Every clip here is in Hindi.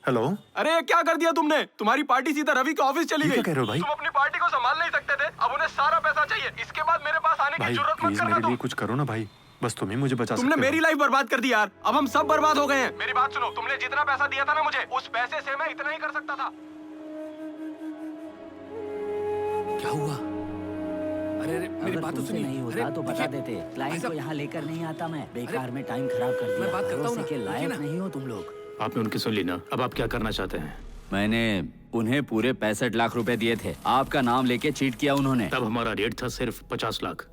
हेलो। अरे क्या कर दिया तुमने? तुम्हारी पार्टी सीधा रवि के ऑफिस चली ये गई। क्या कह रहे हो भाई? तुम अपनी पार्टी को संभाल नहीं सकते थे, अब उन्हें सारा पैसा चाहिए। इसके बाद मेरे पास आने की भाई जरूरत मत प्लीज करना मेरे लिए तुम। कुछ करो ना भाई, बस तुम ही मुझे बचा सकते तुमने हो। मेरी लाइफ बर्बाद कर दी यार, अब हम सब बर्बाद हो गए हैं। मेरी बात सुनो, तुमने जितना पैसा दिया था ना मुझे, उस पैसे से मैं इतना ही कर सकता था। क्या हुआ? अरे मेरी अगर बात तो तुमसे सुनिए। नहीं होता तो बता देते। क्लाइंट को यहाँ लेकर नहीं आता मैं। बेकार में टाइम खराब कर दिया। मैं बात करता हूँ भरोसे ना, के रुकिए लायक ना। नहीं हो तुम लोग। आपने उनकी सुन ली ना, अब आप क्या करना चाहते हैं? मैंने उन्हें पूरे 65 लाख रुपए दिए थे। आपका नाम लेके चीट किया उन्होंने। तब हमारा रेट था सिर्फ 50 लाख।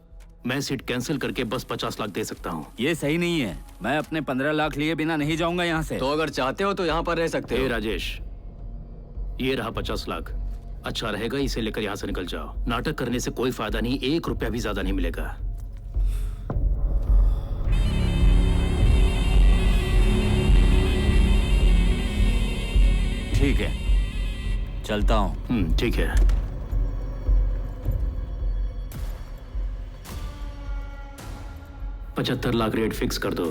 मैं सीट कैंसिल करके बस 50 लाख दे सकता हूँ। ये सही नहीं है। मैं अपने 15 लाख लिए बिना नहीं जाऊंगा यहाँ से। तो अगर चाहते हो तो यहाँ पर रह सकते हे हो। राजेश, ये रहा 50 लाख। अच्छा रहेगा इसे लेकर यहाँ से निकल जाओ। नाटक करने से कोई फायदा नहीं, 1 रुपया भी ज्यादा नहीं मिलेगा। ठीक है, चलता हूँ। ठीक है। $75 लाख रेट फिक्स कर दो।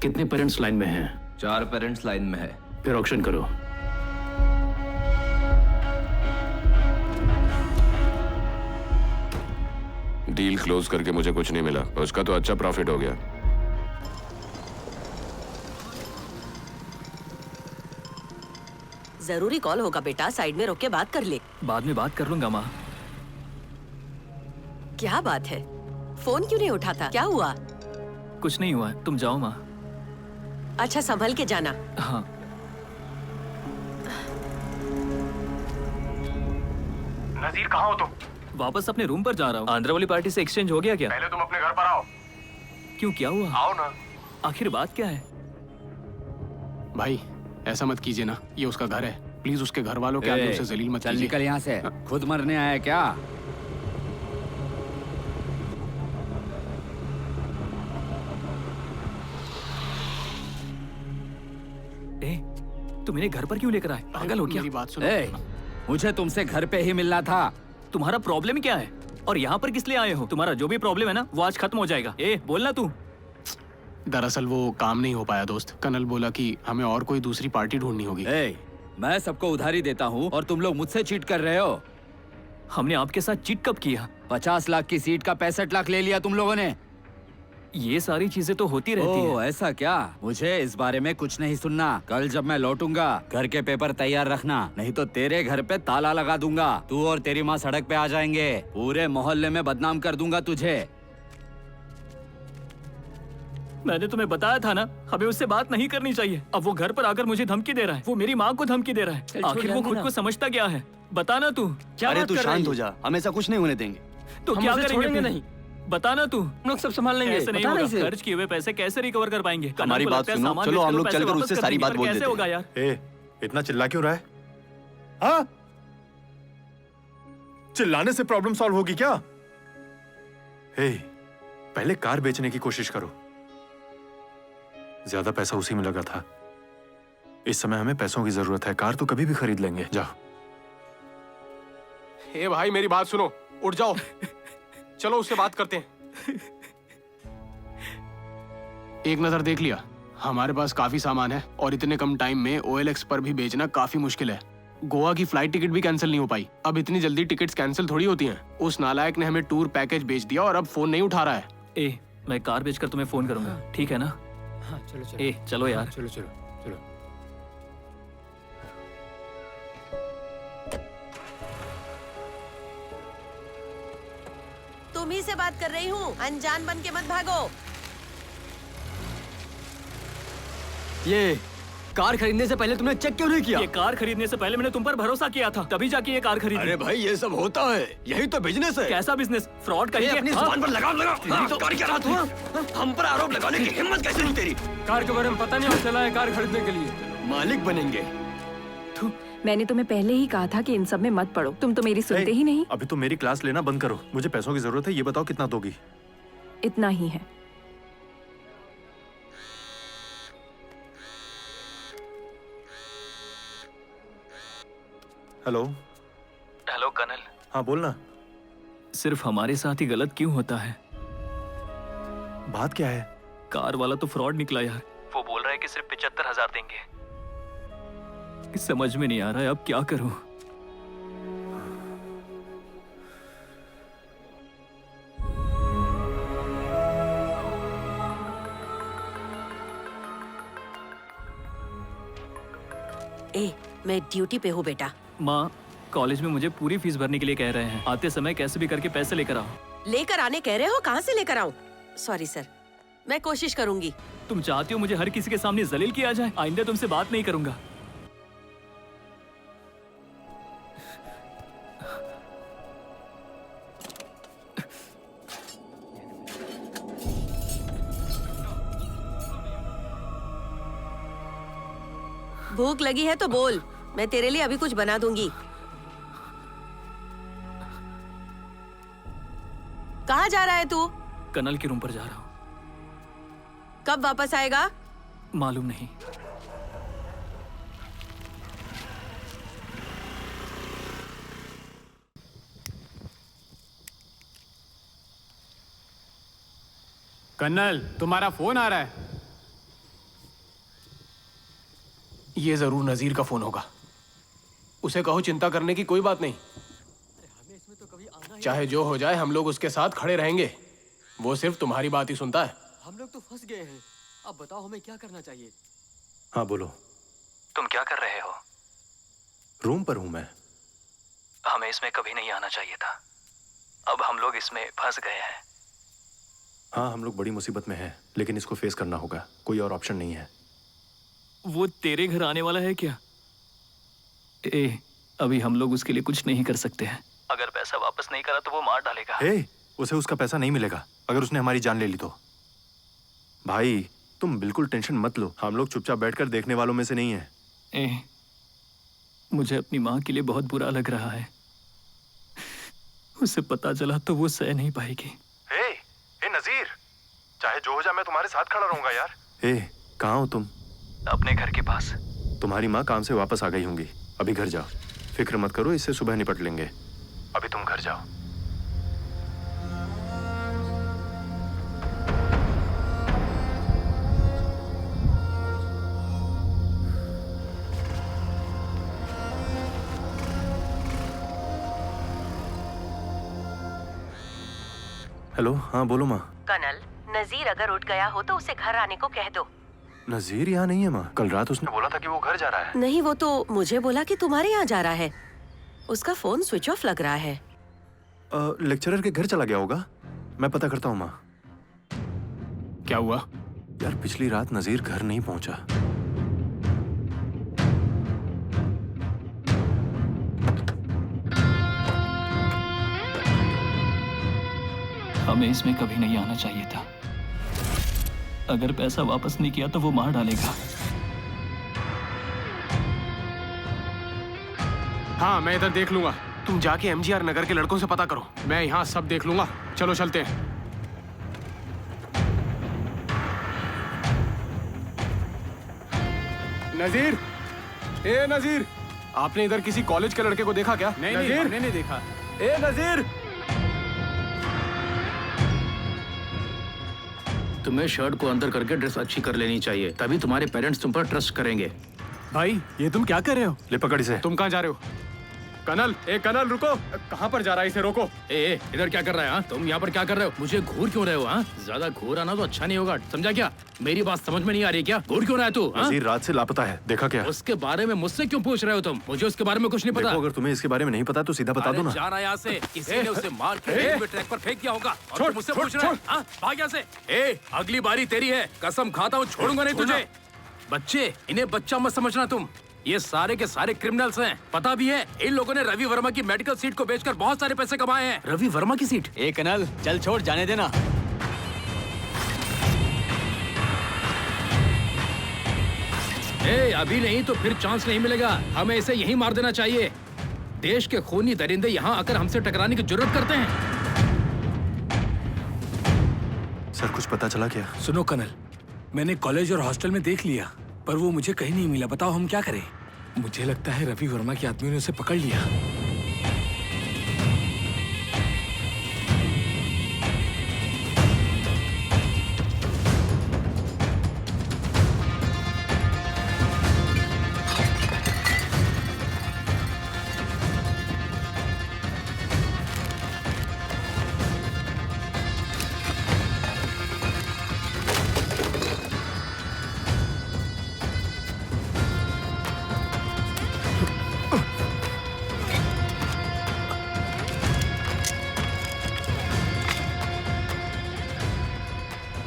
कितने पेरेंट्स लाइन में हैं? 4 पेरेंट्स लाइन में है। फिर ऑक्शन करो। डील क्लोज करके मुझे कुछ नहीं मिला, उसका तो अच्छा प्रॉफिट हो गया। जरूरी कॉल होगा बेटा, साइड में रोक के बात कर ले। बाद में बात कर लूंगा माँ। क्या बात है, फोन क्यों नहीं उठाता? क्या हुआ? कुछ नहीं हुआ, तुम जाओ माँ। अच्छा संभल के जाना। हाँ। नजीर कहाँ हो तुम? वापस अपने रूम पर जा रहा हूँ। आंध्र वाली पार्टी से एक्सचेंज हो गया क्या? पहले तुम अपने घर पर आओ। क्यों, क्या हुआ? आओ ना। आखिर बात क्या है? भाई ऐसा मत कीजिए ना, ये उसका घर है। प्लीज उसके घर वालों के आगे उसे जलील मत चल कीजिए। निकल यहाँ से। खुद मरने आया क्या? ए, तुम मेरे घर पर क्यों लेकर आए? पागल हो क्या? मेरी बात सुनो। ए, मुझे तुमसे घर पे ही मिलना था। तुम्हारा प्रॉब्लम क्या है? और यहाँ पर किस लिए आए हो? तुम्हारा जो भी प्रॉब्लम है ना, वो आज खत्म हो जाएगा। ए, बोलना तू। दरअसल वो काम नहीं हो पाया दोस्त। कनल बोला कि हमें और कोई दूसरी पार्टी ढूंढनी होगी। ए, मैं सबको उधारी देता हूँ और तुम लोग मुझसे चीट कर रहे हो। हमने आपके साथ चीट कब किया? 50 लाख की सीट का 65 लाख ले लिया तुम लोगों ने। ये सारी चीजें तो होती रहती ओह है। ऐसा क्या? मुझे इस बारे में कुछ नहीं सुनना। कल जब मैं लौटूंगा घर के पेपर तैयार रखना, नहीं तो तेरे घर पे ताला लगा दूंगा। तू और तेरी माँ सड़क पे आ जाएंगे। पूरे मोहल्ले में बदनाम कर दूंगा तुझे। मैंने तुम्हें बताया था ना, हमें उससे बात नहीं करनी चाहिए। अब वो घर पर आकर मुझे धमकी दे रहा है। वो मेरी माँ को धमकी दे रहा है। आखिर वो खुद को समझता क्या है? बताना तू। क्या अरे बात तू कर रही शांत है? हो जा, हम ऐसा कुछ नहीं होने देंगे। तो हम क्या उसे करेंगे छोड़ेंगे फिर? नहीं। बताना तू। हम लोग सब संभाल लेंगे। ऐसे नहीं बता ना होगा। इसे। खर्च किए हुए पैसे कैसे रिकवर कर पाएंगे? कनल हमारी को बात लगता है सुनो, सामान चलो बेचकर हम वो लोग पैसे चलकर वापस उससे कर सारी देंगे, बात पर बोल कैसे देते होगा हैं। यार? ए, इतना चिल्ला क्यों रहा है? हाँ? चिल्लाने से प्रॉब्लम सॉल्व होगी क्या? ए, पहले कार बेचने की कोशिश करो। ज्यादा पैसा उसी में लगा था। इस समय हमें पैसों की जरूरत है। कार तो कभी भी खरीद लेंगे। जाओ। ए भाई मेरी बात सुनो, उठ जाओ। चलो उससे बात करते हैं। एक नजर देख लिया, हमारे पास काफी सामान है और इतने कम टाइम में OLX पर भी बेचना काफी मुश्किल है। गोवा की फ्लाइट टिकट भी कैंसिल नहीं हो पाई। अब इतनी जल्दी टिकट्स कैंसिल थोड़ी होती हैं। उस नालायक ने हमें टूर पैकेज बेच दिया और अब फोन नहीं उठा रहा है। ए, मैं कार बेचकर तुम्हें फोन करूंगा, ठीक है ना? हाँ, चलो चलो। ए, चलो यार। चलो चलो चलो। तुम ही से बात कर रही हूँ, अनजान बन के मत भागो। ये कार खरीदने से पहले तुमने चेक क्यों नहीं किया? ये कार खरीदने से पहले मैंने तुम पर भरोसा किया था, तभी जाके ये कार खरीदी। अरे भाई ये सब होता है, यही तो बिजनेस है। कैसा बिजनेस? फ्रॉड ये करिए। अपनी हाँ? जुबान पर लगाम लगा। हाँ, तो कार क्या रहा तू? हम पर आरोप लगाने की हिम्मत कैसे हुई तेरी? कार के बारे में पता नहीं, चला है कार खरीदने के लिए। मालिक बनेंगे। मैंने तुम्हें पहले ही कहा था कि इन सब में मत पड़ो। तुम तो मेरी सुनते ही नहीं। अभी तो मेरी क्लास लेना बंद करो। मुझे पैसों की जरूरत है। ये बताओ कितना दोगी? इतना ही है। हेलो। हेलो कनल। हाँ बोलना। सिर्फ हमारे साथ ही गलत क्यों होता है? बात क्या है? कार वाला तो फ्रॉड निकला यार। वो बोल रहा है कि सिर्फ 75,000 देंगे। समझ में नहीं आ रहा है अब क्या करूं। ए, मैं ड्यूटी पे हूँ बेटा। माँ, कॉलेज में मुझे पूरी फीस भरने के लिए कह रहे हैं। आते समय कैसे भी करके पैसे लेकर आओ। लेकर आने कह रहे हो, कहाँ से लेकर आऊँ? सॉरी सर, मैं कोशिश करूंगी। तुम चाहती हो मुझे हर किसी के सामने जलील किया जाए? आइंदा तुमसे बात नहीं करूंगा। भूख लगी है तो बोल, मैं तेरे लिए अभी कुछ बना दूंगी। कहाँ जा रहा है तू? कनल के रूम पर जा रहा हूँ। कब वापस आएगा? मालूम नहीं। कर्नल, तुम्हारा फोन आ रहा है। ये जरूर नजीर का फोन होगा। उसे कहो चिंता करने की कोई बात नहीं, चाहे जो हो जाए हम लोग उसके साथ खड़े रहेंगे। वो सिर्फ तुम्हारी बात ही सुनता है। हम लोग तो फंस गए हैं। अब बताओ हमें क्या करना चाहिए? हाँ बोलो। तुम क्या कर रहे हो? रूम पर हूं मैं। हमें इसमें कभी नहीं आना चाहिए था। अब हम लोग इसमें फंस गए हैं। हाँ, हम लोग बड़ी मुसीबत में हैं, लेकिन इसको फेस करना होगा। कोई और ऑप्शन नहीं है। वो तेरे घर आने वाला है क्या? अभी हम लोग उसके लिए कुछ नहीं कर सकते हैं। अगर पैसा वापस नहीं करा तो वो मार डालेगा। उसे उसका पैसा नहीं मिलेगा अगर उसने हमारी जान ले ली तो। भाई तुम बिल्कुल टेंशन मत लो, हम लोग चुपचाप बैठकर देखने वालों में से नहीं है। मुझे अपनी माँ के लिए बहुत बुरा लग रहा है। उसे पता चला तो वो सह नहीं पाएगी। नजीर, चाहे जो हो जाए मैं तुम्हारे साथ खड़ा रहूंगा यार। कहाँ हो तुम? अपने घर के पास। तुम्हारी माँ काम से वापस आ गई होंगी। अभी घर जाओ, फिक्र मत करो, इससे सुबह निपट लेंगे। अभी तुम घर जाओ। हेलो, हाँ बोलो माँ। कनल, नजीर अगर उठ गया हो तो उसे घर आने को कह दो। नजीर यहाँ नहीं है माँ। कल रात उसने बोला था कि वो घर जा रहा है। नहीं, वो तो मुझे बोला कि तुम्हारे यहाँ जा रहा है। उसका फोन स्विच ऑफ लग रहा है। लेक्चरर के घर चला गया होगा। मैं पता करता हूँ माँ। क्या हुआ? यार पिछली रात नजीर घर नहीं पहुंचा। हमें इसमें कभी नहीं आना चाहिए था। अगर पैसा वापस नहीं किया तो वो मार डालेगा। हाँ, मैं इधर देख लूंगा। तुम जाके एमजीआर नगर के लड़कों से पता करो, मैं यहाँ सब देख लूंगा। चलो चलते हैं। नजीर, नजीर, आपने इधर किसी कॉलेज के लड़के को देखा क्या? नहीं, हमने नहीं देखा। नजीर, तुम्हें शर्ट को अंदर करके ड्रेस अच्छी कर लेनी चाहिए, तभी तुम्हारे पेरेंट्स तुम पर ट्रस्ट करेंगे। भाई ये तुम क्या कर रहे हो? ले पकड़ इसे। तुम कहाँ जा रहे हो? कनल, कनल रुको। कहाँ पर जा रहा है? इसे रोको। इधर क्या कर रहा है? हाँ, तुम यहाँ पर क्या कर रहे हो? मुझे घूर क्यों रहे हो? हाँ, ज्यादा घूर आना तो अच्छा नहीं होगा, समझा क्या? मेरी बात समझ में नहीं आ रही क्या? घूर क्यों रहा है तू? नजीर रात से लापता है, देखा क्या? उसके बारे में मुझसे क्यों पूछ रहे हो तुम? मुझे उसके बारे में कुछ नहीं पता। देखो, अगर तुम्हें इसके बारे में नहीं पता तो सीधा बता दो ना। जा रहा यहाँ से, किसी ने उसे मार के ट्रैक पर फेंक दिया होगा और तुम मुझसे पूछ रहे हो? हाँ, भाग यहाँ से। अगली बारी तेरी है, कसम खाता हूँ, छोड़ूंगा नहीं तुझे। बच्चे, इन्हें बच्चा मत समझना तुम। ये सारे के सारे क्रिमिनल्स हैं, पता भी है। इन लोगों ने रवि वर्मा की मेडिकल सीट को बेचकर बहुत सारे पैसे कमाए हैं। रवि वर्मा की सीट? कनल, चल छोड़, जाने देना। अभी नहीं तो फिर चांस नहीं मिलेगा। हमें इसे यहीं मार देना चाहिए। देश के खूनी दरिंदे यहाँ आकर हमसे टकराने की जरूरत करते हैं। सर कुछ पता चला क्या? सुनो कनल, मैंने कॉलेज और हॉस्टल में देख लिया, पर वो मुझे कहीं नहीं मिला। बताओ हम क्या करें? मुझे लगता है रवि वर्मा के आदमियों ने उसे पकड़ लिया।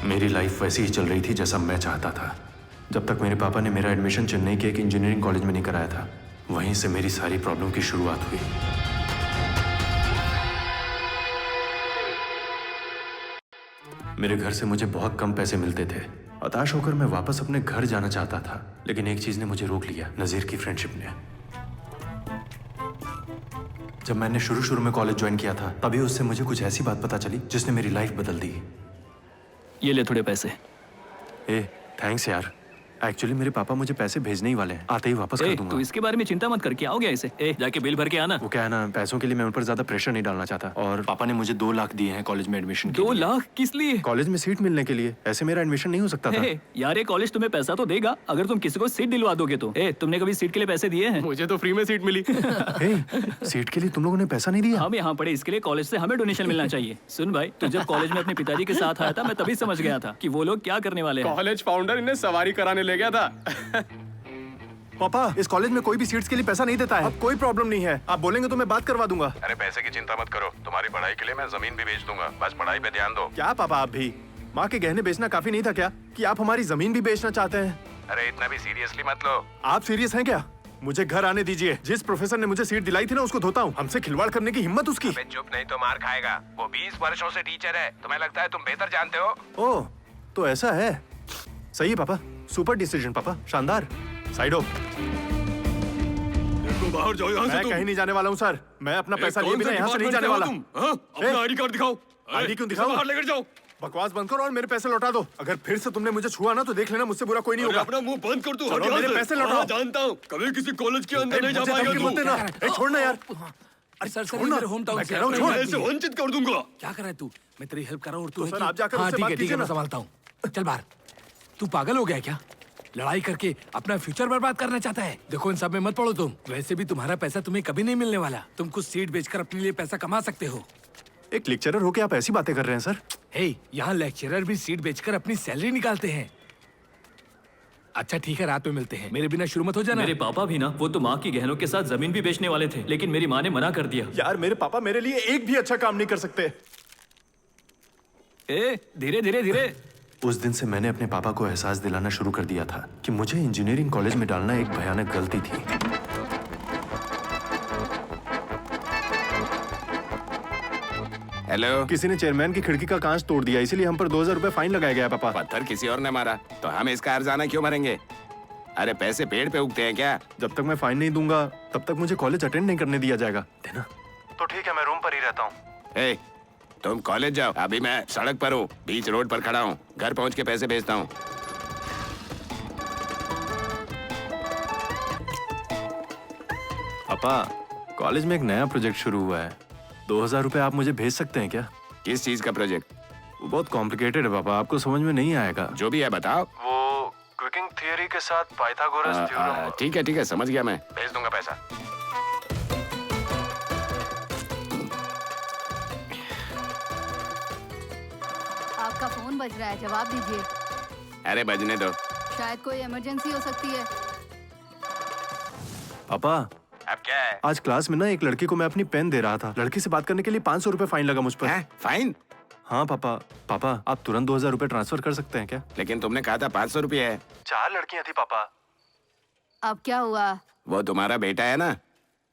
मेरी लाइफ वैसी ही चल रही थी जैसा मैं चाहता था। जब तक मेरे पापा ने मेरा एडमिशन चेन्नई के एक इंजीनियरिंग कॉलेज में नहीं कराया था, वहीं से मेरी सारी प्रॉब्लम की शुरुआत हुई। मेरे घर से मुझे बहुत कम पैसे मिलते थे। हताश होकर मैं वापस अपने घर जाना चाहता था, लेकिन एक चीज ने मुझे रोक लिया, नजीर की फ्रेंडशिप ने। जब मैंने शुरू में कॉलेज ज्वाइन किया था, तभी उससे मुझे कुछ ऐसी बात पता चली जिसने मेरी लाइफ बदल दी। ये ले थोड़े पैसे। ए, थैंक्स यार। एक्चुअली मेरे पापा मुझे पैसे भेजने ही वाले हैं, आते ही वापस कर दूंगा। तू इसके बारे में चिंता मत कर, क्या हो गया इसे? जाके बिल भर के आना। वो क्या है ना, पैसों के लिए मैं उन पर ज्यादा प्रेशर नहीं डालना चाहता, और पापा ने मुझे 2 लाख दिए हैं कॉलेज में एडमिशन के 2 लिए। लाख किस लिए? कॉलेज में सीट मिलने के लिए। ऐसे मेरा एडमिशन नहीं हो सकता था। यार ये कॉलेज तुम्हें पैसा तो देगा अगर तुम किसी को सीट दिलवा दोगे तो। तुमने कभी सीट के लिए पैसे दिए हैं? मुझे तो फ्री में सीट मिली। सीट के लिए तुम लोगों ने पैसा नहीं दिया? हम यहाँ पढ़े, इसके लिए कॉलेज से हमें डोनेशन मिलना चाहिए। सुन भाई, तू जब कॉलेज में अपने पिताजी के साथ आया था, मैं तभी समझ गया था कि वो लोग क्या करने वाले हैं। कॉलेज फाउंडर इन्हें सवारी कराने ले गया था। पापा, इस कॉलेज में कोई भी सीट्स के लिए पैसा नहीं देता है। अब कोई प्रॉब्लम नहीं है, आप बोलेंगे तो मैं बात करवा दूंगा। अरे पैसे की चिंता मत करो, तुम्हारी पढ़ाई के लिए मैं जमीन भी बेच दूंगा, बस पढ़ाई पे ध्यान दो। क्या पापा, आप भी माँ के गहने बेचना काफी नहीं था क्या, कि आप हमारी जमीन भी बेचना चाहते हैं? अरे इतना भी सीरियसली मत लो। आप सीरियस हैं क्या? मुझे घर आने दीजिए। जिस प्रोफेसर ने मुझे सीट दिलाई थी ना, उसको धोता हूँ। हमसे खिलवाड़ करने की हिम्मत उसकी। अबे चुप, नहीं तो मार खाएगा। वो 20 वर्षों से टीचर है, तुम्हें लगता है तुम बेहतर जानते हो? ओह, तो ऐसा है। सही है पापा, सुपर डिसीजन पापा, शानदार। साइड हो। बाहर जाओ यहाँ से। मैं कहीं नहीं जाने वाला हूँ सर। मैं अपना पैसा लिए बिना यहाँ से नहीं जाने वाला। अपना आईडी कार्ड दिखाओ। आईडी क्यों दिखाओ? बाहर लेकर जाओ। बकवास बंद करो और मेरे पैसे लौटा दो। अगर फिर से तुमने मुझे छुआ ना, तो देख लेना, मुझसे बुरा कोई नहीं होगा। अपना मुंह बंद कर तू। चलो, मेरे पैसे लौटाओ। जानता हूँ कभी किसी कॉलेज के अंदर नहीं जा पाएगा तू। छोड़ना यार। अरे सर छोड़ना। मेरे होम टाउन मैं कह रहा हूँ, छोड़। ऐसे वंचित कर दूंगा। क्या कर रहा है तू? मैं तेरी हेल्प कर रहा हूँ और तू सर, आप जाकर उससे बात कीजिए मैं ना। संभालता हूँ। चल बाहर। तू पागल हो गया क्या? लड़ाई करके अपना फ्यूचर बर्बाद करना चाहता है? देखो, इन सब में मत पड़ो तुम। वैसे भी तुम्हारा पैसा तुम्हें कभी नहीं मिलने वाला। तुम कुछ सीट बेचकर अपने लिए पैसा कमा सकते हो। एक लेक्चरर होके आप ऐसी बातें कर रहे हैं सर? हे, यहाँ लेक्चरर भी सीट बेचकर अपनी सैलरी निकालते हैं। अच्छा ठीक है, रात में मिलते हैं। मेरे बिना शुरू मत हो जाना। मेरे पापा भी ना, वो तो माँ की गहनों के साथ जमीन भी बेचने वाले थे, लेकिन मेरी माँ ने मना कर दिया। यार, मेरे पापा मेरे लिए एक भी अच्छा काम नहीं कर सकते। धीरे धीरे धीरे। उस दिन से मैंने अपने पापा को एहसास दिलाना शुरू कर दिया था कि मुझे इंजीनियरिंग कॉलेज में डालना एक भयानक गलती थी। हेलो। किसी ने चेयरमैन की खिड़की का कांच तोड़ दिया, इसीलिए हम पर 2000 रुपए फाइन लगाया गया पापा। पत्थर किसी और ने मारा तो हम इसका हर्जाना क्यों भरेंगे? अरे पैसे पेड़ पे उगते हैं क्या? जब तक मैं फाइन नहीं दूंगा, तब तक मुझे कॉलेज अटेंड नहीं करने दिया जाएगा। देना? तो ठीक है, मैं रूम पर ही रहता हूँ। तुम कॉलेज जाओ, अभी मैं सड़क पर हूँ, बीच रोड पर खड़ा हूँ। घर पहुँच के पैसे भेजता हूँ। पापा, कॉलेज में एक नया प्रोजेक्ट शुरू हुआ है। 2000 रुपए आप मुझे भेज सकते हैं क्या? किस चीज का प्रोजेक्ट? वो बहुत कॉम्प्लिकेटेड है पापा, आपको समझ में नहीं आएगा। जो भी है बताओ। वो क्विकिंग थियरी के साथ पाइथागोरस थ्योरम। ठीक है, समझ गया, मैं भेज दूंगा पैसा। आपका फोन बज रहा है, जवाब दीजिए। अरे बजने दो। शायद कोई इमरजेंसी हो सकती है। पापा, अब क्या है? आज क्लास में ना एक लड़की को मैं अपनी पेन दे रहा था। लड़की से बात करने के लिए 500 रुपए फाइन लगा मुझ पर। फाइन? हाँ पापा, आप तुरंत 2000 रुपए ट्रांसफर कर सकते हैं क्या? लेकिन तुमने कहा था 500 रुपये है। 4 लड़कियां थी पापा। अब क्या हुआ? वो तुम्हारा बेटा है ना,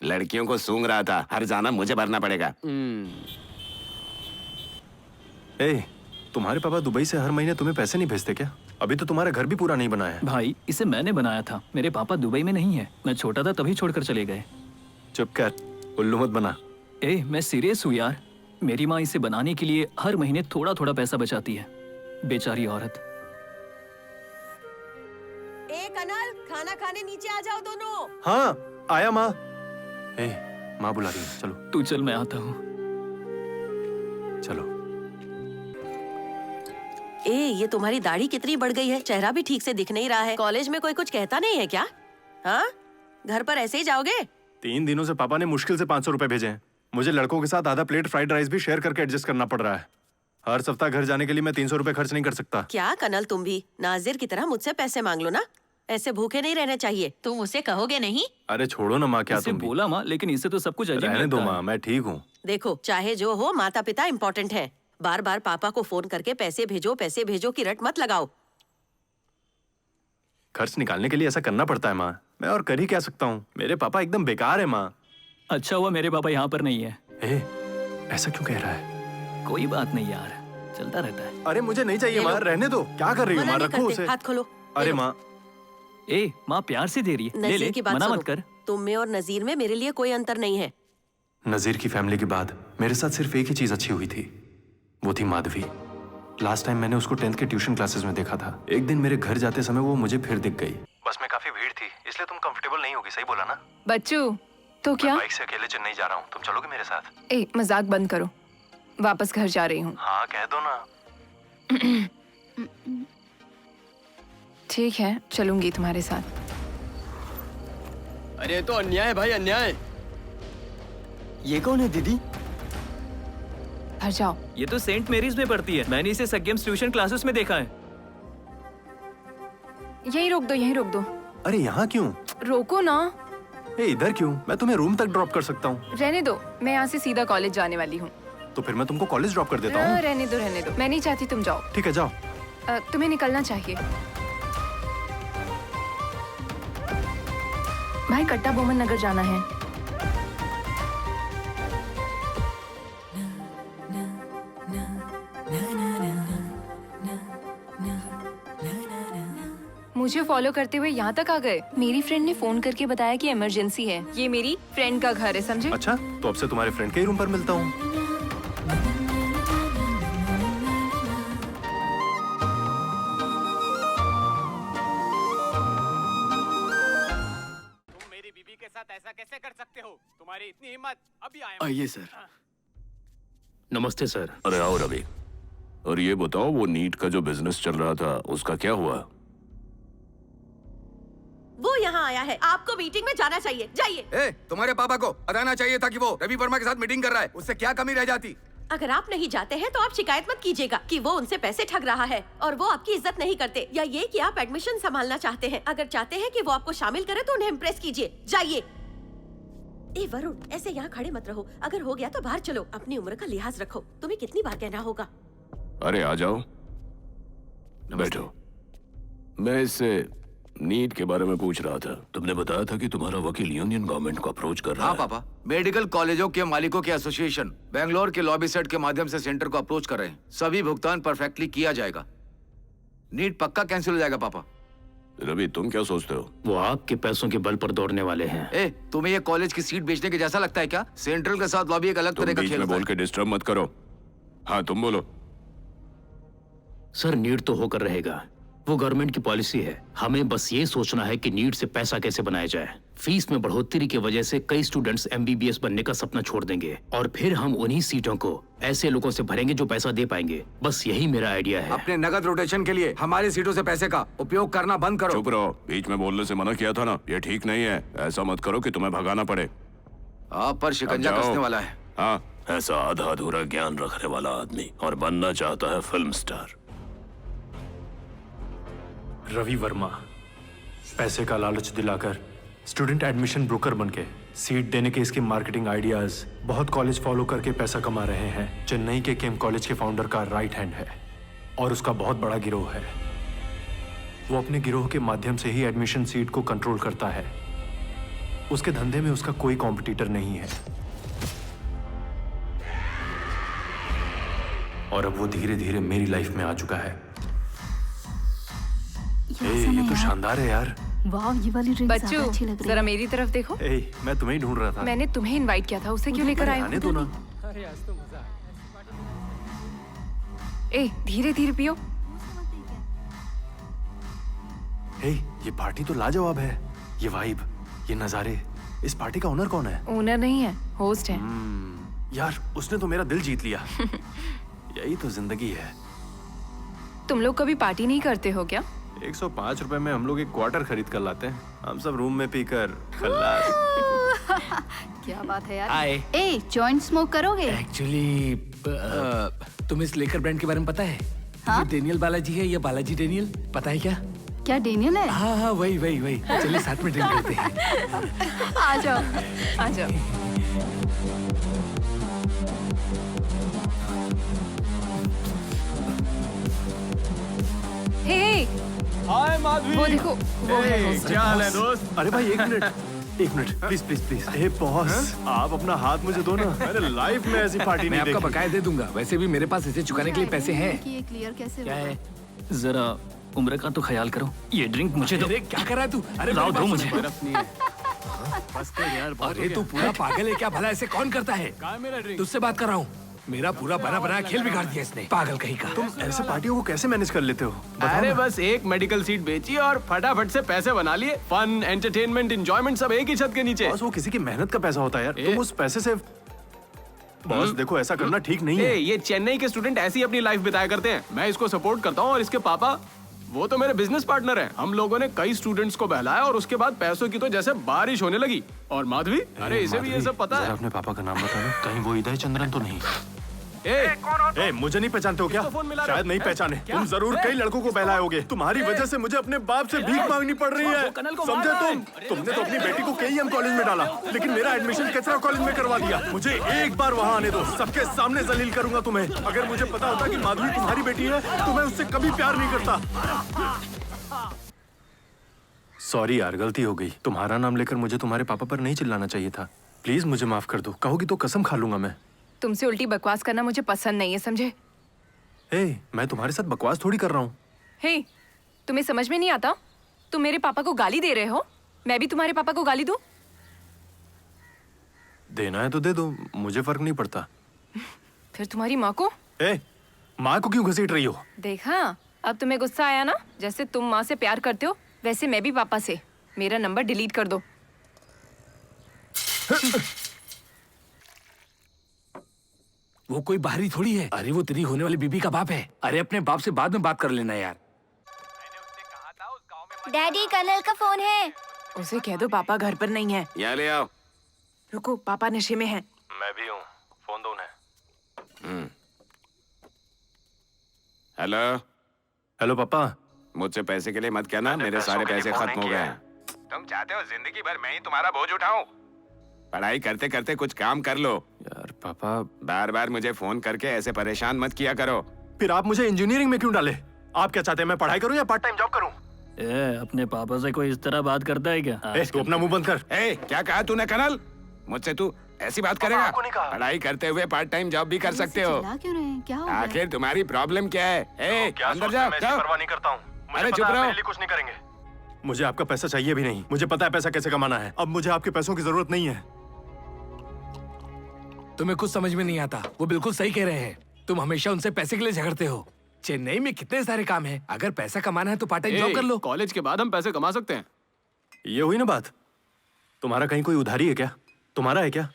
लड़कियों को सूंघ रहा था। हर्जाना मुझे भरना पड़ेगा। तुम्हारे पापा दुबई से हर महीने तुम्हें पैसे नहीं भेजते क्या? अभी तो तुम्हारा घर भी पूरा नहीं बना है। भाई, इसे मैंने बनाया था। मेरे पापा दुबई में नहीं है। मैं छोटा था तभी छोड़कर चले गए। चुप कर, उल्लू मत बना। मैं सीरियस हूँ यार। मेरी माँ इसे बनाने के लिए हर महीने थोड़ा थोड़ा पैसा बचाती है। बेचारी औरत। कनल, खाना खाने नीचे आ जाओ दोनों। हाँ, आया माँ। माँ बुला रही है, चलो। तू चल, मैं आता हूँ। चलो। ये तुम्हारी दाढ़ी कितनी बढ़ गई है, चेहरा भी ठीक से दिख नहीं रहा है। कॉलेज में कोई कुछ कहता नहीं है क्या? हाँ, घर पर ऐसे ही जाओगे? 3 दिनों से पापा ने मुश्किल से 500 रुपए भेजे हैं। मुझे लड़कों के साथ आधा प्लेट फ्राइड राइस भी शेयर करके एडजस्ट करना पड़ रहा है। हर सप्ताह घर जाने के लिए मैं 300 रुपए खर्च नहीं कर सकता। क्या कनल, तुम भी नाजिर की तरह मुझसे पैसे मांग लो ना। ऐसे भूखे नहीं रहने चाहिए। तुम उसे कहोगे नहीं? अरे छोड़ो ना माँ, क्या इसे तुम भी? बोला माँ, लेकिन इससे तो सब कुछ अजीब रहने दो लगता है। माँ, मैं ठीक हूँ। देखो, चाहे जो हो, माता पिता इम्पोर्टेंट है। बार बार पापा को फोन करके पैसे भेजो की रट मत लगाओ। खर्च निकालने के लिए ऐसा करना पड़ता है माँ। मैं और कर ही क्या सकता हूँ। मेरे पापा एकदम बेकार है माँ। अच्छा हुआ मेरे पापा यहाँ पर नहीं है। ऐसा क्यों कह रहा है? कोई बात नहीं यार, चलता रहता है। अरे मुझे नहीं चाहिए माँ, रहने दो। क्या कर रही हो माँ? रखो उसे। हाथ खोलो। अरे माँ, माँ प्यार से दे रही है, ले नजीर ले, की बात मना सुनो। मत कर। तुम में और नजीर में मेरे लिए कोई अंतर नहीं है। नजीर की फैमिली के बाद मेरे साथ सिर्फ एक ही चीज अच्छी हुई थी, वो थी माधवी। लास्ट टाइम मैंने उसको 10th के ट्यूशन क्लासेस में देखा था। एक दिन मेरे घर जाते समय वो मुझे फिर दिख गई। बस में काफी भीड़ थी, इसलिए तुम कंफर्टेबल नहीं होगी। सही बोला ना? बच्चू तो क्या? मैं बाइक से अकेले चेन्नई जा रहा हूँ, तुम चलोगे मेरे साथ? मजाक बंद करो, वापस घर जा रही हूँ। हाँ कह दो ना। ठीक है, चलूंगी तुम्हारे साथ। अरे तो अन्याय भाई, अन्याय। ये कौन है दीदी? घर जाओ। ये तो सेंट मेरीज में पढ़ती है, मैंने इसे सग्गेम्स ट्यूशन क्लासेस में देखा है। यहीं रोक दो, यहीं रोक दो। अरे यहाँ क्यों? रोको ना। इधर क्यों? मैं तुम्हें रूम तक ड्रॉप कर सकता हूँ। रहने दो, मैं यहाँ से सीधा कॉलेज जाने वाली हूँ। तो फिर मैं तुमको कॉलेज ड्रॉप कर देता हूँ। रहने दो, रहने दो। मैं नहीं चाहती तुम जाओ। ठीक है जाओ। तुम्हें निकलना चाहिए। भाई कट्टा बोमन नगर जाना है। मुझे फॉलो करते हुए यहाँ तक आ गए। मेरी फ्रेंड ने फोन करके बताया कि इमरजेंसी है। ये मेरी फ्रेंड का घर है, समझे? अच्छा, तो अब से तुम्हारे फ्रेंड के ही रूम पर मिलता हूँ। तुम मेरी बीबी के साथ ऐसा कैसे कर सकते हो? तुम्हारी इतनी हिम्मत? अभी आया। आइए सर। नमस्ते सर। अरे आओ रवि। और ये बताओ, वो नीट का जो बिजनेस चल रहा था उसका क्या हुआ? वो यहाँ आया है, आपको मीटिंग में जाना चाहिए, जाइए। तुम्हारे पापा को बताना चाहिए था कि वो रवि वर्मा के साथ मीटिंग कर रहा है। उससे क्या कमी रह जाती? अगर आप नहीं जाते हैं तो आप शिकायत मत कीजिएगा कि वो उनसे पैसे ठग रहा है और वो आपकी इज्जत नहीं करते, या ये कि आप एडमिशन संभालना चाहते हैं। अगर चाहते हैं कि वो आपको शामिल करे तो उन्हें इम्प्रेस कीजिए, जाइए। ए वरुण, ऐसे यहाँ खड़े मत रहो। अगर हो गया तो बाहर चलो। अपनी उम्र का लिहाज रखो। तुम्हें कितनी बार कहना होगा? अरे आ जाओ, बैठो। मैं इससे नीट के बारे में पूछ रहा था। तुमने बताया था कि तुम्हारा वकील यूनियन गवर्नमेंट को अप्रोच कर रहा है। हाँ पापा, मेडिकल कॉलेजों के मालिकों के एसोसिएशन बेंगलोर के लॉबी सेट के माध्यम से सेंटर को अप्रोच कर रहे हैं। सभी भुगतान परफेक्टली किया जाएगा। नीट पक्का कैंसिल हो जाएगा पापा। रवि तुम क्या सोचते हो? वो आपके पैसों के बल पर दौड़ने वाले हैं। तुम्हें ये कॉलेज की सीट बेचने के जैसा लगता है क्या? सेंट्रल के साथ लॉबी एक अलग तरह का बीच खेल में होता है। बोल के डिस्टर्ब मत करो। हाँ तुम बोलो। सर नीट तो होकर रहेगा, वो गवर्नमेंट की पॉलिसी है। हमें बस ये सोचना है कि नीट से पैसा कैसे बनाया जाए। फीस में बढ़ोतरी की वजह से कई स्टूडेंट्स MBBS बनने का सपना छोड़ देंगे और फिर हम उन्हीं सीटों को ऐसे लोगों से भरेंगे जो पैसा दे पाएंगे। बस यही मेरा आइडिया है। अपने नगद रोटेशन के लिए हमारी सीटों से पैसे का उपयोग करना बंद करो। चुप रहो, बीच में बोलने से मना किया था ना। ये ठीक नहीं है। ऐसा मत करो कि तुम्हें भगाना पड़े। आप पर शिकंजा कसने वाला है। हाँ, ऐसा आधा अधूरा ज्ञान रखने वाला आदमी और बनना चाहता है फिल्म स्टार। रवि वर्मा पैसे का लालच दिलाकर स्टूडेंट एडमिशन ब्रोकर बनके सीट देने के इसके मार्केटिंग आइडियाज बहुत कॉलेज फॉलो करके पैसा कमा रहे हैं। चेन्नई के केम कॉलेज के फाउंडर का राइट हैंड है और उसका बहुत बड़ा गिरोह है। वो अपने गिरोह के माध्यम से ही एडमिशन सीट को कंट्रोल करता है। उसके धंधे में उसका कोई कॉम्पिटिटर नहीं है और अब वो धीरे धीरे मेरी लाइफ में आ चुका है। ये तो शानदार है यार। वाह, ये वाली ड्रिंक बच्चू जरा मेरी तरफ देखो। मैं तुम्हें ही ढूंढ रहा था। मैंने तुम्हें इनवाइट किया था, उसे क्यों लेकर आए? आने दो ना। धीरे धीरे पियो। ये पार्टी तो लाजवाब है। ये वाइब, ये नजारे। इस पार्टी का ओनर कौन है? ओनर नहीं है, होस्ट है। यार उसने तो मेरा दिल जीत लिया। यही तो जिंदगी है। तुम लोग कभी पार्टी नहीं करते हो क्या? 105 रुपए में हम लोग एक क्वार्टर खरीद कर लाते हैं। हम सब रूम में पीकर खल्लास। क्या बात है यार। जॉइंट स्मोक करोगे? एक्चुअली तुम्हें इस लेकर ब्रांड के बारे में पता है? हाँ? ये डेनियल बालाजी है या बालाजी डेनियल, पता है क्या? क्या डेनियल है? हाँ वही वही वही। चलिए साथ में ड्रिंक करते हैं। आ जाओ, आ जाओ। माधवी। वो देखो, वो है host। क्या हाल है दोस्त? अरे भाई एक minute please please please. Hey boss, आप अपना हाथ मुझे दो ना। मैंने लाइफ में ऐसी पार्टी मैं नहीं आपका देखी। बकाया दे दूंगा। वैसे भी मेरे पास इसे चुकाने के लिए पैसे हैं। कि ये क्लियर कैसे क्या होगा? है? जरा उम्र का तो ख्याल करो। ये ड्रिंक मुझे दो। अरे क्या कर रहा है तू? अरे लाओ, मेरी दो बात मुझे। सुन। तरफ नहीं है। बस कर यार, अरे तू पूरा पागल है क्या? भला ऐसे कौन करता है? कहाँ है मेरा ड्रिंक? तुझसे बात कर रहा हूँ। मेरा पूरा बना बनाया खेल बिगाड़ दिया इसने, पागल कहीं का। तुम ऐसे पार्टियों को कैसे मैनेज कर लेते हो? बताओ अरे ना। बस एक मेडिकल सीट बेची और फटाफट से पैसे बना लिए। फन, एंटरटेनमेंट, एंजॉयमेंट सब एक ही छत के नीचे। बॉस, वो किसी की मेहनत का पैसा होता है यार। तुम उस पैसे से बॉस देखो, ऐसा करना ठीक नहीं है। ये चेन्नई के स्टूडेंट ऐसी अपनी लाइफ बिताया करते हैं। मैं इसको सपोर्ट करता हूँ और इसके पापा वो तो मेरे बिजनेस पार्टनर हैं। हम लोगों ने कई स्टूडेंट्स को बहलाया और उसके बाद पैसों की तो जैसे बारिश होने लगी। और माधवी, अरे इसे भी ये सब पता जरा है। अपने पापा का नाम बताना। कहीं वो इदय चंद्रन तो नहीं? ए, मुझे नहीं पहचानते हो क्या? किसको फोन मिला रहे हो? शायद नहीं पहचाने। क्या? तुम जरूर कई लड़कों को बहलाए होगे। तुम्हारी वजह से मुझे अपने बाप से भीख मांगनी पड़ रही है। वो कनल को समझे मार रहा है। तुम? तुमने तो अपनी बेटी को केईएम कॉलेज में डाला, लेकिन मेरा एडमिशन कचरा कॉलेज में करवा दिया। मुझे एक बार वहाँ आने दो, सबके सामने जलील करूंगा तुम्हें। अगर मुझे पता होता कि माधुरी तुम्हारी बेटी है तो मैं उससे कभी प्यार नहीं करता। सॉरी यार, गलती हो गई। तुम्हारा नाम लेकर मुझे तुम्हारे पापा पर नहीं चिल्लाना चाहिए था। प्लीज मुझे माफ कर दो। कहोगी तो कसम खा लूंगा मैं। तुमसे उल्टी बकवास करना मुझे पसंद नहीं है, समझे? हे, मैं तुम्हारे साथ बकवास थोड़ी कर रहा हूँ। हे, तुम्हें समझ में नहीं आता? तुम मेरे पापा को गाली दे रहे हो, मैं भी तुम्हारे पापा को गाली दूं? देना है तो दे दो, मुझे फर्क नहीं पड़ता। फिर तुम्हारी माँ को? ए, माँ को क्यों घसीट रही हो? देखा, अब तुम्हें गुस्सा आया ना? जैसे तुम माँ से प्यार करते हो वैसे मैं भी पापा से। मेरा नंबर डिलीट कर दो। वो कोई बाहरी थोड़ी है। अरे वो तेरी होने वाली बीबी का बाप है। अरे अपने बाप से बाद में बात कर लेना यार। डैडी, कनल का फोन है। उसे कह दो पापा घर पर नहीं है। यहाँ ले आओ। रुको, पापा नशे में हैं। मैं भी हूँ, फोन दो उन्हें। हेलो। हेलो पापा। मुझसे पैसे के लिए मत कहना, मेरे सारे पैसे खत्म हो गए हैं। तुम चाहते हो जिंदगी भर मैं ही तुम्हारा बोझ उठाऊं? पढ़ाई करते करते कुछ काम कर लो। यार पापा, बार बार मुझे फोन करके ऐसे परेशान मत किया करो। फिर आप मुझे इंजीनियरिंग में क्यों डाले? आप क्या चाहते हैं, मैं पढ़ाई करूं या पार्ट टाइम जॉब करूं? अपने पापा से कोई इस तरह बात करता है क्या? तू अपना मुंह बंद कर। क्या कहा तूने कनल? मुझसे तू ऐसी बात करेगा? पढ़ाई करते हुए पार्ट टाइम जॉब भी कर सकते हो। चिल्ला क्यों रहे हैं? क्या हो गया? आखिर तुम्हारी प्रॉब्लम क्या है? अंदर जाओ। परवाह नहीं करता हूँ। अरे चुप रहो। कुछ नहीं करेंगे। मुझे आपका पैसा चाहिए भी नहीं। मुझे पता है पैसा कैसे कमाना है। अब मुझे आपके पैसों की जरूरत नहीं है। तुम्हें कुछ समझ में नहीं आता। वो बिल्कुल सही कह रहे हैं। तुम हमेशा उनसे पैसे के लिए झगड़ते हो। चेन्नई में कितने सारे काम हैं। अगर पैसा कमाना है तो पार्ट टाइम जॉब कर लो। कॉलेज के बाद हम पैसे कमा सकते हैं। ये हुई ना बात। तुम्हारा कहीं कोई उधारी है क्या? तुम्हारा है क्या?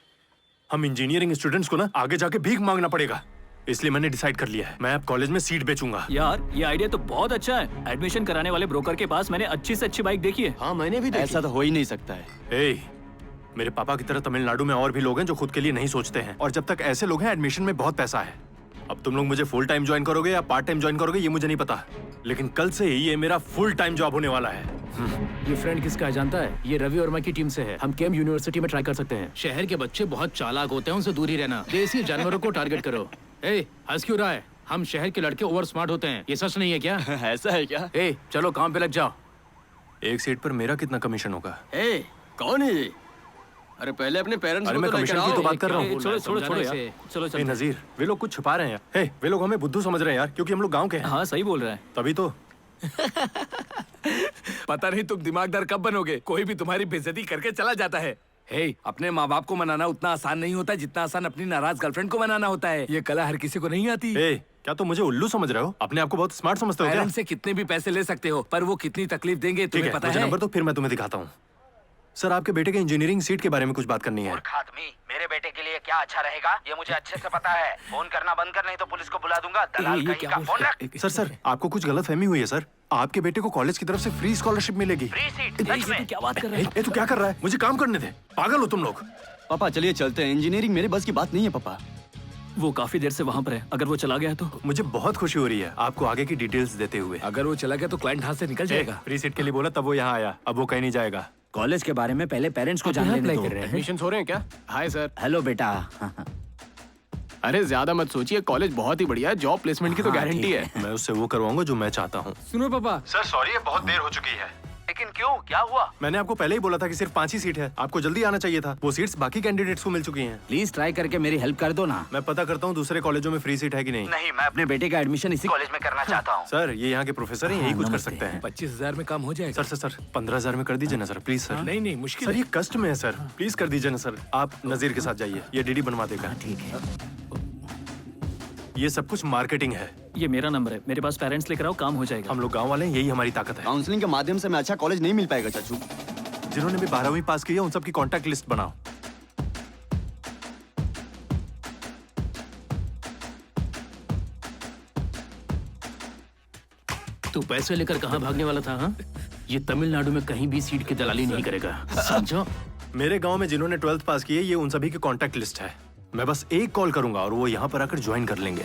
हम इंजीनियरिंग स्टूडेंट्स को ना आगे जाके भीख मांगना पड़ेगा। इसलिए मैंने डिसाइड कर लिया है, मैं अब कॉलेज में सीट बेचूंगा। यार ये आइडिया तो बहुत अच्छा है। एडमिशन कराने वाले ब्रोकर के पास मैंने अच्छी से अच्छी बाइक देखी है। हाँ, मैंने भी देखी। ऐसा तो हो ही नहीं सकता है। मेरे पापा की तरह तमिलनाडु में और भी लोग हैं जो खुद के लिए नहीं सोचते हैं, और जब तक ऐसे लोग हैं एडमिशन में बहुत पैसा है। अब तुम लोग मुझे फुल टाइम ज्वाइन करोगे या पार्ट टाइम ज्वाइन करोगे ये मुझे नहीं पता, लेकिन कल से ही ये मेरा फुल टाइम जॉब होने वाला है। ये फ्रेंड किसका है जानता है? ये रवि वर्मा की टीम से है। हम केम यूनिवर्सिटी में ट्राई कर सकते हैं। शहर के बच्चे बहुत चालाक होते हैं, उनसे दूर ही रहना। देसी जानवरों को टारगेट करो। हंस क्यों रहा है? हम शहर के लड़के ओवर स्मार्ट होते हैं, ये सच नहीं है क्या? ऐसा है क्या? चलो काम पे लग जाओ। एक सीट पर मेरा कितना कमीशन होगा? कौन है ये? अरे पहले अपने पेरेंट्स अरे को मैं तो लेकर कमीशन की आओ। तो बात कर रहा हूँ। छोड़ो यार। चलो ए नजीर, वे लोग कुछ छुपा रहे हैं यार। वे लोग हमें बुद्धू समझ रहे हैं यार, क्योंकि हम लोग गांव के हैं। हाँ सही बोल रहा है। तभी तो। पता नहीं तुम दिमागदार कब बनोगे। कोई भी तुम्हारी बेइज्जती करके चला जाता है। अपने माँ बाप को मनाना उतना आसान नहीं होता जितना आसान अपनी नाराज गर्लफ्रेंड को मनाना होता है। ये कला हर किसी को नहीं आती। क्या तुम मुझे उल्लू समझ रहे हो? अपने आप को बहुत स्मार्ट समझते हो क्या? पेरेंट्स से कितने भी पैसे ले सकते हो, पर वो कितनी तकलीफ देंगे तुम्हें पता है? नंबर तो फिर मैं तुम्हें दिखाता हूँ। सर, आपके बेटे के इंजीनियरिंग सीट के बारे में कुछ बात करनी है। आदमी, मेरे बेटे के लिए क्या अच्छा रहेगा ये मुझे अच्छे से पता है। फोन करना बंद कर, नहीं तो पुलिस को बुला दूंगा। दलाल कहीं का। फोन रख। सर आपको कुछ गलतफहमी हुई है सर। आपके बेटे को कॉलेज की तरफ से फ्री स्कॉलरशिप मिलेगी। Free seat? सच में? क्या बात कर रहे हैं? तू क्या कर रहा है? मुझे काम करने दे। पागल हो तुम लोग। पापा चलिए चलते हैं, इंजीनियरिंग मेरे बस की बात नहीं है पापा। वो काफी देर से वहाँ पर है, अगर वो चला गया तो। मुझे बहुत खुशी हो रही है आपको आगे की डिटेल्स देते हुए। अगर वो चला गया तो क्लाइंट हाथ से निकल जाएगा। फ्री सीट के लिए बोला तब वो यहाँ आया, अब वो कहीं नहीं जाएगा। कॉलेज के बारे में पहले पेरेंट्स को जान लेने दो। एडमिशन हो रहे हैं क्या? Hi sir. हेलो बेटा। अरे ज्यादा मत सोचिए, कॉलेज बहुत ही बढ़िया है, जॉब प्लेसमेंट की तो गारंटी है। मैं उससे वो करवाऊंगा जो मैं चाहता हूँ। सुनो पापा, सर सॉरी, ये बहुत देर हो चुकी है। लेकिन क्यों, क्या हुआ? मैंने आपको पहले ही बोला था कि सिर्फ 5 ही सीट है, आपको जल्दी आना चाहिए था। वो सीट्स बाकी कैंडिडेट्स को मिल चुकी हैं। प्लीज ट्राई करके मेरी हेल्प कर दो ना। मैं पता करता हूँ दूसरे कॉलेजों में फ्री सीट है कि नहीं। नहीं, मैं अपने बेटे का एडमिशन इसी कॉलेज में करना चाहता हूँ। सर ये यहाँ के प्रोफेसर हैं, यही कुछ कर सकते हैं। 25,000 में काम हो जाएगा। सर 15,000 में कर दीजिए ना सर, प्लीज सर। नहीं मुश्किल सर ये कष्ट में है सर, प्लीज कर दीजिए ना सर। आप नजीर के साथ जाइए, ये डीडी बनवा देगा। ठीक है। ये सब कुछ मार्केटिंग है। ये मेरा नंबर है, मेरे पास पेरेंट्स लेकर आओ, काम हो जाएगा। हम लोग गांव वाले हैं, यही हमारी ताकत है। काउंसलिंग के माध्यम से मैं अच्छा कॉलेज नहीं मिल पाएगा चाचू। जिन्होंने भी 12वीं पास की है उन सबकी कॉन्टैक्ट लिस्ट बनाओ। तू पैसे लेकर कहाँ भागने वाला था? हाँ, ये तमिलनाडु में कहीं भी सीट की दलाली नहीं करेगा, समझो। मेरे गांव में जिन्होंने 12th पास की है ये उन सभी की कॉन्टैक्ट लिस्ट है। मैं बस एक कॉल करूंगा और वो यहाँ पर आकर ज्वाइन कर लेंगे।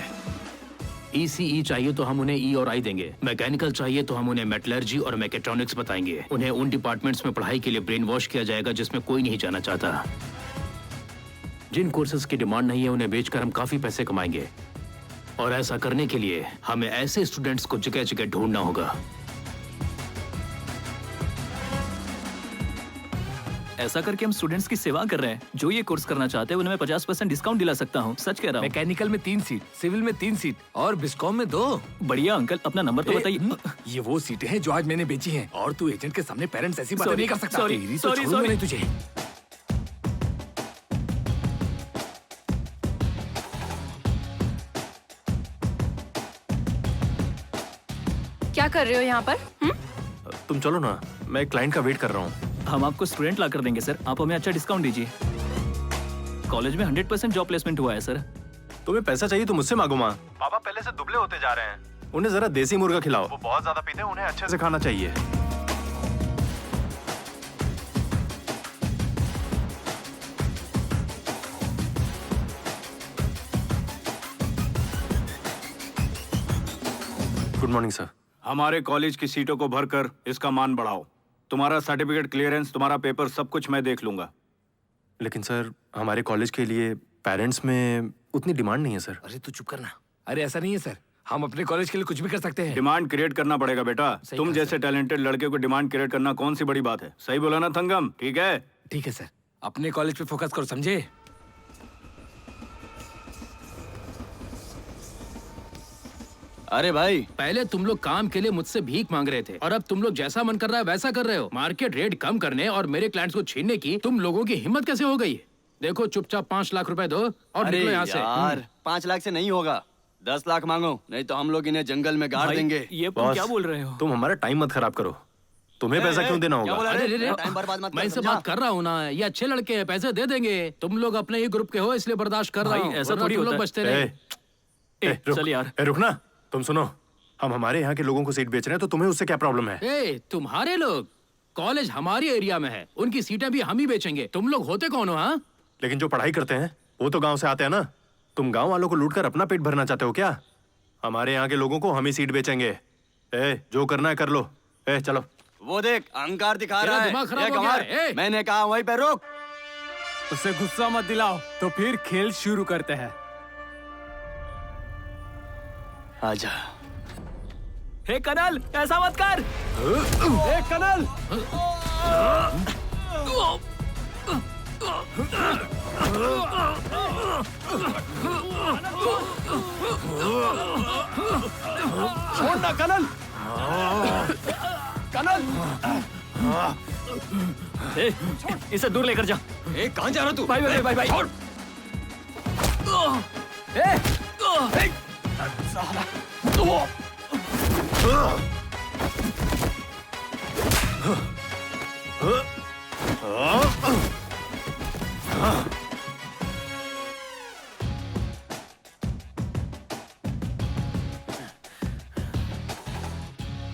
ECE चाहिए तो हम उन्हें E और I देंगे। मैकेनिकल चाहिए तो हम उन्हें मेटलर्जी और मैकेट्रॉनिक्स बताएंगे। उन्हें उन डिपार्टमेंट्स में पढ़ाई के लिए ब्रेन वॉश किया जाएगा जिसमें कोई नहीं जाना चाहता। जिन कोर्सेज की डिमांड नहीं है उन्हें बेचकर हम काफी पैसे कमाएंगे, और ऐसा करने के लिए हमें ऐसे स्टूडेंट्स को जगह जगह ढूंढना होगा। ऐसा करके हम स्टूडेंट्स की सेवा कर रहे हैं। जो ये कोर्स करना चाहते हैं उन्हें मैं 50% डिस्काउंट दिला सकता हूँ, सच कह रहा हूँ। मैकेनिकल में 3 सीट, सिविल में 3 सीट और बिस्कॉम में 2। बढ़िया अंकल, अपना नंबर तो बताइए। ये वो सीटें हैं जो आज मैंने बेची हैं, और तू एजेंट के सामने पेरेंट्स ऐसी बातें नहीं कर सकता। सॉरी, तेरी तो सॉरी, छोड़ूंगा सॉरी। नहीं तुझे। क्या कर रहे हो यहाँ पर? तुम चलो ना, मैं क्लाइंट का वेट कर रहा हूँ। हम आपको स्टूडेंट ला कर देंगे सर, आप हमें अच्छा डिस्काउंट दीजिए। कॉलेज में 100% जॉब प्लेसमेंट हुआ है सर। तुम्हें पैसा चाहिए तो मुझसे मांगो माँ। पापा पहले से दुबले होते जा रहे हैं, उन्हें जरा देसी मुर्गा खिलाओ। वो बहुत ज्यादा पीते हैं, उन्हें अच्छे से खाना चाहिए। Good morning sir. हमारे कॉलेज की सीटों को भरकर इसका मान बढ़ाओ। तुम्हारा सर्टिफिकेट क्लियरेंस, तुम्हारा पेपर, सब कुछ मैं देख लूंगा। लेकिन सर हमारे कॉलेज के लिए पेरेंट्स में उतनी डिमांड नहीं है सर। अरे तू चुप करना। अरे ऐसा नहीं है सर, हम अपने कॉलेज के लिए कुछ भी कर सकते हैं। डिमांड क्रिएट करना पड़ेगा बेटा। तुम जैसे टैलेंटेड लड़के को डिमांड क्रिएट करना कौन सी बड़ी बात है? सही बोला ना थंगम? ठीक है? ठीक है सर, अपने कॉलेज पे फोकस करो, समझे? अरे भाई, पहले तुम लोग काम के लिए मुझसे भीख मांग रहे थे और अब तुम लोग जैसा मन कर रहा है वैसा कर रहे हो। मार्केट रेट कम करने और मेरे क्लाइंट्स को छीनने की तुम लोगों की हिम्मत कैसे हो गई? देखो चुपचाप 5 लाख रुपए दो और निकलो यहाँ से। यार 5 लाख से नहीं होगा, 10 लाख मांगो, नहीं तो हम लोग इन्हें जंगल में गाड़ देंगे। ये तुम क्या बोल रहे हो? तुम हमारा टाइम मत खराब करो। तुम्हें पैसा क्यों देना होगा? टाइम बर्बाद मत कर, मैं इनसे समझा? बात कर रहा हूँ ना, ये अच्छे लड़के हैं, पैसे दे देंगे। तुम लोग अपने ही ग्रुप के हो इसलिए बर्दाश्त कर रहा भाई, हूँ, ऐसा वरना थोड़ी तुम होता लोग है। बचते रहे। चल यार। रुकना, तुम सुनो, हम हमारे यहाँ के लोगों को सीट बेच रहे हैं तो तुम्हें उससे क्या प्रॉब्लम है? ए, तुम्हारे लोग, कॉलेज हमारी एरिया में है, उनकी सीटें भी हम ही बेचेंगे। तुम लोग होते कौन हो? हाँ, लेकिन जो पढ़ाई करते हैं वो तो गांव से आते हैं ना। तुम गांव वालों को लूटकर अपना पेट भरना चाहते हो क्या? हमारे यहाँ के लोगों को हम ही सीट बेचेंगे। जो करना है कर लो। चलो। वो देख, अहंकार दिखा तेरा रहा है। दिमाग खराब ये हो गया गंवार, है। मैंने कहा वहीं पे रुक। उससे गुस्सा मत दिलाओ, तो फिर खेल शुरू करते हैं। आजा। हे कनल, ऐसा मत कर। ए कनल, छोड़ना कनल। कनल, इसे दूर लेकर जा। कहाँ जा रहा तू? भाई भाई भाई भाई।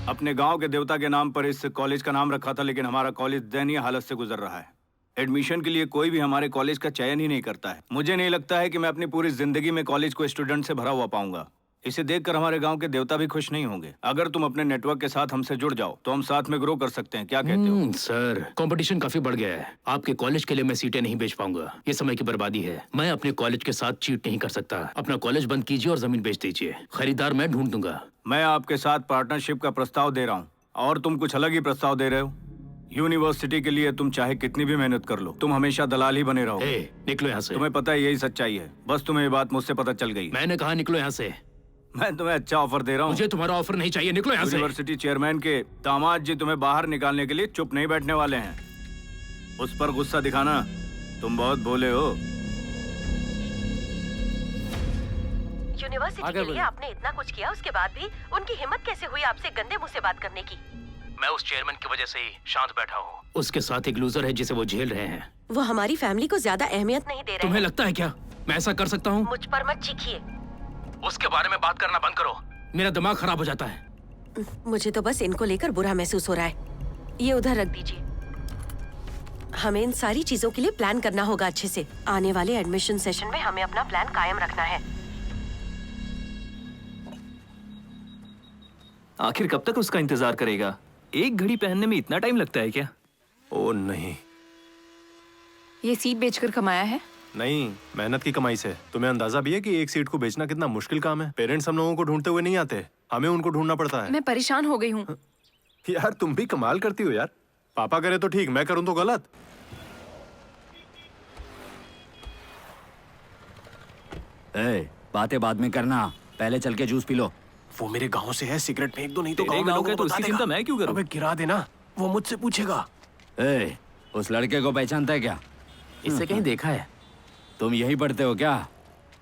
अपने गांव के देवता के नाम पर इस कॉलेज का नाम रखा था, लेकिन हमारा कॉलेज दयनीय हालत से गुजर रहा है। एडमिशन के लिए कोई भी हमारे कॉलेज का चयन ही नहीं करता है। मुझे नहीं लगता है कि मैं अपनी पूरी जिंदगी में कॉलेज को स्टूडेंट से भरा हुआ पाऊंगा। इसे देखकर हमारे गांव के देवता भी खुश नहीं होंगे। अगर तुम अपने नेटवर्क के साथ हमसे जुड़ जाओ तो हम साथ में ग्रो कर सकते हैं, क्या कहते हो? सर, कंपटीशन काफी बढ़ गया है। आपके कॉलेज के लिए मैं सीटें नहीं बेच पाऊंगा, ये समय की बर्बादी है। मैं अपने कॉलेज के साथ चीट नहीं कर सकता। अपना कॉलेज बंद कीजिए और जमीन बेच दीजिए, खरीदार मैं ढूंढ दूंगा। मैं आपके साथ पार्टनरशिप का प्रस्ताव दे रहा हूँ और तुम कुछ अलग ही प्रस्ताव दे रहे हो। यूनिवर्सिटी के लिए तुम चाहे कितनी भी मेहनत कर लो, तुम हमेशा दलाल ही बने रहो। निकलो यहाँ से। तुम्हें पता है यही सच्चाई है, बस तुम्हें ये बात मुझसे पता चल गई। मैंने कहा निकलो यहाँ से। मैं तुम्हें अच्छा ऑफर दे रहा हूँ। मुझे तुम्हारा ऑफर नहीं चाहिए, निकलो यहाँ से। यूनिवर्सिटी चेयरमैन के दामाद जी तुम्हें बाहर निकालने के लिए चुप नहीं बैठने वाले हैं। उस पर गुस्सा दिखाना, तुम बहुत भोले हो। यूनिवर्सिटी के लिए आपने इतना कुछ किया, उसके बाद भी उनकी हिम्मत कैसे हुई आपसे गंदे मुंह से बात करने की? मैं उस चेयरमैन की वजह से ही शांत बैठा हूँ। उसके साथ एक लूजर है जिसे वो झेल रहे हैं। वो हमारी फैमिली को ज्यादा अहमियत नहीं दे रहे तुम्हें हैं। लगता है क्या मैं ऐसा कर सकता हूँ? मुझ पर मत चीखिए। उसके बारे में बात करना बंद करो। मेरा दिमाग खराब हो जाता है। मुझे तो बस इनको लेकर बुरा महसूस हो रहा है। ये उधर रख दीजिए। हमें इन सारी चीजों के लिए प्लान करना होगा अच्छे से। आने वाले एडमिशन सेशन में हमें अपना प्लान कायम रखना है। आखिर कब तक उसका इंतजार करेगा? एक घड़ी पहनने में इतना टाइम लगता है क्या? ओ नहीं, ये सीट बेचकर कमाया है? नहीं, मेहनत की कमाई से। तुम्हें अंदाजा भी है कि एक सीट को बेचना कितना मुश्किल काम है? पेरेंट्स हम लोगों को ढूंढते हुए नहीं आते, हमें उनको ढूंढना पड़ता है। मैं परेशान हो गई हूँ। यार तुम भी कमाल करती हो यार। पापा करे तो ठीक, मैं करूँ तो गलत। बातें बाद में करना, पहले चल के जूस पी लो। वो मेरे गांव से है, सिगरेट फेंक दो नहीं तो तेरे गांव में गांव लोगों का को तो बता उसकी देगा। चिंता मैं क्यों करूं? अबे गिरा देना, वो मुझसे पूछेगा। उस लड़के को पहचानता है क्या? इससे कहीं देखा है? तुम यही पढ़ते हो क्या?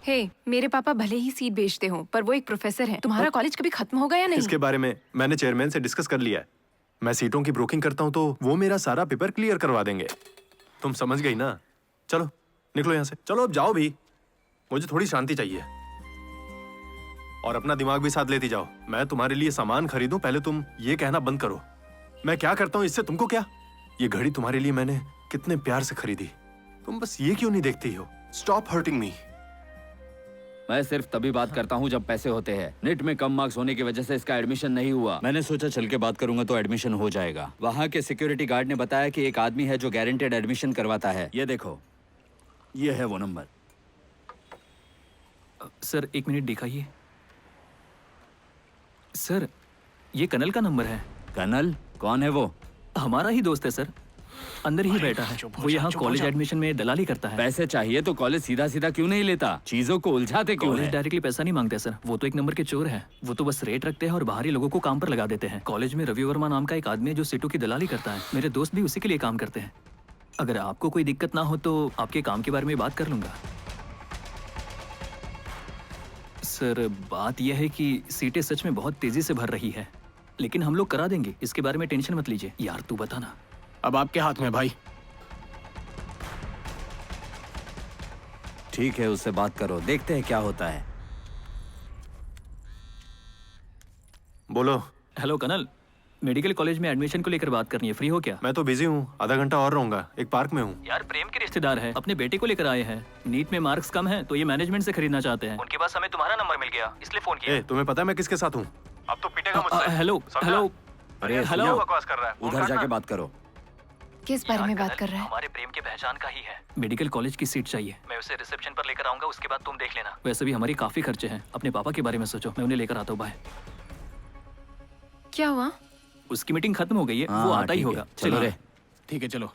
हे, मेरे पापा भले ही सीट बेचते हो, पर वो एक प्रोफेसर हैं। तुम्हारा कॉलेज कभी खत्म होगा या नहीं? इसके बारे में मैंने चेयरमैन से डिस्कस कर लिया है। मैं सीटों की ब्रोकिंग करता हूँ तो वो मेरा सारा पेपर क्लियर करवा देंगे। तुम समझ गई ना? चलो निकलो यहाँ से, चलो अब जाओ भी। मुझे थोड़ी शांति चाहिए और अपना दिमाग भी साथ लेती जाओ। मैं तुम्हारे लिए सामान खरीदूं, पहले तुम ये कहना बंद करो मैं क्या करता हूँ इससे तुमको क्या? ये घड़ी तुम्हारे लिए मैंने कितने प्यार से खरीदी, तुम बस ये क्यों नहीं देखती हो? Stop hurting me. मैं सिर्फ तभी बात करता हूँ जब पैसे होते हैं। नेट में कम मार्क्स होने की वजह से इसका एडमिशन नहीं हुआ। मैंने सोचा चल के बात करूंगा तो एडमिशन हो जाएगा। वहाँ के सिक्योरिटी गार्ड ने बताया कि एक आदमी है जो गारंटेड एडमिशन करवाता है। ये देखो, ये है वो नंबर। सर एक मिनट दिखाइए। सर ये कनल का नंबर है। कनल? कौन है वो? हमारा ही दोस्त है सर, अंदर ही बैठा है। वो यहाँ कॉलेज एडमिशन में दलाली करता है। पैसे चाहिए तो कॉलेज सीधा सीधा क्यों नहीं लेता? चीजों को उलझाते क्यों कॉलेज है? डायरेक्टली पैसा नहीं मांगते सर, वो तो एक नंबर के चोर है। वो तो बस रेट रखते हैं और बाहरी लोगों को काम पर लगा देते हैं। कॉलेज में रवि वर्मा नाम का एक आदमी है जो सीटों की दलाली करता है। मेरे दोस्त भी उसी के लिए काम करते हैं। अगर आपको कोई दिक्कत ना हो तो आपके काम के बारे में बात कर लूंगा। सर बात यह है कि सीटें सच में बहुत तेजी से भर रही है, लेकिन हम लोग करा देंगे, इसके बारे में टेंशन मत लीजिए। यार तू बता ना। अब आपके हाथ में भाई। ठीक है, उससे बात करो, देखते हैं क्या होता है। बोलो। हेलो कनल, मेडिकल कॉलेज में एडमिशन को लेकर बात करनी है, फ्री हो क्या? मैं तो बिजी हूँ, आधा घंटा और रहूंगा, एक पार्क में हूँ। यार प्रेम के रिश्तेदार है, अपने बेटे को लेकर आए हैं। नीट में मार्क्स कम है तो ये मैनेजमेंट से खरीदना चाहते हैं। उनके पास हमें तुम्हारा नंबर मिल गया, इसलिए फोन किया। तुम्हें पता है मैं किसके साथ हूँ? अब तो पीटेगा मुझसे। हेलो हेलो अरे हेलो, बकवास कर रहा है, उधर जाके बात करो। किस बारे में बात कर रहा है? हमारे प्रेम की पहचान का ही है। मेडिकल कॉलेज की सीट चाहिए। मैं उसे रिसेप्शन पर लेकर आऊंगा, उसके बाद तुम देख लेना। वैसे भी हमारी काफी खर्चे हैं, अपने पापा के बारे में सोचो। मैं उन्हें लेकर आता हूँ, बाय। क्या हुआ? उसकी मीटिंग खत्म हो गई है, वो आता ही होगा। चलो रे। ठीक है चलो।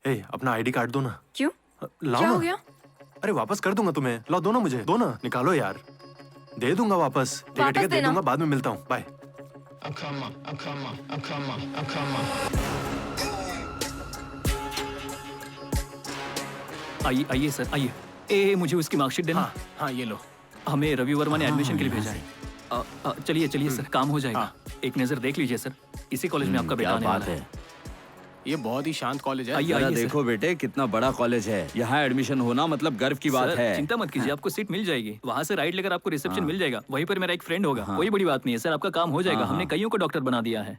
अपना आईडी कार्ड दो ना। क्यों? लाओ क्या ना। हो गया? अरे वापस कर दूंगा तुम्हें, लाओ दो ना मुझे, दो ना, निकालो यार। दे दूंगा वापस, ठीक है दे दूंगा, बाद में मिलता हूँ, बाय। आइए आइए सर आइए। ए मुझे उसकी मार्कशीट देना। हाँ ये लो। हमें रवि वर्मा ने एडमिशन के लिए भेजा है। चलिए चलिए सर, काम हो जाएगा। एक नजर देख लीजिए सर, इसी कॉलेज में आपका बेटा आने वाला है। ये बहुत ही शांत कॉलेज है। आइए आइए देखो बेटे, कितना बड़ा कॉलेज है। यहाँ एडमिशन होना मतलब गर्व की बात है। चिंता मत कीजिए, आपको सीट मिल जाएगी। वहाँ से राइट लेकर आपको रिसेप्शन मिल जाएगा, वहीं पर मेरा एक फ्रेंड होगा। कोई बड़ी बात नहीं है सर, आपका काम हो जाएगा। हमने कईयों को डॉक्टर बना दिया है।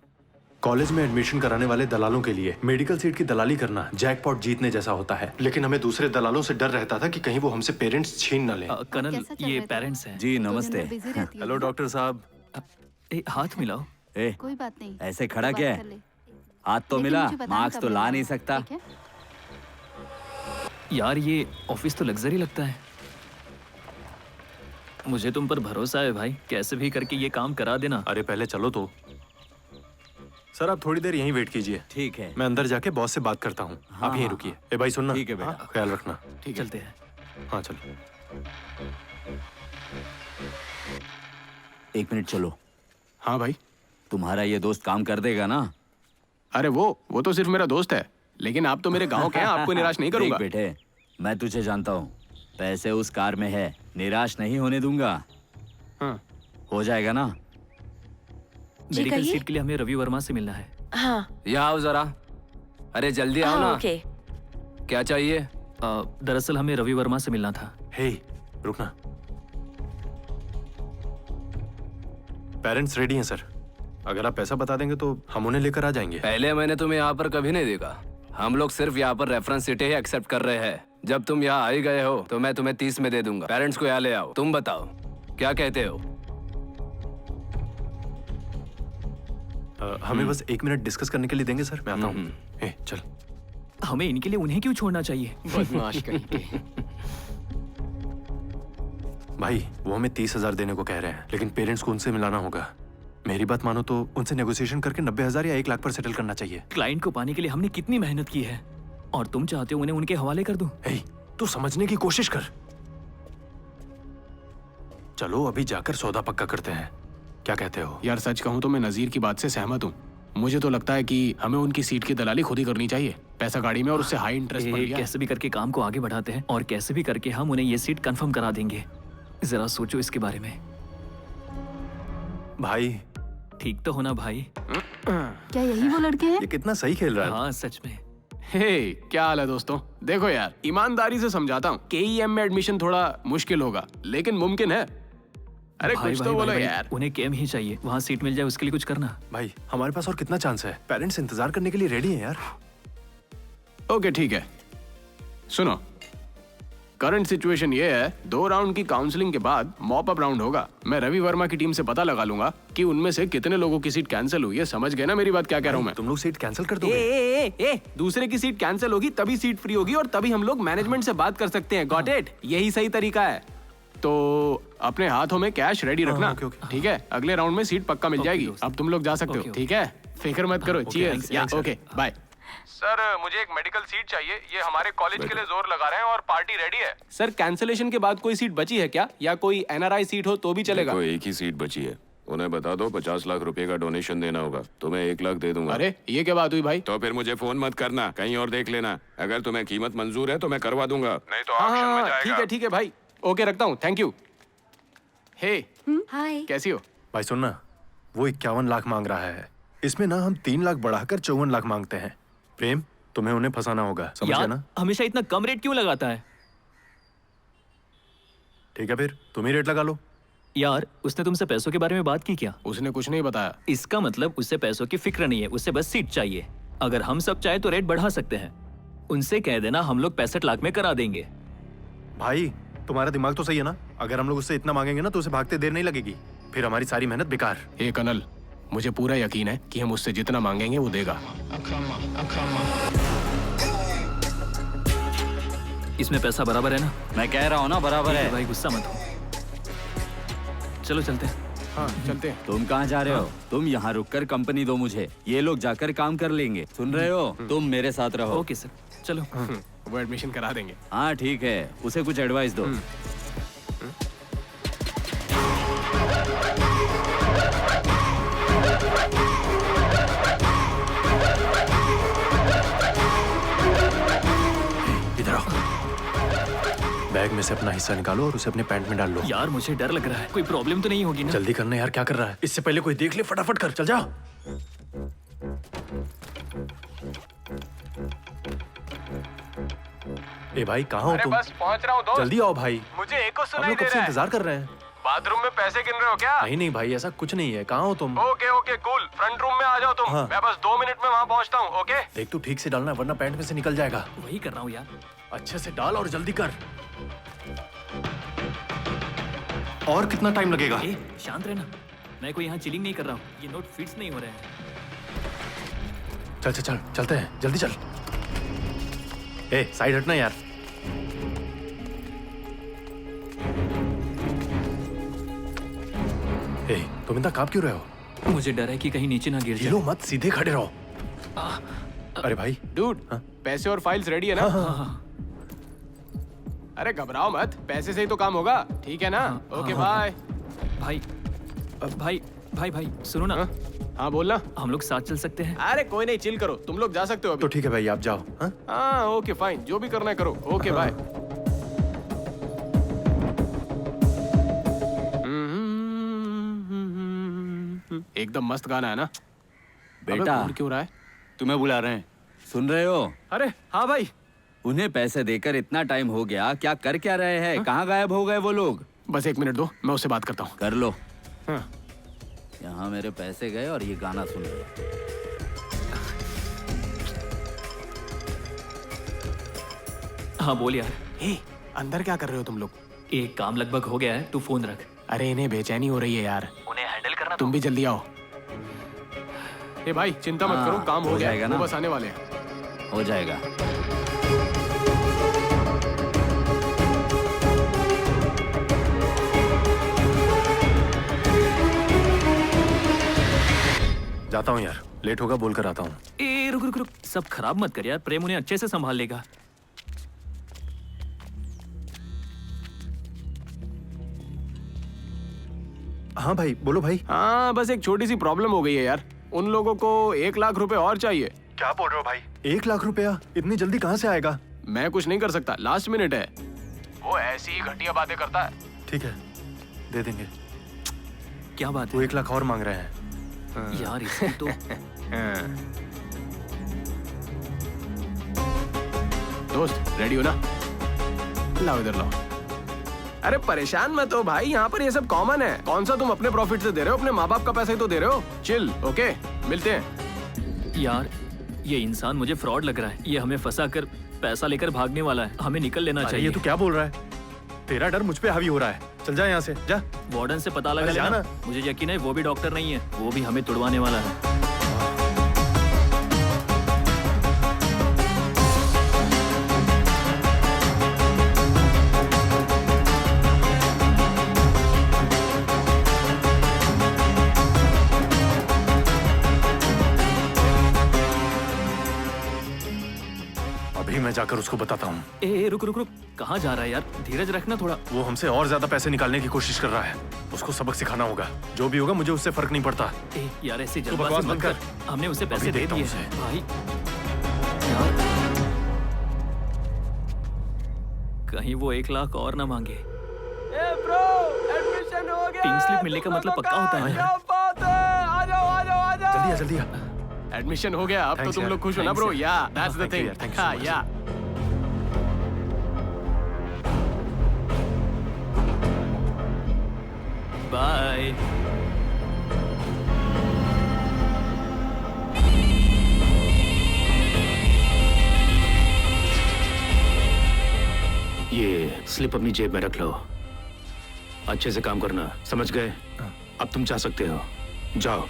कॉलेज में एडमिशन कराने वाले दलालों के लिए मेडिकल सीट की दलाली करना जैकपॉट जीतने जैसा होता है, लेकिन हमें दूसरे दलालों से डर रहता था कि कहीं वो हमसे पेरेंट्स छीन न लें। कर्नल, ये पेरेंट्स हैं। जी नमस्ते। हेलो डॉक्टर साहब। हाथ मिलाओ। कोई बात नहीं, ऐसे खड़ा क्या है? हाथ तो मिला, मार्क्स तो ला नहीं सकता। यार ये ऑफिस तो लग्जरी लगता है। मुझे तुम पर भरोसा है भाई, कैसे भी करके ये काम करा देना। अरे पहले चलो तो। सर आप थोड़ी देर यहीं वेट कीजिए। ठीक है। मैं अंदर जाके बॉस से बात करता हूँ। आप यहीं रुकिए। ए भाई सुनना। ठीक है बेटा। ख्याल रखना। ठीक है, चलते हैं। हाँ चलो। 1 मिनट चलो। हाँ भाई। तुम्हारा ये दोस्त काम कर देगा ना? अरे वो तो सिर्फ मेरा दोस्त है, लेकिन आप तो मेरे गांव के हैं, आपको निराश नहीं करूंगा। देख बेटे, मैं तुझे जानता हूँ, पैसे उस कार में है, निराश नहीं होने दूंगा। हाँ। हो जाएगा ना? मेडिकल सीट के लिए हमें रवि वर्मा से मिलना है। हाँ। यहाँ आओ जरा। अरे जल्दी आओ ना। ओके। क्या चाहिए? दरअसल हमें रवि वर्मा से मिलना था। हे रुकना। पेरेंट्स रेडी हैं सर, अगर आप पैसा बता देंगे तो हम उन्हें लेकर आ जाएंगे। पहले मैंने तुम्हें यहाँ पर कभी नहीं देखा। हम लोग सिर्फ यहाँ पर रेफरेंस सीटें ही एक्सेप्ट कर रहे हैं। जब तुम यहाँ आ ही गए हो तो मैं तुम्हें 30 में दे दूंगा। पेरेंट्स को यहाँ ले आओ। तुम बताओ क्या कहते हो? हमें बस 1 मिनट डिस्कस करने के लिए देंगे सर, मैं आता हूँ। चल। हमें इनके लिए उन्हें क्यों छोड़ना चाहिए? बदमाश कहीं के। भाई वो हमें 30,000 देने को कह रहे हैं, लेकिन पेरेंट्स को उनसे मिलाना होगा। मेरी बात मानो तो उनसे नेगोशिएशन करके 90,000 या 1 लाख पर सेटल करना चाहिए। क्लाइंट को पाने के लिए हमने कितनी मेहनत की है, और तुम चाहते हो उन्हें उनके हवाले कर दूं? तू समझने की कोशिश कर। चलो अभी जाकर सौदा पक्का करते हैं, क्या कहते हो? यार सच कहूँ तो मैं नजीर की बात से सहमत हूँ। मुझे तो लगता है कि हमें उनकी सीट की दलाली खुद ही करनी चाहिए। पैसा गाड़ी में और उससे हाई इंटरेस्ट पर लिया। कैसे भी करके काम को आगे बढ़ाते हैं और कैसे भी करके हम उन्हें ये सीट कंफर्म करा देंगे। जरा सोचो इसके बारे में। भाई ठीक तो होना भाई। क्या यही वो लड़के हैं? ये कितना सही खेल रहा है। हाँ सच में। हे क्या हाल है दोस्तों? देखो यार, ईमानदारी से समझाता हूँ, KEM में एडमिशन थोड़ा मुश्किल होगा, लेकिन मुमकिन है। अरे भाई, कुछ भाई, तो बोलो भाई, यार। उन्हें केम ही चाहिए, वहाँ सीट मिल जाए उसके लिए कुछ करना। भाई हमारे पास और कितना चांस है? पेरेंट्स इंतजार करने के लिए रेडी हैं यार। ओके ठीक है, सुनो। करंट सिचुएशन ये है, 2 राउंड की काउंसलिंग के बाद मॉप अप राउंड होगा। मैं रवि वर्मा की टीम से पता लगा लूंगा कि उनमें से कितने लोगों की सीट कैंसिल हुई है। समझ गए ना मेरी बात क्या कह रहा हूँ मैं? तुम लोग सीट कैंसिल कर दोगे? ए, दूसरे की सीट कैंसिल होगी तभी सीट फ्री होगी, और तभी हम लोग मैनेजमेंट से बात कर सकते हैं। Got it? यही सही तरीका है। तो अपने हाथों में कैश रेडी रखना, ठीक है? अगले राउंड में सीट पक्का मिल जाएगी। अब तुम लोग जा सकते हो, ठीक है? फिक्र मत करो। चीयर्स। या ओके बाय। सर मुझे एक मेडिकल सीट चाहिए, ये हमारे कॉलेज के लिए जोर लगा रहे हैं और पार्टी रेडी है। सर कैंसिलेशन के बाद कोई सीट बची है क्या, या कोई NRI सीट हो तो भी चलेगा? देखो, एक ही सीट बची है, उन्हें बता दो 50 लाख रुपए का डोनेशन देना होगा। तुम्हें 1 लाख दे दूंगा। अरे ये क्या बात हुई भाई? तो फिर मुझे फोन मत करना, कहीं और देख लेना। अगर तुम्हें कीमत मंजूर है तो मैं करवा दूंगा, नहीं तो ऑक्शन में जाएगा। ठीक है भाई, ओके रखता हूँ, थैंक यू। हे हाय, कैसी हो? भाई सुनना, वो 51 लाख मांग रहा है, इसमें ना हम 3 लाख बढ़ाकर 54 लाख मांगते हैं। प्रेम, तुम्हें उन्हें फंसाना होगा, समझ गए ना? हमेशा इतना कम रेट क्यों लगाता है? ठीक है फिर तुम ही रेट लगा लो। यार उसने तुमसे पैसों के बारे में बात की क्या? उसने कुछ नहीं बताया। इसका मतलब उससे पैसों की फिक्र नहीं है, उससे बस सीट चाहिए। अगर हम सब चाहे तो रेट बढ़ा सकते हैं। उनसे कह देना हम लोग 65 लाख में करा देंगे। भाई तुम्हारा दिमाग तो सही है ना? अगर हम लोग उससे इतना मांगेंगे ना तो उसे भागते देर नहीं लगेगी, फिर हमारी सारी मेहनत बेकार। हे कर्नल, मुझे पूरा यकीन है कि हम उससे जितना मांगेंगे वो देगा। इसमें पैसा बराबर है ना? मैं कह रहा हूँ ना बराबर है। भाई गुस्सा मत हो। चलो चलते हैं। हाँ चलते हैं। तुम कहाँ जा रहे हो? तुम यहाँ रुककर कंपनी दो मुझे, ये लोग जाकर काम कर लेंगे। सुन रहे हो? तुम मेरे साथ रहो। ओके सर, चलो। वो एडमिशन करा देंगे। हाँ ठीक है, उसे कुछ एडवाइस दो। इधर आओ। बैग में से अपना हिस्सा निकालो और उसे अपने पैंट में डाल लो। यार मुझे डर लग रहा है, कोई प्रॉब्लम तो नहीं होगी ना? जल्दी करना यार, क्या कर रहा है? इससे पहले कोई देख ले, फटाफट कर, चल जा। ए भाई कहाँ हो तुम? बस पहुंच रहा हूँ दोस्त। जल्दी आओ भाई, मुझे एको हम सुनाई लोग दे कब से रहा है। इंतजार कर रहे हैं। बाथरूम में पैसे गिन रहे हो क्या? नहीं नहीं भाई, ऐसा कुछ नहीं है। कहाँ हो तुम? Okay okay cool, front room में आ जाओ तुम। हाँ। मैं बस 2 मिनट में वहाँ पहुँचता हूँ। ओके देख तू ठीक से डालना, वरना पैंट में से निकल जाएगा। वही कर रहा हूँ यार। अच्छे से डाल और जल्दी कर। और कितना टाइम लगेगा? शांत रहना, मैं कोई यहाँ चिलिंग नहीं कर रहा हूँ। ये नोट फिट्स नहीं हो रहे हैं। चल चल चल, चलते हैं, जल्दी चल। ए साइड हटना यार। ए तुम इतना कांप क्यों रहे हो? मुझे डर है कि कहीं नीचे ना गिर जाए। हिलो मत, सीधे खड़े रहो। अरे भाई डूड, पैसे और फाइल्स रेडी है ना? अरे घबराओ मत, पैसे से ही तो काम होगा, ठीक है ना? Okay bye. भाई भाई भाई भाई सुनो ना। हाँ बोलना। हम लोग साथ चल सकते हैं? अरे कोई नहीं, चिल करो, तुम लोग जा सकते हो अभी। तो ठीक है भाई, आप जाओ। हाँ ओके फाइन, जो भी करना है करो। Okay bye. एकदम मस्त गाना है ना? बेटा अबे, क्यों रहा है? तुम्हें बुला रहे हैं, सुन रहे हो? अरे हाँ भाई। उन्हें पैसे देकर इतना टाइम हो गया, क्या कर क्या रहे हैं? कहाँ गायब हो गए वो लोग? बस 1 मिनट दो, मैं उससे बात करता हूँ। कर लो। हाँ। यहाँ मेरे पैसे गए और ये गाना सुन रहे। हाँ बोल यार। अंदर क्या कर रहे हो तुम लोग? एक काम लगभग हो गया है, तू फोन रख। अरे इन्हें बेचैनी हो रही है यार, उन्हें हैंडल करना। तुम भी जल्दी आओ। ए भाई चिंता मत करो, काम हो जाएगा गया, ना? वो बस आने वाले हैं। हो जाएगा। जाता हूँ यार, लेट होगा, बोल कर आता हूँ। ए रुक रुक रुक, सब खराब मत कर यार, प्रेम उन्हें अच्छे से संभाल लेगा। हाँ भाई बोलो भाई। हाँ बस एक छोटी सी प्रॉब्लम हो गई है यार, उन लोगों को 1 लाख रुपए और चाहिए। क्या बोल रहे हो भाई? 1 लाख रुपया इतनी जल्दी कहाँ से आएगा? मैं कुछ नहीं कर सकता, लास्ट मिनट है। वो ऐसी ही घटिया बातें करता है। ठीक है, दे देंगे। क्या बात है? वो 1 लाख और मांग रहे हैं। यार इसको तो दोस्त रेडी हो ना? लाओ इधर लाओ। अरे परेशान मत हो भाई, यहाँ पर ये सब कॉमन है। कौन सा तुम अपने प्रॉफिट से दे रहे हो, अपने माँ बाप का पैसा ही तो दे रहे हो। चिल, ओके मिलते हैं। यार ये इंसान मुझे फ्रॉड लग रहा है, ये हमें फंसा कर पैसा लेकर भागने वाला है, हमें निकल लेना चाहिए। ये तू क्या बोल रहा है? तेरा डर मुझ पे हावी हो रहा है। चल जा यहाँ से, जा। वार्डन से पता लगा लेना। मुझे यकीन है वो भी डॉक्टर नहीं है, वो भी हमें तुड़वाने वाला है। अभी मैं जाकर उसको बताता हूँ। ए रुक रुक रुक, कहाँ जा रहा है यार? धीरज रखना थोड़ा। वो हमसे और ज्यादा पैसे निकालने की कोशिश कर रहा है, उसको सबक सिखाना होगा। जो भी होगा मुझे उससे फर्क नहीं पड़ता। ए यार ऐसे तू जल्दबाजी बकवास मत मत कर, कर। हमने उसे पैसे अभी दे देखता दिए हूँ हैं भाई। कहीं वो 1 लाख और ना मांगे। ब्रो, एडमिशन हो गया। पिंक स्लिप मिलने का मतलब पक्का होता है। क्या बात है? आ जाओ आ जाओ आ जाओ। जल्दी आ, जल्दी आ। एडमिशन हो गया, अब तो तुम लोग खुश हो ना ब्रो? या दैट्स द थिंग। हाँ या बाय। ये स्लिप अपनी जेब में रख लो, अच्छे से काम करना, समझ गए? अब तुम जा सकते हो, जाओ।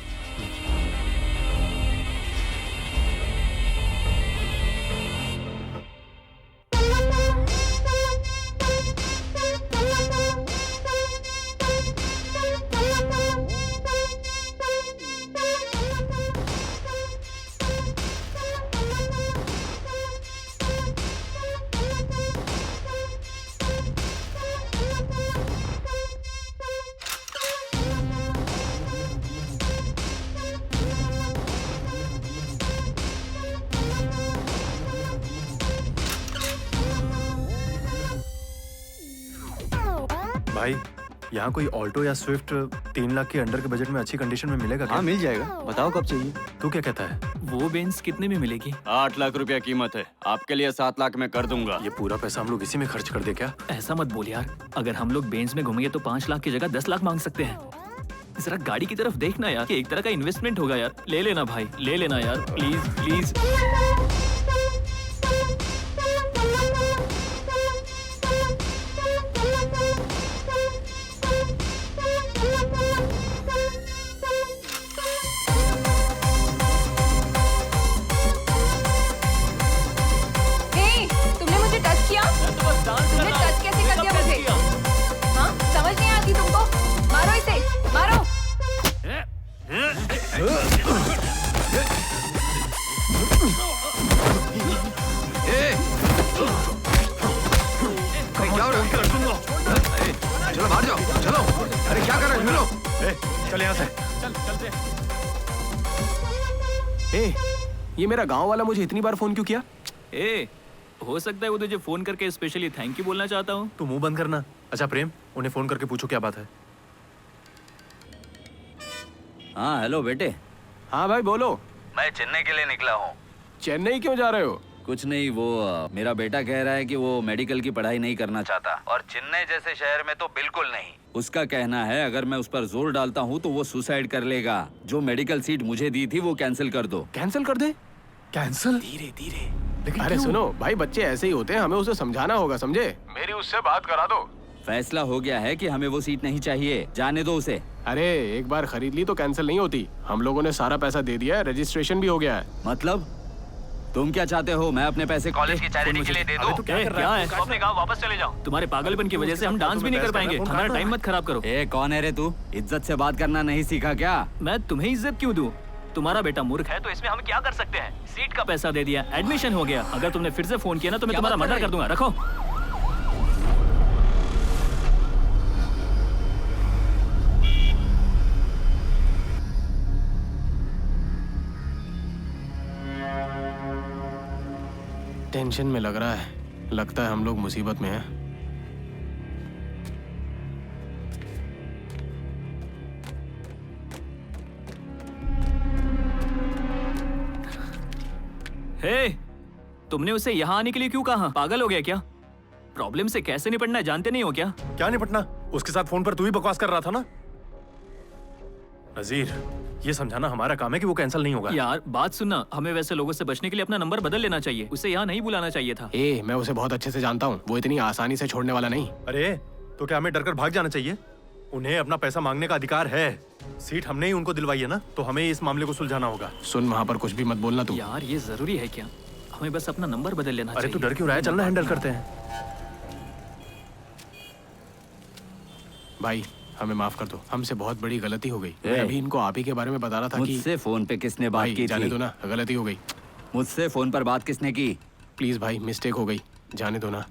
भाई यहाँ कोई ऑल्टो या स्विफ्ट 3 लाख के अंडर के बजट में अच्छी कंडीशन में मिलेगा क्या? हाँ मिल जाएगा, बताओ कब चाहिए। तू क्या कहता है? वो बेंस कितने में मिलेगी? 8 लाख रुपया कीमत है, आपके लिए 7 लाख में कर दूंगा। ये पूरा पैसा हम लोग इसी में खर्च कर दे क्या? ऐसा मत बोल यार, अगर हम लोग बेंस में घूमेंगे तो 5 लाख की जगह 10 लाख मांग सकते हैं। जरा गाड़ी की तरफ देखना यार, कि एक तरह का इन्वेस्टमेंट होगा यार। ले लेना भाई, ले लेना यार, प्लीज प्लीज। तुमने मुझे टच किया? तुमने टच कैसे कर दिया मुझे? हाँ, समझ नहीं आती तुमको? मारो इसे, मारो। क्या हो रहा है? चलो बाहर जाओ, चलो। अरे क्या कर रहे हो? मिलो। चल यहाँ से। चल चलते। ए, ये मेरा गांव वाला मुझे इतनी बार फोन क्यों किया? ए, हो सकता है वो तुझे फोन करके स्पेशली थैंक यू बोलना चाहता हूँ। तू मुंह बंद करना। अच्छा प्रेम, उन्हें फोन करके पूछो क्या बात है। हाँ हेलो बेटे। हाँ भाई बोलो। मैं चेन्नई के लिए निकला हूँ। चेन्नई क्यों जा रहे हो? कुछ नहीं, वो मेरा बेटा कह रहा है कि वो मेडिकल की पढ़ाई नहीं करना चाहता। और चेन्नई जैसे शहर में तो बिल्कुल नहीं। उसका कहना है अगर मैं उस पर जोर डालता हूँ तो वो सुसाइड कर लेगा। जो मेडिकल सीट मुझे दी थी वो कैंसिल कर दो। कैंसिल कर दे? कैंसिल? धीरे धीरे। अरे सुनो भाई, बच्चे ऐसे ही होते हैं, हमें उसे समझाना होगा, समझे? मेरी उससे बात करा दो। फैसला हो गया है कि हमें वो सीट नहीं चाहिए, जाने दो उसे। अरे एक बार खरीद ली तो कैंसिल नहीं होती। हम लोगों ने सारा पैसा दे दिया है, रजिस्ट्रेशन भी हो गया है। मतलब तुम क्या चाहते हो? मैं अपने पैसे कॉलेज की चैरिटी के लिए दे दो। क्या है? तो अपने गांव वापस चले जाओ। तुम्हारे पागलपन की वजह से हम डांस भी नहीं कर पाएंगे। हमारा टाइम मत खराब करो। ए कौन है रे तू? इज्जत से बात करना नहीं सीखा क्या? मैं तुम्हें इज्जत क्यों दूं? तुम्हारा बेटा मूर्ख है तो इसमें हम क्या कर सकते हैं? सीट का पैसा दे दिया, एडमिशन हो गया। अगर तुमने फिर से फोन किया ना तो मैं तुम्हारा मर्डर कर दूंगा। रखो। टेंशन में लग रहा है, लगता है हम लोग मुसीबत में हैं। हे, तुमने उसे यहाँ आने के लिए क्यों कहा? पागल हो गया क्या? प्रॉब्लम से कैसे निपटना है जानते नहीं हो क्या? क्या निपटना? उसके साथ फोन पर तू ही बकवास कर रहा था ना। नजीर, ये समझाना हमारा काम है कि वो कैंसिल नहीं होगा। यार बात सुनना, हमें वैसे लोगों से बचने के लिए अपना नंबर बदल लेना चाहिए। उसे यहाँ नहीं बुलाना चाहिए था। ए, मैं उसे बहुत अच्छे से जानता हूँ, वो इतनी आसानी से छोड़ने वाला नहीं। अरे तो क्या हमें डरकर भाग जाना चाहिए? उन्हें अपना पैसा मांगने का अधिकार है। सीट हमने ही उनको दिलवाई है ना, तो हमें इस मामले को सुलझाना होगा। सुन, वहाँ पर कुछ भी मत बोलना तू। यार ये जरूरी है क्या? हमें बस अपना नंबर बदल लेना चाहिए। अरे तू डर क्यों रहा है? चलना हैंडल करते हैं। भाई हमें माफ कर दो, हमसे बहुत बड़ी गलती हो गई। मैं अभी इनको आप ही के बारे में बता रहा था कि मुझसे फोन पे किसने बात की? जाने दो ना, गलती हो गई। मुझसे फोन पर बात किसने की? प्लीज भाई, मिस्टेक हो गई, जाने दो ना।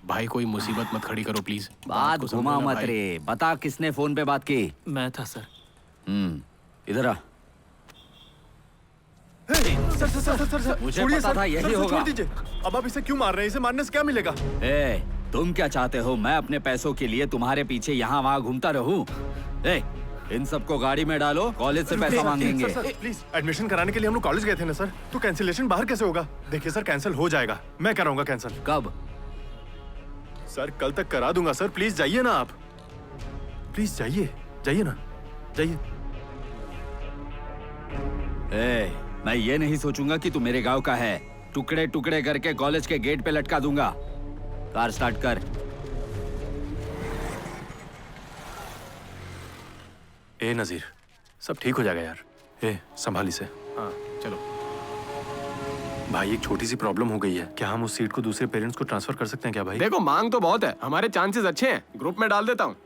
भाई कोई मुसीबत मत खड़ी करो प्लीज। बात घुमा मत रे, बता किसने फोन पे बात की? मैं था सर। इधर आ। सर, मुझे पता था यही होगा। छोड़ दीजिए। अब आप इसे क्यों मार रहे हैं? इसे मारने से क्या मिलेगा? ए, तुम क्या चाहते हो? मैं अपने पैसों के लिए तुम्हारे पीछे यहाँ वहाँ घूमता रहूं? ए, इन सबको गाड़ी में डालो, कॉलेज से पैसा मांगेंगे। सर, प्लीज, एडमिशन कराने के लिए हम लोग कॉलेज गए थे ना सर, तो कैंसिलेशन बाहर कैसे होगा? देखिए सर, कैंसिल हो जाएगा, मैं कराऊंगा कैंसिल। कब? सर कल तक करा दूंगा सर, प्लीज जाइए ना आप। प्लीज जाइए, जाइए ना, जाइए। ए, मैं ये नहीं सोचूंगा कि तू मेरे गांव का है। टुकड़े टुकड़े करके कॉलेज के गेट पे लटका दूंगा। कार स्टार्ट कर। ए नजीर, सब ठीक हो जाएगा यार। ए संभाली से। हाँ चलो। भाई एक छोटी सी प्रॉब्लम हो गई है, क्या हम उस सीट को दूसरे पेरेंट्स को ट्रांसफर कर सकते हैं क्या भाई? देखो मांग तो बहुत है, हमारे चांसेस अच्छे हैं, ग्रुप में डाल देता हूँ।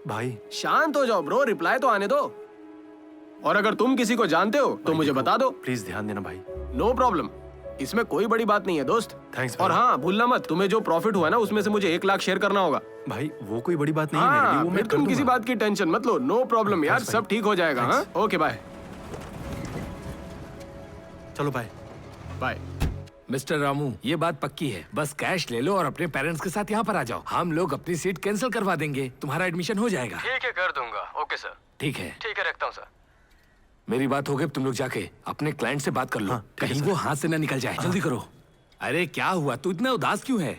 भाई शांत हो जाओ ब्रो, रिप्लाई तो आने दो। और अगर तुम किसी को जानते हो तो मुझे बता दो। प्लीज ध्यान देना भाई। नो प्रॉब्लम, इसमें कोई बड़ी बात नहीं है दोस्त। थैंक्स। और हाँ भूलना मत, तुम्हें जो प्रॉफिट हुआ ना उसमें से मुझे 1 लाख शेयर करना होगा। भाई वो कोई बड़ी बात नहीं है मेरे लिए, वो मैं फिर कर तुम दूंगा। किसी बात की टेंशन मत लो। नो प्रॉब्लम यार, सब ठीक हो जाएगा। हाँ ओके बाय। चलो बाय। बाय। मिस्टर रामू, ये बात पक्की है। बस कैश ले लो और अपने पेरेंट्स के साथ यहाँ पर आ जाओ। हम लोग अपनी सीट कैंसिल करवा देंगे, तुम्हारा एडमिशन हो जाएगा। ठीक है, कर दूंगा। Okay sir. ठीक है, ठीक है, रखता हूँ सर। मेरी बात हो गई, तुम लोग जाके अपने क्लाइंट से बात कर लो। कहीं वो हाथ से ना निकल जाए। जल्दी करो। अरे क्या हुआ, तू इतना उदास क्यों है?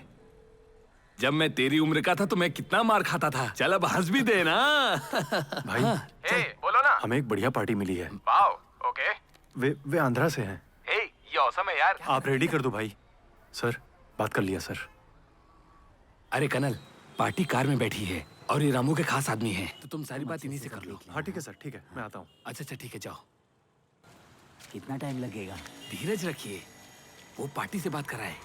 जब मैं तेरी उम्र का था तो मैं कितना मार खाता था। चल अब हंस भी दे ना। भाई बोलो ना। हमें एक बढ़िया पार्टी मिली है। Wow, okay. वे आंध्रा से हैं। ये औसम है यार। आप रेडी कर दो भाई। सर, बात कर लिया सर। अरे कनल, पार्टी कार में बैठी है और ये रामू के खास आदमी है, तो तुम सारी बात इन्हीं से कर लो। हाँ ठीक है सर, ठीक है, मैं आता हूँ। अच्छा ठीक है, जाओ। कितना टाइम लगेगा? धीरज रखिए, वो पार्टी से बात कर रहा है।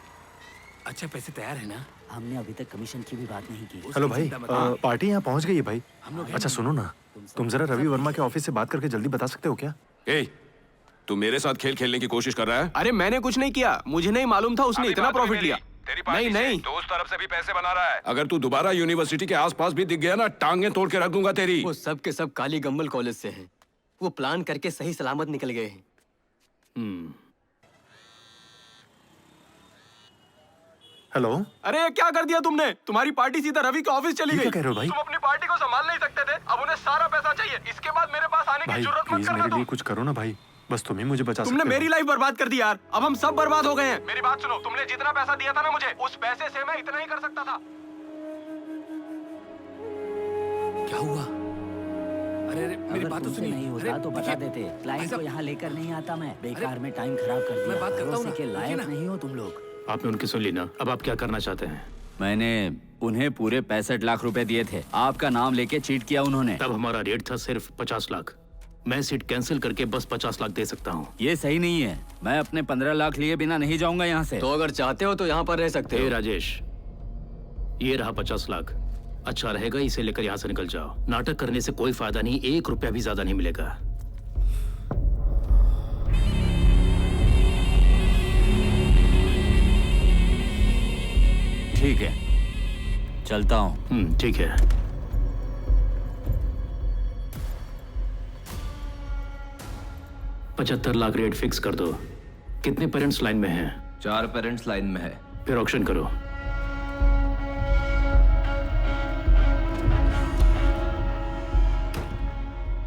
अच्छा, पैसे तैयार है ना? हमने अभी तक कमीशन की भी बात नहीं की। हेलो भाई, पार्टी यहाँ पहुँच गई है भाई। अच्छा सुनो ना, तुम जरा रवि वर्मा के ऑफिस से बात करके जल्दी बता सकते हो क्या? तू मेरे साथ खेल खेलने की कोशिश कर रहा है? अरे मैंने कुछ नहीं किया, मुझे नहीं मालूम था उसने इतना प्रॉफिट लिया। नहीं, तो उस तरफ से भी पैसे बना रहा है। अगर तू दोबारा यूनिवर्सिटी के आसपास भी दिख गया ना, टांगे तोड़ के रख दूंगा तेरी। वो सब के सब काली गम्बल कॉलेज से हैं। वो प्लान करके सही सलामत निकल गए हैं। हेलो। अरे क्या कर दिया तुमने? तुम्हारी पार्टी सीधा रवि के ऑफिस चली गई। क्या कह रहे हो भाई? तुम अपनी पार्टी को संभाल नहीं सकते थे, अब उन्हें सारा पैसा चाहिए। इसके बाद मेरे पास आने की जरूरत मत प्लीज करना। मेरे लिए कुछ करो ना भाई, बस तुम ही मुझे बचा सकते तुमने हो। मेरी लाइफ बर्बाद कर दी यार, अब हम सब बर्बाद हो गए हैं। मेरी बात सुनो, तुमने जितना पैसा दिया था ना मुझे, उस पैसे से मैं इतना ही कर सकता था। क्या हुआ? अरे मेरी बात तो सुनिए। नहीं होता तो बता देते। क्लाइंट को यहाँ लेकर नहीं आता मैं। बेकार में टाइम खराब कर दिया। मैं बात करता हूँ ना, के लायक नहीं हो तुम लोग। आपने उनकी सुन ली ना, अब आप क्या करना चाहते हैं? मैंने उन्हें पूरे 65 लाख रुपए दिए थे। आपका नाम लेके चीट किया उन्होंने। तब हमारा रेट था सिर्फ 50 लाख। मैं सीट कैंसिल करके बस 50 लाख दे सकता हूँ। ये सही नहीं है। मैं अपने 15 लाख लिए बिना नहीं जाऊंगा यहाँ से। तो अगर चाहते हो तो यहाँ पर रह सकते हो। राजेश, ये रहा 50 लाख। अच्छा रहेगा, इसे लेकर यहाँ से निकल जाओ। नाटक करने से कोई फायदा नहीं, 1 रुपया भी ज्यादा नहीं मिलेगा। ठीक है, चलता हूँ। ठीक है। $75 लाख रेट फिक्स कर दो। कितने पेरेंट्स लाइन में हैं? 4 पेरेंट्स लाइन में है। फिर ऑक्शन करो।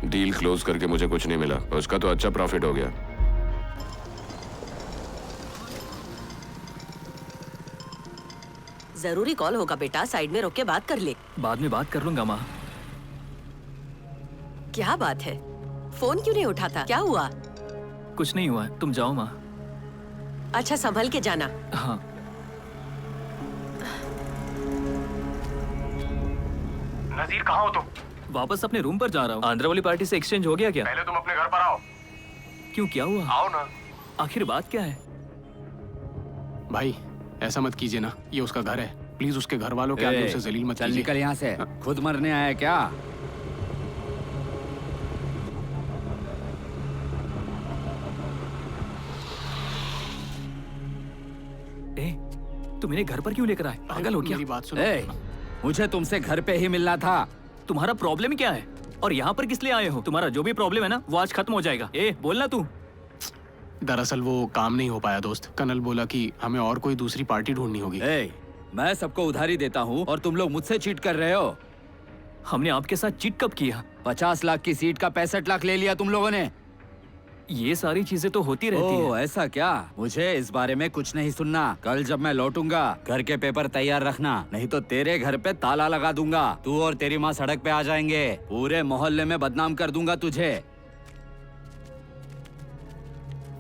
डील क्लोज करके मुझे कुछ नहीं मिला, उसका तो अच्छा प्रॉफिट हो गया। जरूरी कॉल होगा बेटा, साइड में रोक के बात कर ले। बाद में बात कर लूंगा माँ। क्या बात है, फोन क्यों नहीं उठाता? क्या हुआ? कुछ नहीं हुआ, तुम जाओ माँ। अच्छा संभल के जाना। हाँ। नजीर कहाँ हो तुम? वापस अपने रूम पर जा रहा हूँ। आंध्रा वाली पार्टी से एक्सचेंज हो गया क्या? पहले तुम अपने घर पर आओ। क्यों, क्या हुआ? आओ ना। आखिर बात क्या है? भाई ऐसा मत कीजिए ना, ये उसका घर है। प्लीज उसके घर वालों के आगे उसे जलील मत चल कीजिए। निकल यहाँ से। खुद मरने आया क्या? तुम इन्हें घर पर क्यों लेकर आए? पागल हो क्या? मेरी बात सुनो। मुझे तुमसे घर पे ही मिलना था। तुम्हारा प्रॉब्लम क्या है और यहाँ पर किस लिए आए हो? तुम्हारा जो भी प्रॉब्लम है ना, वो आज खत्म हो जाएगा। बोलना तू। दरअसल वो काम नहीं हो पाया दोस्त। कनल बोला कि हमें और कोई दूसरी पार्टी ढूंढनी होगी। मैं सबको उधारी देता हूँ और तुम लोग मुझसे चीट कर रहे हो। हमने आपके साथ चीट कब किया? 50 लाख की सीट का 65 लाख ले लिया तुम लोगों ने। ये सारी चीजें तो होती रहती है। ऐसा क्या? मुझे इस बारे में कुछ नहीं सुनना। कल जब मैं लौटूंगा घर के पेपर तैयार रखना, नहीं तो तेरे घर पे ताला लगा दूंगा। तू और तेरी माँ सड़क पे आ जाएंगे। पूरे मोहल्ले में बदनाम कर दूंगा तुझे।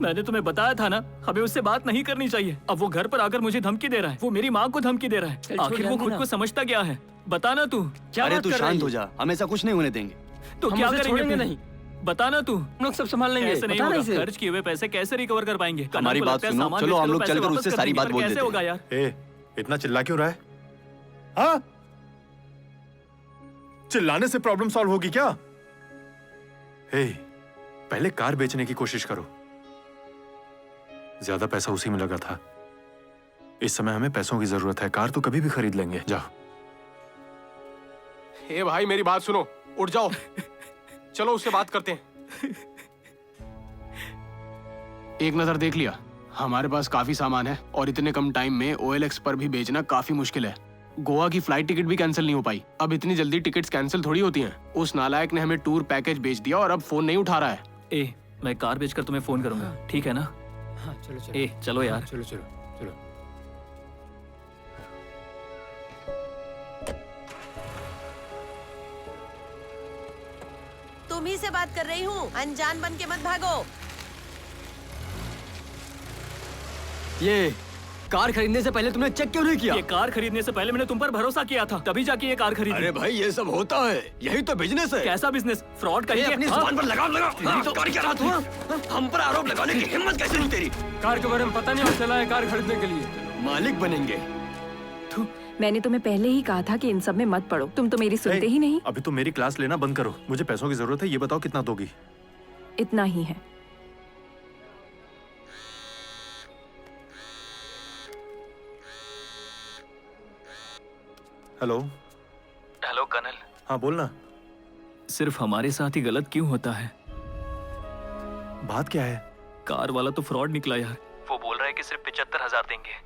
मैंने तुम्हें बताया था ना, हमें उससे बात नहीं करनी चाहिए। अब वो घर पर आकर मुझे धमकी दे रहा है। वो मेरी माँ को धमकी दे रहा है। आखिर वो खुद को समझता क्या है? बताना तू। अरे तू शांत हो जा, हम ऐसा कुछ नहीं होने देंगे। तो क्या करेंगे? नहीं, बताना तू। हम लोग सब संभाल लेंगे। ऐसे नहीं होगा। खर्च किए हुए पैसे कैसे रिकवर कर पाएंगे? हमारी बात सुनो, चलो हम लोग चलकर उससे सारी बात बोल देते हैं। कैसे होगा यार? इतना चिल्ला क्यों रहा है? हाँ? चिल्लाने से प्रॉब्लम सॉल्व होगी क्या? पहले कार बेचने की कोशिश करो। ज्यादा पैसा उसी में लगा था। इस समय हमें पैसों की जरूरत है। कार तो कभी भी खरीद लेंगे। जाओ। भाई मेरी बात सुनो, उठ जाओ। चलो उससे बात करते हैं। एक नजर देख लिया, हमारे पास काफी सामान है और इतने कम टाइम में OLX पर भी बेचना काफी मुश्किल है। गोवा की फ्लाइट टिकट भी कैंसिल नहीं हो पाई। अब इतनी जल्दी टिकट्स कैंसिल थोड़ी होती हैं। उस नालायक ने हमें टूर पैकेज बेच दिया और अब फोन नहीं उठा रहा है। ए, मैं कार बेचकर तुम्हें फोन करूंगा, ठीक है ना? हाँ चलो चलो। ए, चलो यार। चलो चलो चलो। तुम ही से बात कर रही हूँ, अनजान बन के मत भागो। ये कार खरीदने से पहले तुमने चेक क्यों नहीं किया? ये कार खरीदने से पहले मैंने तुम पर भरोसा किया था, तभी जाके ये कार खरीदी। अरे भाई ये सब होता है, यही तो बिजनेस है। कैसा बिजनेस? फ्रॉड करिए। अपनी जुबान पर लगाम लगा। कार क्या रहा तू? हम पर आरोप लगाने की हिम्मत कैसे हुई तेरी? कार के बारे में पता नहीं चला है कार खरीदने के लिए। मालिक बनेंगे। मैंने तुम्हें पहले ही कहा था कि इन सब में मत पड़ो, तुम तो मेरी सुनते ही नहीं। अभी तो मेरी क्लास लेना बंद करो, मुझे पैसों की जरूरत है, ये बताओ कितना दोगी? इतना ही है। हेलो। Hello colonel. हाँ बोलना। सिर्फ हमारे साथ ही गलत क्यों होता है? बात क्या है? कार वाला तो फ्रॉड निकला यार। वो बोल रहा है कि सिर्फ 75,000 देंगे।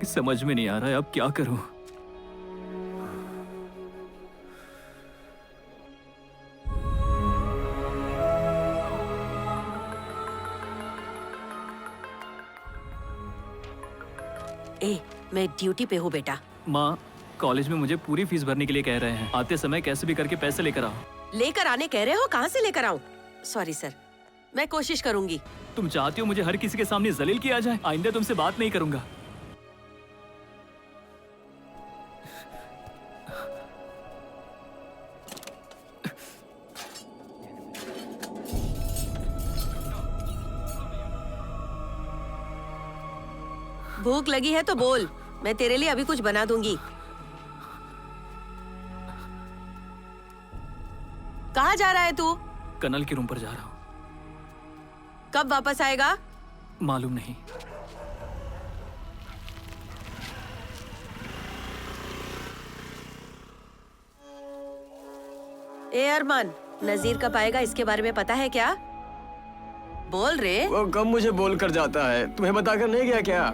समझ में नहीं आ रहा है अब क्या करूं। ए, मैं ड्यूटी पे हूँ बेटा। माँ, कॉलेज में मुझे पूरी फीस भरने के लिए कह रहे हैं। आते समय कैसे भी करके पैसे लेकर आओ। लेकर आने कह रहे हो? कहाँ से लेकर आऊँ? सॉरी सर, मैं कोशिश करूंगी। तुम चाहती हो मुझे हर किसी के सामने जलील किया जाए? आइंदा तुमसे बात नहीं करूंगा। भूख लगी है तो बोल, मैं तेरे लिए अभी कुछ बना दूंगी। कहाँ जा रहा है तू? कर्नल के रूम पर जा रहा हूँ। कब वापस आएगा? मालूम नहीं। ए अरमान, नजीर कब आएगा इसके बारे में पता है क्या? बोल रे। वो कब मुझे बोल कर जाता है, तुम्हें बताकर नहीं गया क्या?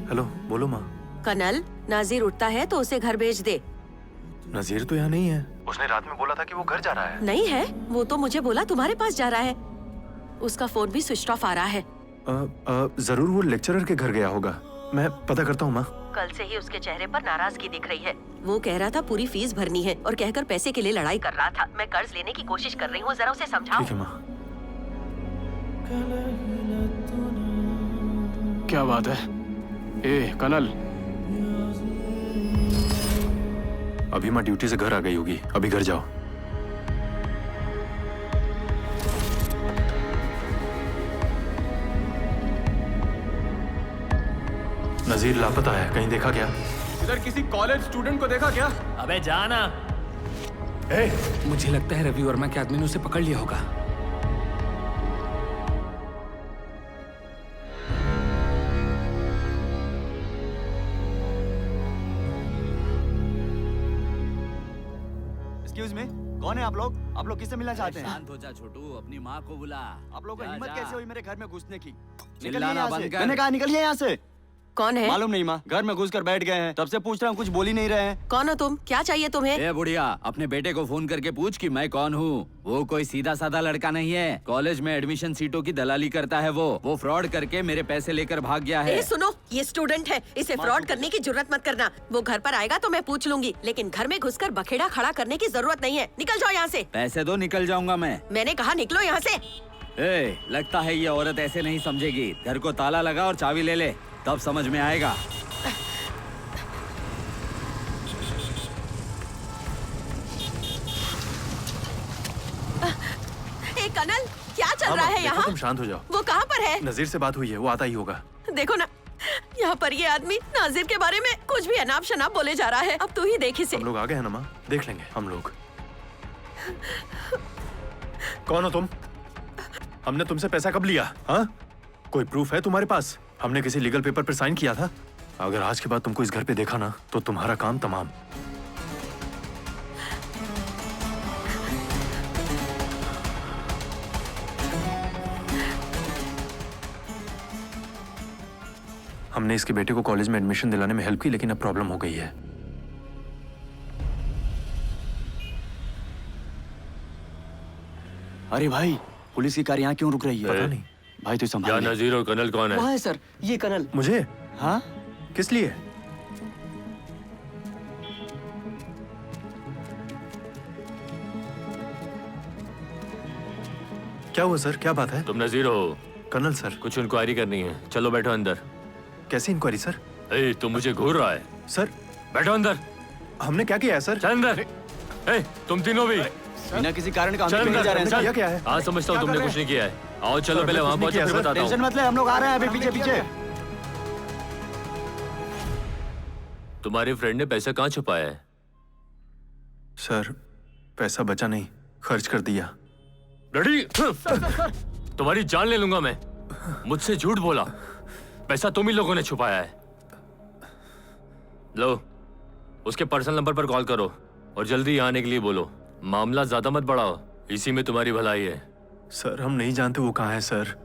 हेलो, बोलो माँ। कनल, नाजिर उठता है तो उसे घर भेज दे। नजीर तो यहाँ नहीं है। उसने रात में बोला था कि वो घर जा रहा है। नहीं है, वो तो मुझे बोला तुम्हारे पास जा रहा है। उसका फोन भी स्विच ऑफ आ रहा है। जरूर वो लेक्चरर के घर गया होगा, मैं पता करता हूँ माँ। कल से ही उसके चेहरे पर नाराजगी दिख रही है। वो कह रहा था पूरी फीस भरनी है और कहकर पैसे के लिए लड़ाई कर रहा था। मैं कर्ज लेने की कोशिश कर रही हूँ, जरा उसे समझाओ। ठीक है माँ। क्या बात है? ए कर्नल, अभी माँ ड्यूटी से घर आ गई होगी, अभी घर जाओ। नजीर लापता है, कहीं देखा क्या? इधर किसी कॉलेज स्टूडेंट को देखा क्या? अबे जाना। मुझे लगता है रवि वर्मा के आदमी ने उसे पकड़ लिया होगा। एक्सक्यूज मी, कौन है आप लोग? आप लोग किससे मिलना चाहते हैं? शांत हो जा छोटू, अपनी माँ को बुला। आप लोगों को हिम्मत कैसे हुई मेरे घर में घुसने की? निकलिए चिल्लाना यहाँ बंद से। कर। मैंने कहा निकलिए यहाँ से। कौन है? मालूम नहीं माँ, घर में घुसकर बैठ गए हैं, तब से पूछ रहा हूँ, कुछ बोल ही नहीं रहे हैं। कौन हो तुम? क्या चाहिए तुम्हें? ए बुढ़िया, अपने बेटे को फोन करके पूछ कि मैं कौन हूँ। वो कोई सीधा साधा लड़का नहीं है। कॉलेज में एडमिशन सीटों की दलाली करता है। वो फ्रॉड करके मेरे पैसे लेकर भाग गया है। सुनो, ये स्टूडेंट है, इसे फ्रॉड करने की जरूरत मत करना। वो घर पर आएगा तो मैं पूछ लूंगी, लेकिन घर में घुसकर बखेड़ा खड़ा करने की जरूरत नहीं है। निकल जाओ यहाँ से। पैसे दो, निकल जाऊंगा मैं। मैंने कहा निकलो यहाँ से। ए, लगता है ये औरत ऐसे नहीं समझेगी। घर को ताला लगा और चाबी ले ले, तब समझ में आएगा। कनल, क्या चल रहा है यहाँ? तुम शांत हो जाओ। वो कहाँ पर है? नजीर से बात हुई है, वो आता ही होगा। देखो ना, यहाँ पर ये आदमी नाजिर के बारे में कुछ भी अनाप शनाप बोले जा रहा है। अब तू ही देख इसे। हम लोग आ गए हैं ना माँ, देख लेंगे हम लोग। कौन हो तुम? हमने तुमसे पैसा कब लिया? हाँ, कोई प्रूफ है तुम्हारे पास? हमने किसी लीगल पेपर पर साइन किया था? अगर आज के बाद तुमको इस घर पे देखा ना, तो तुम्हारा काम तमाम। हमने इसके बेटे को कॉलेज में एडमिशन दिलाने में हेल्प की, लेकिन अब प्रॉब्लम हो गई है। अरे भाई, पुलिस की कार यहाँ क्यों रुक रही है? पता नहीं भाई तो संभाल ले। नजीर और कर्नल कौन है? वहाँ है सर, ये कर्नल। मुझे? हाँ? किस लिए? क्या हुआ सर, क्या बात है? तुम नजीर हो? Colonel sir. कुछ इंक्वायरी करनी है, चलो बैठो अंदर। कैसी इंक्वायरी सर? तुम मुझे घूर रहा है? सर बैठो अंदर। हमने क्या किया है सर? चल अंदर। तुम तीनों भी बिना किसी कारण का हम चल कहीं अंदर। जा रहे हैं। किया क्या है? हाँ समझता हूँ तुमने कुछ नहीं किया है। आओ चलो पहले वहाँ पहुँचो फिर बताता टेंशन हूँ। मत ले, हम लोग आ रहे हैं अभी पीछे पीछे। तुम्हारे फ्रेंड ने पैसा कहाँ छुपाया है? सर पैसा बचा नहीं, खर्च कर दिया। रेडी? तुम्हारी जान ले लूंगा मैं। मुझसे झूठ बोला। पैसा तुम ही लोगों ने छुपाया है। लो, उसके पर्सनल नंबर पर कॉल करो और जल्दी यहाँ आने के लिए बोलो। मामला ज्यादा मत बढ़ाओ, इसी में तुम्हारी भलाई है। सर हम नहीं जानते वो कहाँ है सर।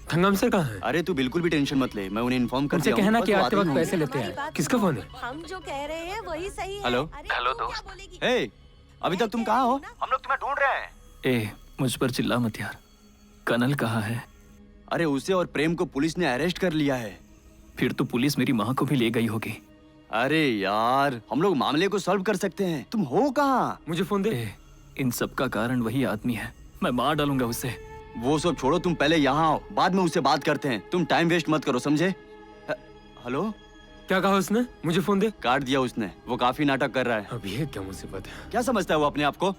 थंगम सर कहाँ है? अरे तू बिल्कुल भी टेंशन मत ले, मैं उन्हें इन्फॉर्म कर उनसे दिया हूँ। कहना बस कि वो आते आते वक्त होंगे। पैसे लेते हैं। किसका फोन है? हम जो कह रहे हैं वही सही है। हेलो हेलो दोस्त। हे, अभी तक तुम कहाँ हो? हम लोग तुम्हें ढूंढ रहे हैं। ए, मुझ पर चिल्ला मत यार। कर्नल कहाँ है? अरे उसे और प्रेम को पुलिस ने अरेस्ट कर लिया है। फिर तो पुलिस मेरी माँ को भी ले गई होगी। अरे यार, हम लोग मामले को सॉल्व कर सकते हैं। तुम हो कहाँ? मुझे फोन दे। ए, इन सब का कारण वही आदमी है, मैं मार डालूंगा उसे। वो सब छोड़ो, तुम पहले यहाँ आओ, बाद में उससे बात करते हैं। तुम टाइम वेस्ट मत करो, समझे? हेलो? क्या कहा उसने? मुझे फोन दे। काट दिया उसने, वो काफी नाटक कर रहा है। अब ये क्या मुसीबत है? क्या समझता है वो अपने आप को?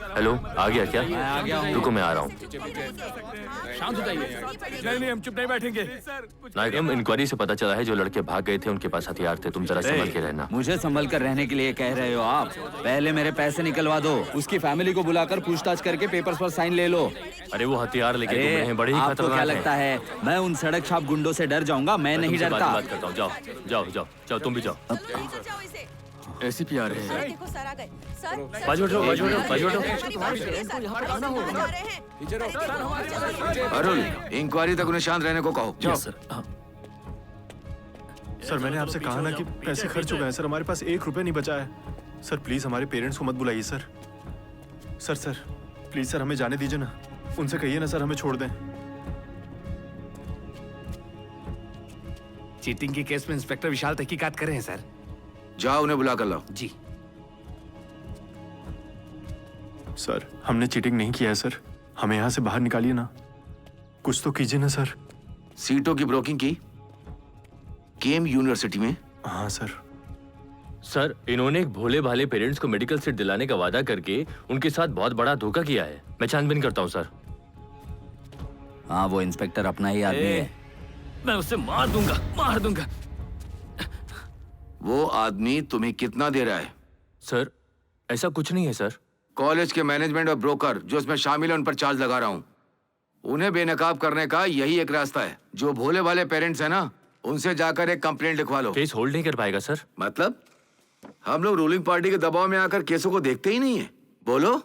हेलो, आ गया क्या? आ गया हूँ। रुको मैं आ रहा हूँ। शांत हो जाइए। नहीं हम चुप नहीं बैठेंगे। नायकम, इंक्वायरी से पता चला है जो लड़के भाग गए थे उनके पास हथियार थे। तुम जरा संभल के रहना। मुझे संभल कर रहने के लिए कह रहे हो आप? पहले मेरे पैसे निकलवा दो, उसकी फैमिली को बुलाकर पूछताछ करके पेपर्स पर साइन ले लो। अरे वो हथियार लेके अरे, घूम रहे हैं, बड़े ही आपको खतरनाक क्या हैं। लगता है मैं उन सड़क छाप गुंडों से डर जाऊंगा? मैं नहीं तुमसे डरता। बात करता हूँ। जाओ जाओ जाओ जाओ, तुम भी जाओ। एसीपी आ रहे हैं। देखो सर आ गए। सर बाजू हटो, बाजू हटो, बाजू हटो। अरुण, इंक्वायरी तक उन्हें शांत रहने को कहो। जाओ सर। सर मैंने आपसे कहा ना कि पैसे खर्च हो गए हैं सर, हमारे पास 1 रुपया नहीं बचा है। सर प्लीज हमारे पेरेंट्स को मत बुलाइए सर। सर प्लीज सर हमें जाने दीजिए ना, उनसे कहिए ना सर हमें छोड़ दें। चीटिंग के केस में इंस्पेक्टर विशाल तहकीकात कर रहे हैं सर। जाओ उन्हें बुला कर लाओ। जी सर हमने चीटिंग नहीं किया है सर, हमें यहाँ से बाहर निकालिए ना, कुछ तो कीजिए ना सर। सीटों की ब्रोकिंग की केम यूनिवर्सिटी में? हाँ सर। सर इन्होंने एक भोले भाले पेरेंट्स को मेडिकल सीट दिलाने का वादा करके उनके साथ बहुत बड़ा धोखा किया है। मैं छानबीन करता हूँ सर। हाँ वो इंस्पेक्टर अपना ही आदमी है। मैं उसे मार दूंगा, मार दूंगा। वो आदमी तुम्हें कितना दे रहा है? सर ऐसा कुछ नहीं है सर। कॉलेज के मैनेजमेंट और ब्रोकर जो इसमें शामिल है उन पर चार्ज लगा रहा हूँ। उन्हें बेनकाब करने का यही एक रास्ता है। जो भोले भाले पेरेंट्स हैं ना, उनसे जाकर एक कंप्लेंट लिखवा लो। केस होल्ड नहीं कर पाएगा सर। मतलब हम लोग रूलिंग पार्टी के दबाव में आकर केसों को देखते ही नहीं है। बोलो।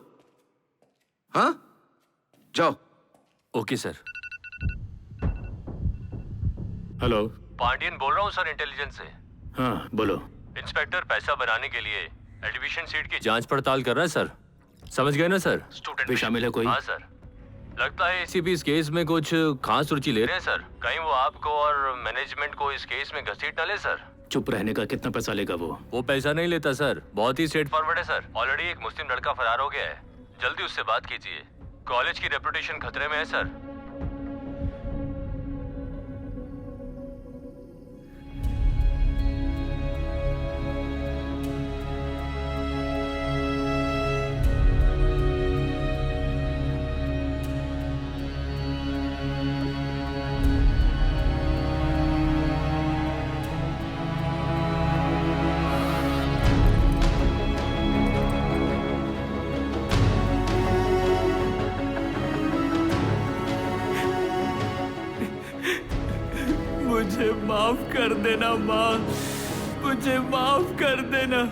हाँ जाओ। Okay sir. हेलो, पांडियन बोल रहा हूँ सर, इंटेलिजेंस से। हाँ बोलो। इंस्पेक्टर पैसा बनाने के लिए एडमिशन सीट की जांच पड़ताल कर रहा है सर। समझ गए ना सर? भी शामिल है कोई? हाँ सर। लगता है एसीपी इस केस में कुछ खास रुचि ले रहे हैं सर। कहीं वो आपको और मैनेजमेंट को इस केस में घसीट न ले सर। चुप रहने का कितना पैसा लेगा वो? वो पैसा नहीं लेता सर, बहुत ही स्ट्रेट फॉरवर्ड है सर। ऑलरेडी एक मुस्लिम लड़का फरार हो गया है, जल्दी उससे बात कीजिए। कॉलेज की रेपुटेशन खतरे में है सर। माफ कर देना माँ, मुझे माफ कर देना।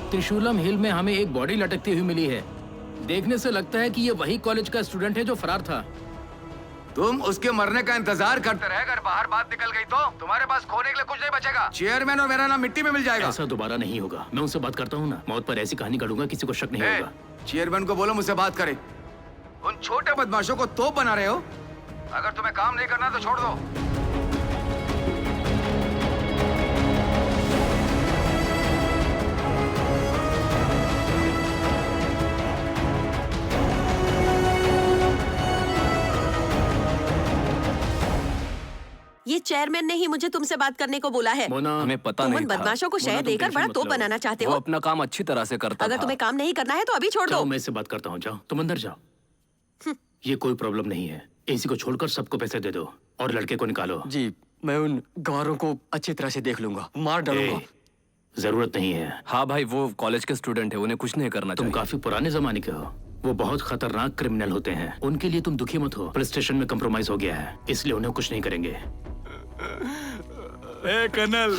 त्रिशूलम हिल में हमें एक बॉडी लटकती हुई मिली है। देखने से लगता है कि ये वही कॉलेज का स्टूडेंट है जो फरार था। तुम उसके मरने का इंतजार करते रहे, अगर बाहर बात निकल गई तो तुम्हारे पास खोने के लिए कुछ नहीं बचेगा। चेयरमैन और मेरा नाम मिट्टी में मिल जाएगा। ऐसा दोबारा नहीं होगा। मैं उनसे बात करता हूँ ना, मौत पर ऐसी कहानी गढ़ूंगा किसी को शक नहीं होगा। चेयरमैन को बोलो मुझसे बात करे। उन छोटे बदमाशों को तोप बना रहे हो। अगर तुम्हें काम नहीं करना तो छोड़ दो। ये चेयरमैन ने ही मुझे तुमसे बात करने को बोला है। मोना, हमें पता तुम नहीं उन था। बदमाशों को शहर देकर बड़ा तोप बनाना चाहते वो हो। अपना काम अच्छी तरह से करता अगर था। तुम्हें काम नहीं करना है तो अभी छोड़ दो। जाओ, मैं इससे बात करता हूँ। जाओ, तुम अंदर जाओ। ये कोई प्रॉब्लम नहीं है। एसी को छोड़कर सबको पैसे दे दो और लड़के को निकालो। जी, मैं उन गवारों को अच्छी तरह से देख लूंगा, मार डालूंगा। जरूरत नहीं है। हाँ भाई, वो कॉलेज के स्टूडेंट है, उन्हें कुछ नहीं करना तुम काफी पुराने जमाने के हो। वो बहुत खतरनाक क्रिमिनल होते हैं। उनके लिए तुम दुखी मत हो। पुलिस स्टेशन में कंप्रोमाइज हो गया है, इसलिए उन्हें कुछ नहीं करेंगे। ए कर्नल,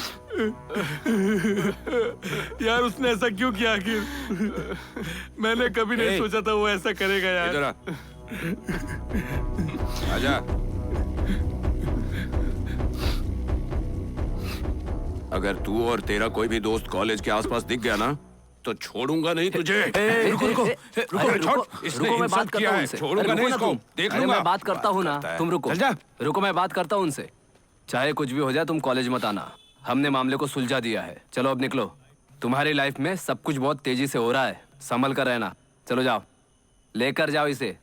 यार उसने ऐसा क्यों किया आखिर? मैंने कभी नहीं सोचा था वो ऐसा करेगा यार। आजा। अगर तू और तेरा कोई भी दोस्त कॉलेज के आसपास दिख गया ना तो छोड़ूंगा नहीं तुझे। रुको, रुको, मैं बात करता हूँ उनसे। छोड़ूंगा नहीं इसको। देख लूंगा। मैं बात करता हूँ ना, तुम रुको। रुको, मैं बात करता हूँ उनसे। चाहे कुछ भी हो जाए, तुम कॉलेज मत आना। हमने मामले को सुलझा दिया है। चलो अब निकलो। तुम्हारी लाइफ में सब कुछ बहुत तेजी से हो रहा है, संभल कर रहना। चलो जाओ, लेकर जाओ इसे।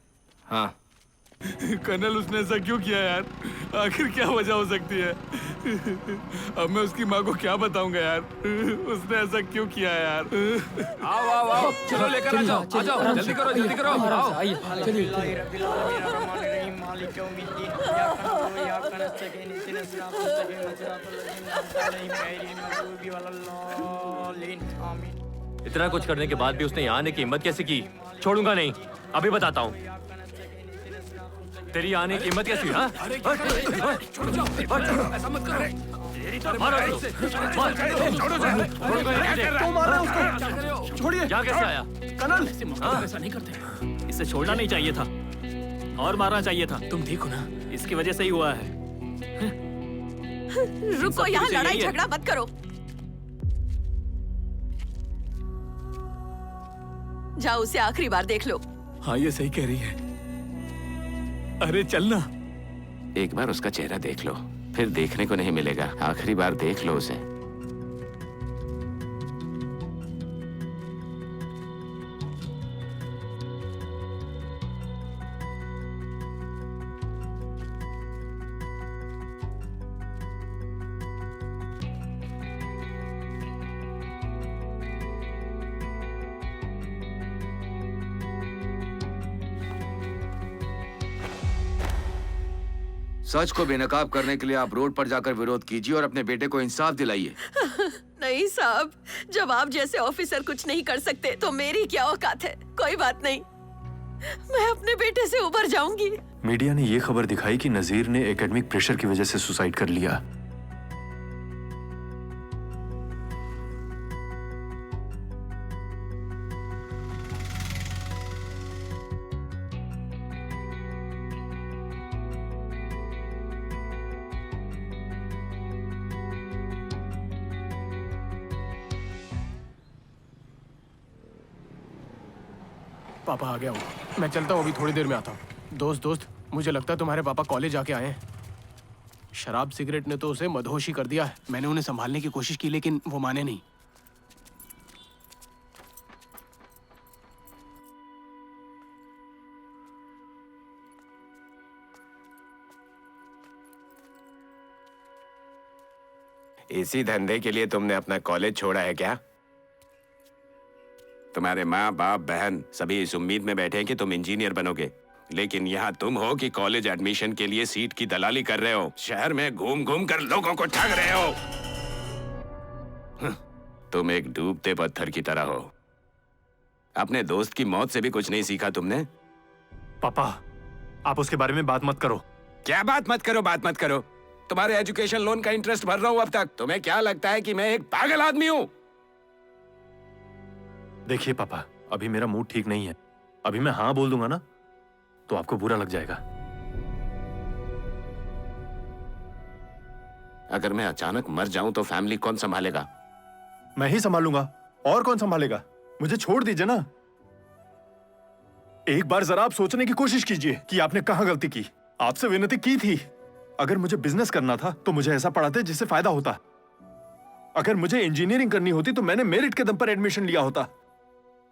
हाँ कर्नल, उसने ऐसा क्यों किया यार? आखिर क्या वजह हो सकती है? अब मैं उसकी माँ को क्या बताऊंगा यार? उसने ऐसा क्यों किया यार? आओ आओ आओ, चलो लेकर आ जाओ। आ जाओ, जल्दी करो, जल्दी करो। आओ। इतना कुछ करने के बाद भी उसने यहाँ आने की हिम्मत कैसे की? छोड़ूंगा नहीं, अभी बताता हूँ तेरी आने की हिम्मत कैसी? हाँ? छोड़ जाओ, ऐसा मत करो। छोड़िए। यहाँ कैसे आया? कर्नल, ऐसा नहीं करते। इसे छोड़ना नहीं चाहिए था और मारना चाहिए था। तुम ठीक हो ना? इसकी वजह से ही हुआ है। रुको, यहाँ लड़ाई झगड़ा मत करो। जाओ, उसे आखिरी बार देख लो। हाँ, ये सही कह रही है। अरे चलना। एक बार उसका चेहरा देख लो, फिर देखने को नहीं मिलेगा। आखिरी बार देख लो उसे। सच को बेनकाब करने के लिए आप रोड पर जाकर विरोध कीजिए और अपने बेटे को इंसाफ दिलाइए। नहीं साहब, जब आप जैसे ऑफिसर कुछ नहीं कर सकते तो मेरी क्या औकात है? कोई बात नहीं, मैं अपने बेटे से उबर जाऊंगी। मीडिया ने ये खबर दिखाई कि नजीर ने एकेडमिक प्रेशर की वजह से सुसाइड कर लिया। पापा आ गया हूँ, मैं चलता हूँ, अभी थोड़ी देर में आता हूँ। दोस्त, मुझे लगता है तुम्हारे पापा कॉलेज आके आए हैं। शराब सिगरेट ने तो उसे मदहोशी कर दिया है। मैंने उन्हें संभालने की कोशिश की लेकिन वो माने नहीं। इसी धंधे के लिए तुमने अपना कॉलेज छोड़ा है क्या? तुम्हारे माँ बाप बहन सभी इस उम्मीद में बैठे हैं कि तुम इंजीनियर बनोगे, लेकिन यहाँ तुम हो कि कॉलेज एडमिशन के लिए सीट की दलाली कर रहे हो। शहर में घूम घूम कर लोगों को ठग रहे हो। तुम एक डूबते पत्थर की तरह हो। अपने दोस्त की मौत से भी कुछ नहीं सीखा तुमने? पापा, आप उसके बारे में बात मत करो। क्या बात मत करो? तुम्हारे एजुकेशन लोन का इंटरेस्ट भर रहा हूं अब तक। तुम्हें क्या लगता है कि मैं एक पागल आदमी हूं? देखिए पापा, अभी मेरा मूड ठीक नहीं है। अभी मैं हाँ बोल दूंगा ना तो आपको बुरा लग जाएगा। अगर मैं अचानक मर जाऊं तो फैमिली कौन संभालेगा? मैं ही संभालूंगा, और कौन संभालेगा? मुझे छोड़ दीजिए ना। एक बार जरा आप सोचने की कोशिश कीजिए कि आपने कहां गलती की। आपसे विनती की थी, अगर मुझे बिजनेस करना था तो मुझे ऐसा पढ़ाते जिससे फायदा होता। अगर मुझे इंजीनियरिंग करनी होती तो मैंने मेरिट के दम पर एडमिशन लिया होता।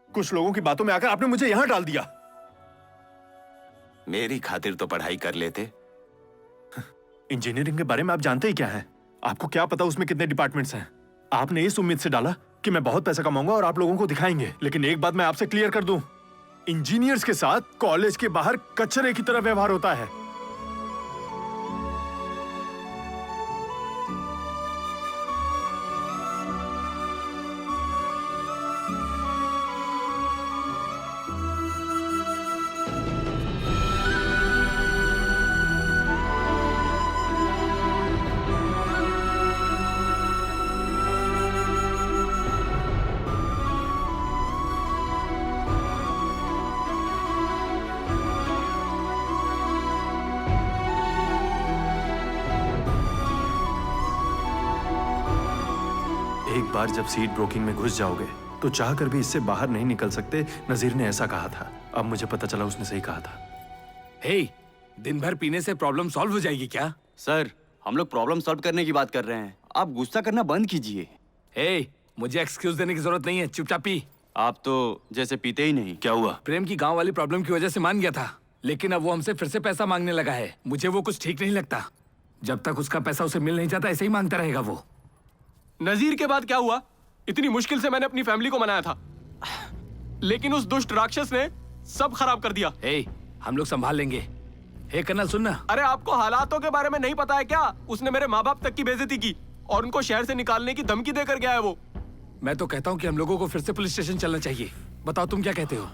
कुछ लोगों की बातों में आकर आपने मुझे यहां डाल दिया। मेरी खातिर तो पढ़ाई कर लेते। इंजीनियरिंग के बारे में आप जानते ही क्या है? आपको क्या पता उसमें कितने डिपार्टमेंट्स हैं? आपने इस उम्मीद से डाला कि मैं बहुत पैसा कमाऊंगा और आप लोगों को दिखाएंगे। लेकिन एक बात मैं आपसे क्लियर कर दूं, इंजीनियर्स के साथ कॉलेज के बाहर कचरे की तरह व्यवहार होता है। एक बार जब सीट ब्रोकिंग में घुस जाओगे तो चाह कर भी इससे बाहर नहीं निकल सकते। नजीर ने ऐसा कहा था, अब मुझे पता चला उसने सही कहा था। हे, दिन भर पीने से प्रॉब्लम सॉल्व हो जाएगी क्या? सर, हम लोग प्रॉब्लम सॉल्व करने की बात कर रहे हैं, आप गुस्सा करना बंद कीजिए। हे, मुझे एक्सक्यूज देने की जरूरत नहीं है, चुपचाप पी। आप तो जैसे पीते ही नहीं। क्या हुआ? प्रेम की गांव वाली प्रॉब्लम की वजह से मान गया था, लेकिन अब वो हमसे फिर से पैसा मांगने लगा है। मुझे वो कुछ ठीक नहीं लगता। जब तक उसका पैसा उसे मिल नहीं जाता ऐसे ही मांगता रहेगा वो। नजीर के बाद क्या हुआ? इतनी मुश्किल से मैंने अपनी फैमिली को मनाया था, लेकिन उस दुष्ट राक्षस ने सब खराब कर दिया। हे, हम लोग संभाल लेंगे। हे कर्नल, सुनना। अरे आपको हालातों के बारे में नहीं पता है क्या? उसने मेरे माँ बाप तक की बेइज्जती की और उनको शहर से निकालने की धमकी देकर गया है वो। मैं तो कहता हूँ कि हम लोगों को फिर से पुलिस स्टेशन चलना चाहिए। बताओ तुम क्या कहते हो?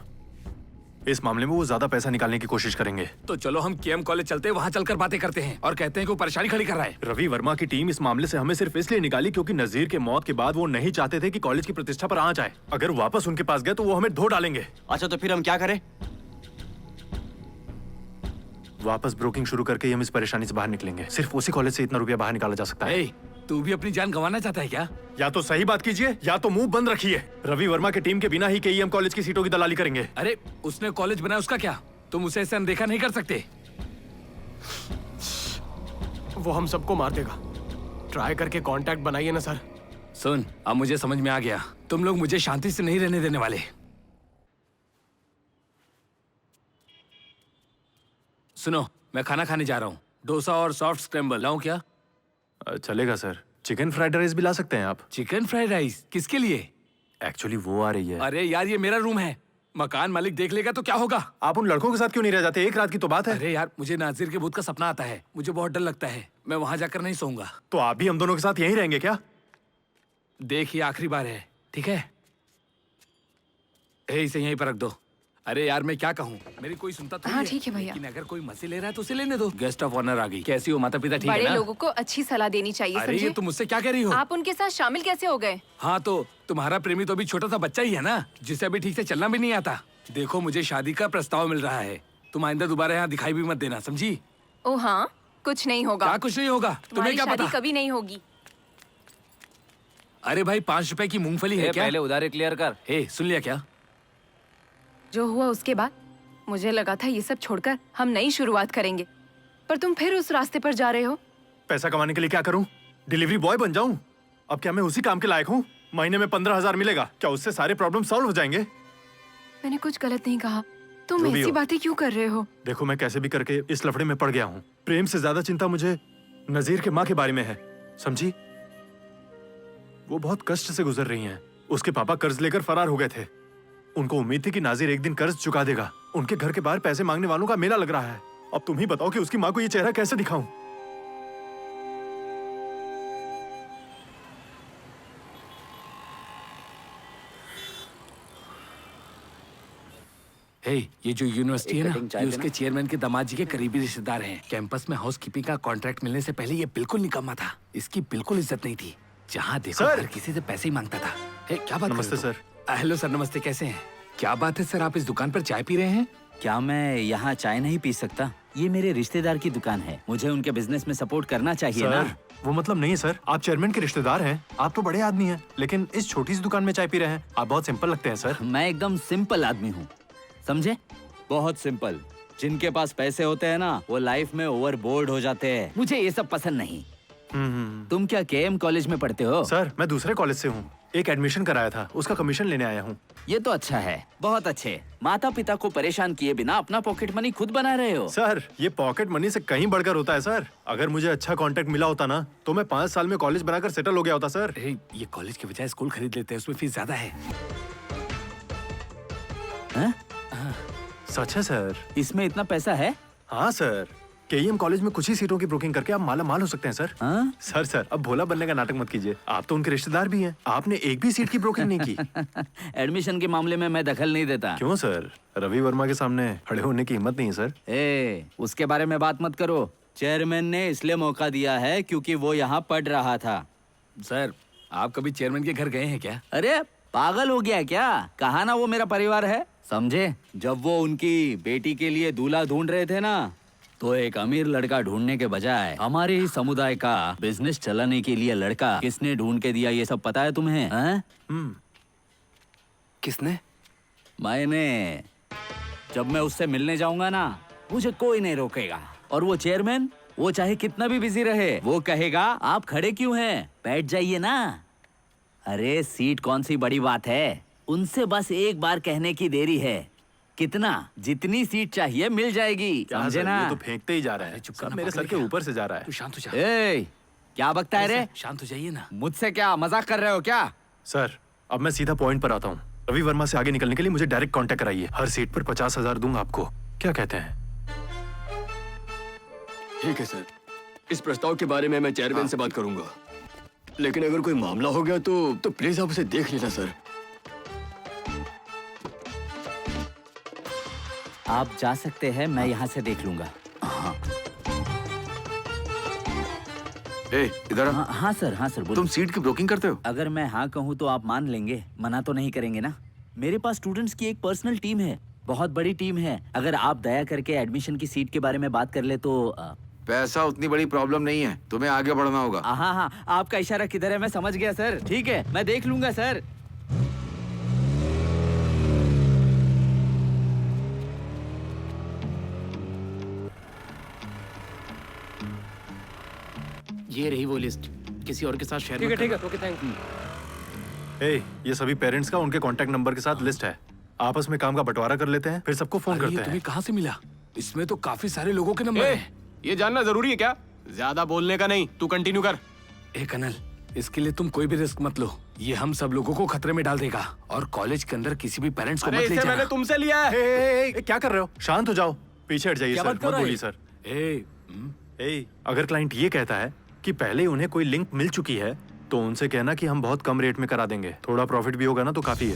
इस मामले में वो ज्यादा पैसा निकालने की कोशिश करेंगे। तो चलो हम केएम कॉलेज चलते हैं, वहाँ चलकर बातें करते हैं और कहते हैं कि वो परेशानी खड़ी कर रहा है। रवि वर्मा की टीम इस मामले से हमें सिर्फ इसलिए निकाली क्योंकि नजीर के मौत के बाद वो नहीं चाहते थे कि कॉलेज की प्रतिष्ठा पर आंच आए। अगर वापस उनके पास गए तो वो हमें धो डालेंगे। अच्छा, तो फिर हम क्या करें? वापस ब्रोकिंग शुरू करके ही हम इस परेशानी से बाहर निकलेंगे। सिर्फ उसी कॉलेज से इतना रुपया बाहर निकाला जा सकता है। तू भी अपनी जान गंवाना चाहता है क्या? या तो सही बात कीजिए या तो मुंह बंद रखिए। रवि वर्मा की टीम के बिना ही केईएम कॉलेज की सीटों की दलाली करेंगे। अरे उसने कॉलेज बनाया, उसका क्या? तुम उसे ऐसे अनदेखा नहीं कर सकते। वो हम सबको मार देगा। ट्राई करके कांटेक्ट बनाइए ना सर। सुन, अब मुझे समझ में आ गया, तुम लोग मुझे शांति से नहीं रहने देने वाले। सुनो, मैं खाना खाने जा रहा हूँ। डोसा और सॉफ्ट स्क्रैम्बल लाऊं क्या? चलेगा सर। चिकन फ्राइड राइस भी ला सकते हैं आप। चिकन फ्राइड राइस किसके लिए? एक्चुअली वो आ रही है। अरे यार, ये मेरा रूम है, मकान मालिक देख लेगा तो क्या होगा? आप उन लड़कों के साथ क्यों नहीं रह जाते? एक रात की तो बात है। अरे यार, मुझे नाजिर के भूत का सपना आता है, मुझे बहुत डर लगता है। मैं वहां जाकर नहीं सोऊंगा। तो आप भी हम दोनों के साथ यहीं रहेंगे क्या? देखिए, आखिरी बार है, ठीक है? इसे यहीं पर रख दो। अरे यार, मैं क्या कहूँ, मेरी कोई सुनता तो हाँ, ठीक है भैया। लेकिन अगर कोई मजे ले रहा है तो उसे लेने दो। गेस्ट ऑफ ऑनर आ गई। कैसी हो माता पिता, ठीक है बड़े ना? लोगों को अच्छी सलाह देनी चाहिए, अरे ये समझे? तुम मुझसे क्या कह रही हो? आप उनके साथ शामिल कैसे हो गए? हाँ, तो तुम्हारा प्रेमी तो अभी छोटा सा बच्चा ही है ना, जिसे अभी ठीक से चलना भी नहीं आता। देखो, मुझे शादी का प्रस्ताव मिल रहा है, तुम आइंदा दोबारा यहाँ दिखाई भी मत देना, समझी? ओ हाँ, कुछ नहीं होगा। क्या कुछ नहीं होगा? तुम्हें क्या शादी पता? कभी नहीं होगी। अरे भाई, 5 रुपए की मूंगफली है क्या? पहले उधारी क्लियर कर। सुन लिया क्या? जो हुआ उसके बाद मुझे लगा था ये सब छोड़कर हम नई शुरुआत करेंगे, पर तुम फिर उस रास्ते पर जा रहे हो। पैसा कमाने के लिए क्या करूं? डिलीवरी बॉय बन जाऊं? अब क्या मैं उसी काम के लायक हूं? महीने में 15,000 मिलेगा, क्या उससे सारे प्रॉब्लम सॉल्व हो जाएंगे? मैंने कुछ गलत नहीं कहा, तुम जो भी ऐसी हो। बातें क्यों कर रहे हो? देखो, मैं कैसे भी करके इस लफड़े में पड़ गया हूँ। प्रेम से ज्यादा चिंता मुझे नजीर के माँ के बारे में है, समझी? वो बहुत कष्ट से गुजर रही हैं। उसके पापा कर्ज लेकर फरार हो गए थे। उनको उम्मीद थी कि नाजिर एक दिन कर्ज चुका देगा। उनके घर के बाहर पैसे मांगने वालों का मेला लग रहा है। अब तुम ही बताओ कि उसकी माँ को ये चेहरा कैसे दिखाऊं? हे, ये जो यूनिवर्सिटी एक है ना, कटिंग चाय ये देना। उसके चेयरमैन के दामाद जी के करीबी रिश्तेदार हैं। कैंपस में हाउसकीपिंग का कॉन्ट्रैक्ट मिलने से पहले ये बिल्कुल निकम्मा था। इसकी बिल्कुल इज्जत नहीं थी। जहाँ देखो सर! हर किसी से पैसे ही मांगता था। हे, क्या बात कर नमस्ते रहे हो तुम? हेलो सर, नमस्ते, कैसे हैं? क्या बात है सर, आप इस दुकान पर चाय पी रहे हैं? क्या मैं यहाँ चाय नहीं पी सकता? ये मेरे रिश्तेदार की दुकान है, मुझे उनके बिजनेस में सपोर्ट करना चाहिए ना। सर वो मतलब नहीं सर, आप चेयरमैन के रिश्तेदार हैं, आप तो बड़े आदमी हैं, लेकिन इस छोटी सी दुकान में चाय पी रहे हैं। आप बहुत सिंपल लगते हैं सर। मैं एकदम सिंपल आदमी हूँ, समझे? बहुत सिंपल। जिनके पास पैसे होते हैं ना, वो लाइफ में ओवरबोर्ड हो जाते हैं। मुझे ये सब पसंद नहीं। तुम क्या केएम कॉलेज में पढ़ते हो? सर मैं दूसरे कॉलेज से हूँ, एक एडमिशन कराया था, उसका कमीशन लेने आया हूँ। ये तो अच्छा है, बहुत अच्छे। माता पिता को परेशान किए बिना अपना पॉकेट मनी खुद बना रहे हो। सर ये पॉकेट मनी से कहीं बढ़कर होता है सर। अगर मुझे अच्छा कॉन्ट्रैक्ट मिला होता ना, तो मैं 5 साल में कॉलेज बनाकर सेटल हो गया होता सर। ये कॉलेज के बजाय स्कूल खरीद लेते हैं, उसमें फीस ज्यादा है। सच है सर? इसमें इतना पैसा है? हाँ सर, केईएम कॉलेज में कुछ ही सीटों की ब्रोकिंग करके आप माला माल हो सकते हैं सर। सर अब भोला बनने का नाटक मत कीजिए, आप तो उनके रिश्तेदार भी हैं। आपने एक भी सीट की ब्रोकिंग नहीं की। एडमिशन के मामले में मैं दखल नहीं देता। क्यों सर? रवि वर्मा के सामने खड़े होने की हिम्मत नहीं सर। उसके बारे में बात मत करो। चेयरमैन ने इसलिए मौका दिया है क्योंकि वो यहाँ पढ़ रहा था। सर आप कभी चेयरमैन के घर गए हैं क्या? अरे पागल हो गया क्या? कहा ना वो मेरा परिवार है, समझे? जब वो उनकी बेटी के लिए दूल्हा ढूंढ रहे थे ना, तो एक अमीर लड़का ढूंढने के बजाय हमारे ही समुदाय का बिजनेस चलाने के लिए लड़का किसने ढूंढ के दिया, ये सब पता है तुम्हें? किसने? मैंने। जब मैं उससे मिलने जाऊंगा ना, मुझे कोई नहीं रोकेगा। और वो चेयरमैन, वो चाहे कितना भी बिजी रहे, वो कहेगा आप खड़े क्यों हैं, बैठ जाइए ना। अरे सीट कौन सी बड़ी बात है, उनसे बस एक बार कहने की देरी है। कितना, जितनी सीट चाहिए मिल जाएगी, समझे ना? ये तो फेंकते ही जा रहा है, सब मेरे सर के ऊपर से जा रहा है। तू शांत हो जा। क्या बकता है रे? शांत हो जाइए ना। मुझसे क्या मजाक कर रहे हो क्या? सर अब मैं सीधा पॉइंट पर आता हूँ। रवि वर्मा से आगे निकलने के लिए मुझे डायरेक्ट कांटेक्ट कराइए। हर सीट पर 50,000 दूंगा आपको, क्या कहते हैं? ठीक है सर, इस प्रस्ताव के बारे में मैं चेयरमैन से बात करूंगा, लेकिन अगर कोई मामला हो गया तो प्लीज आप उसे देख लेना सर। आप जा सकते हैं, मैं यहाँ से देख लूंगा। हाँ। इधर हाँ सर, हाँ सर, तुम सीट की ब्रोकिंग करते हो? अगर मैं हाँ कहूँ तो आप मान लेंगे, मना तो नहीं करेंगे ना? मेरे पास स्टूडेंट्स की एक पर्सनल टीम है, बहुत बड़ी टीम है। अगर आप दया करके एडमिशन की सीट के बारे में बात कर ले तो पैसा उतनी बड़ी प्रॉब्लम नहीं है, तुम्हें आगे बढ़ना होगा। हाँ हाँ, आपका इशारा किधर है मैं समझ गया सर। ठीक है, मैं देख लूंगा सर। ये रही वो लिस्ट, किसी और के साथ शेयर ठीक है, मत ठीक है, करना। Okay, thank you. ये सभी पेरेंट्स का उनके कांटेक्ट नंबर के साथ लिस्ट है। आपस में काम का बंटवारा कर लेते हैं, फिर सबको फोन अरे करते ये हैं। तुम्हें कहाँ से मिला? इसमें तो काफी सारे लोगों के नंबर हैं। ये जानना जरूरी है क्या? ज्यादा बोलने का नहीं, तू कंटिन्यू कर। कनल, इसके लिए तुम कोई भी रिस्क मत लो, ये हम सब लोगों को खतरे में डाल देगा। और कॉलेज के अंदर किसी भी पेरेंट्स को मत ले जाना। मैंने तुमसे लिया है। क्या कर रहे हो? शांत हो जाओ, पीछे हट जाइए क्या सर, बात कर मत रहे बोलिए सर। अगर क्लाइंट ये कहता है कि पहले उन्हें कोई लिंक मिल चुकी है, तो उनसे कहना कि हम बहुत कम रेट में करा देंगे, थोड़ा प्रॉफिट भी होगा ना तो काफी है।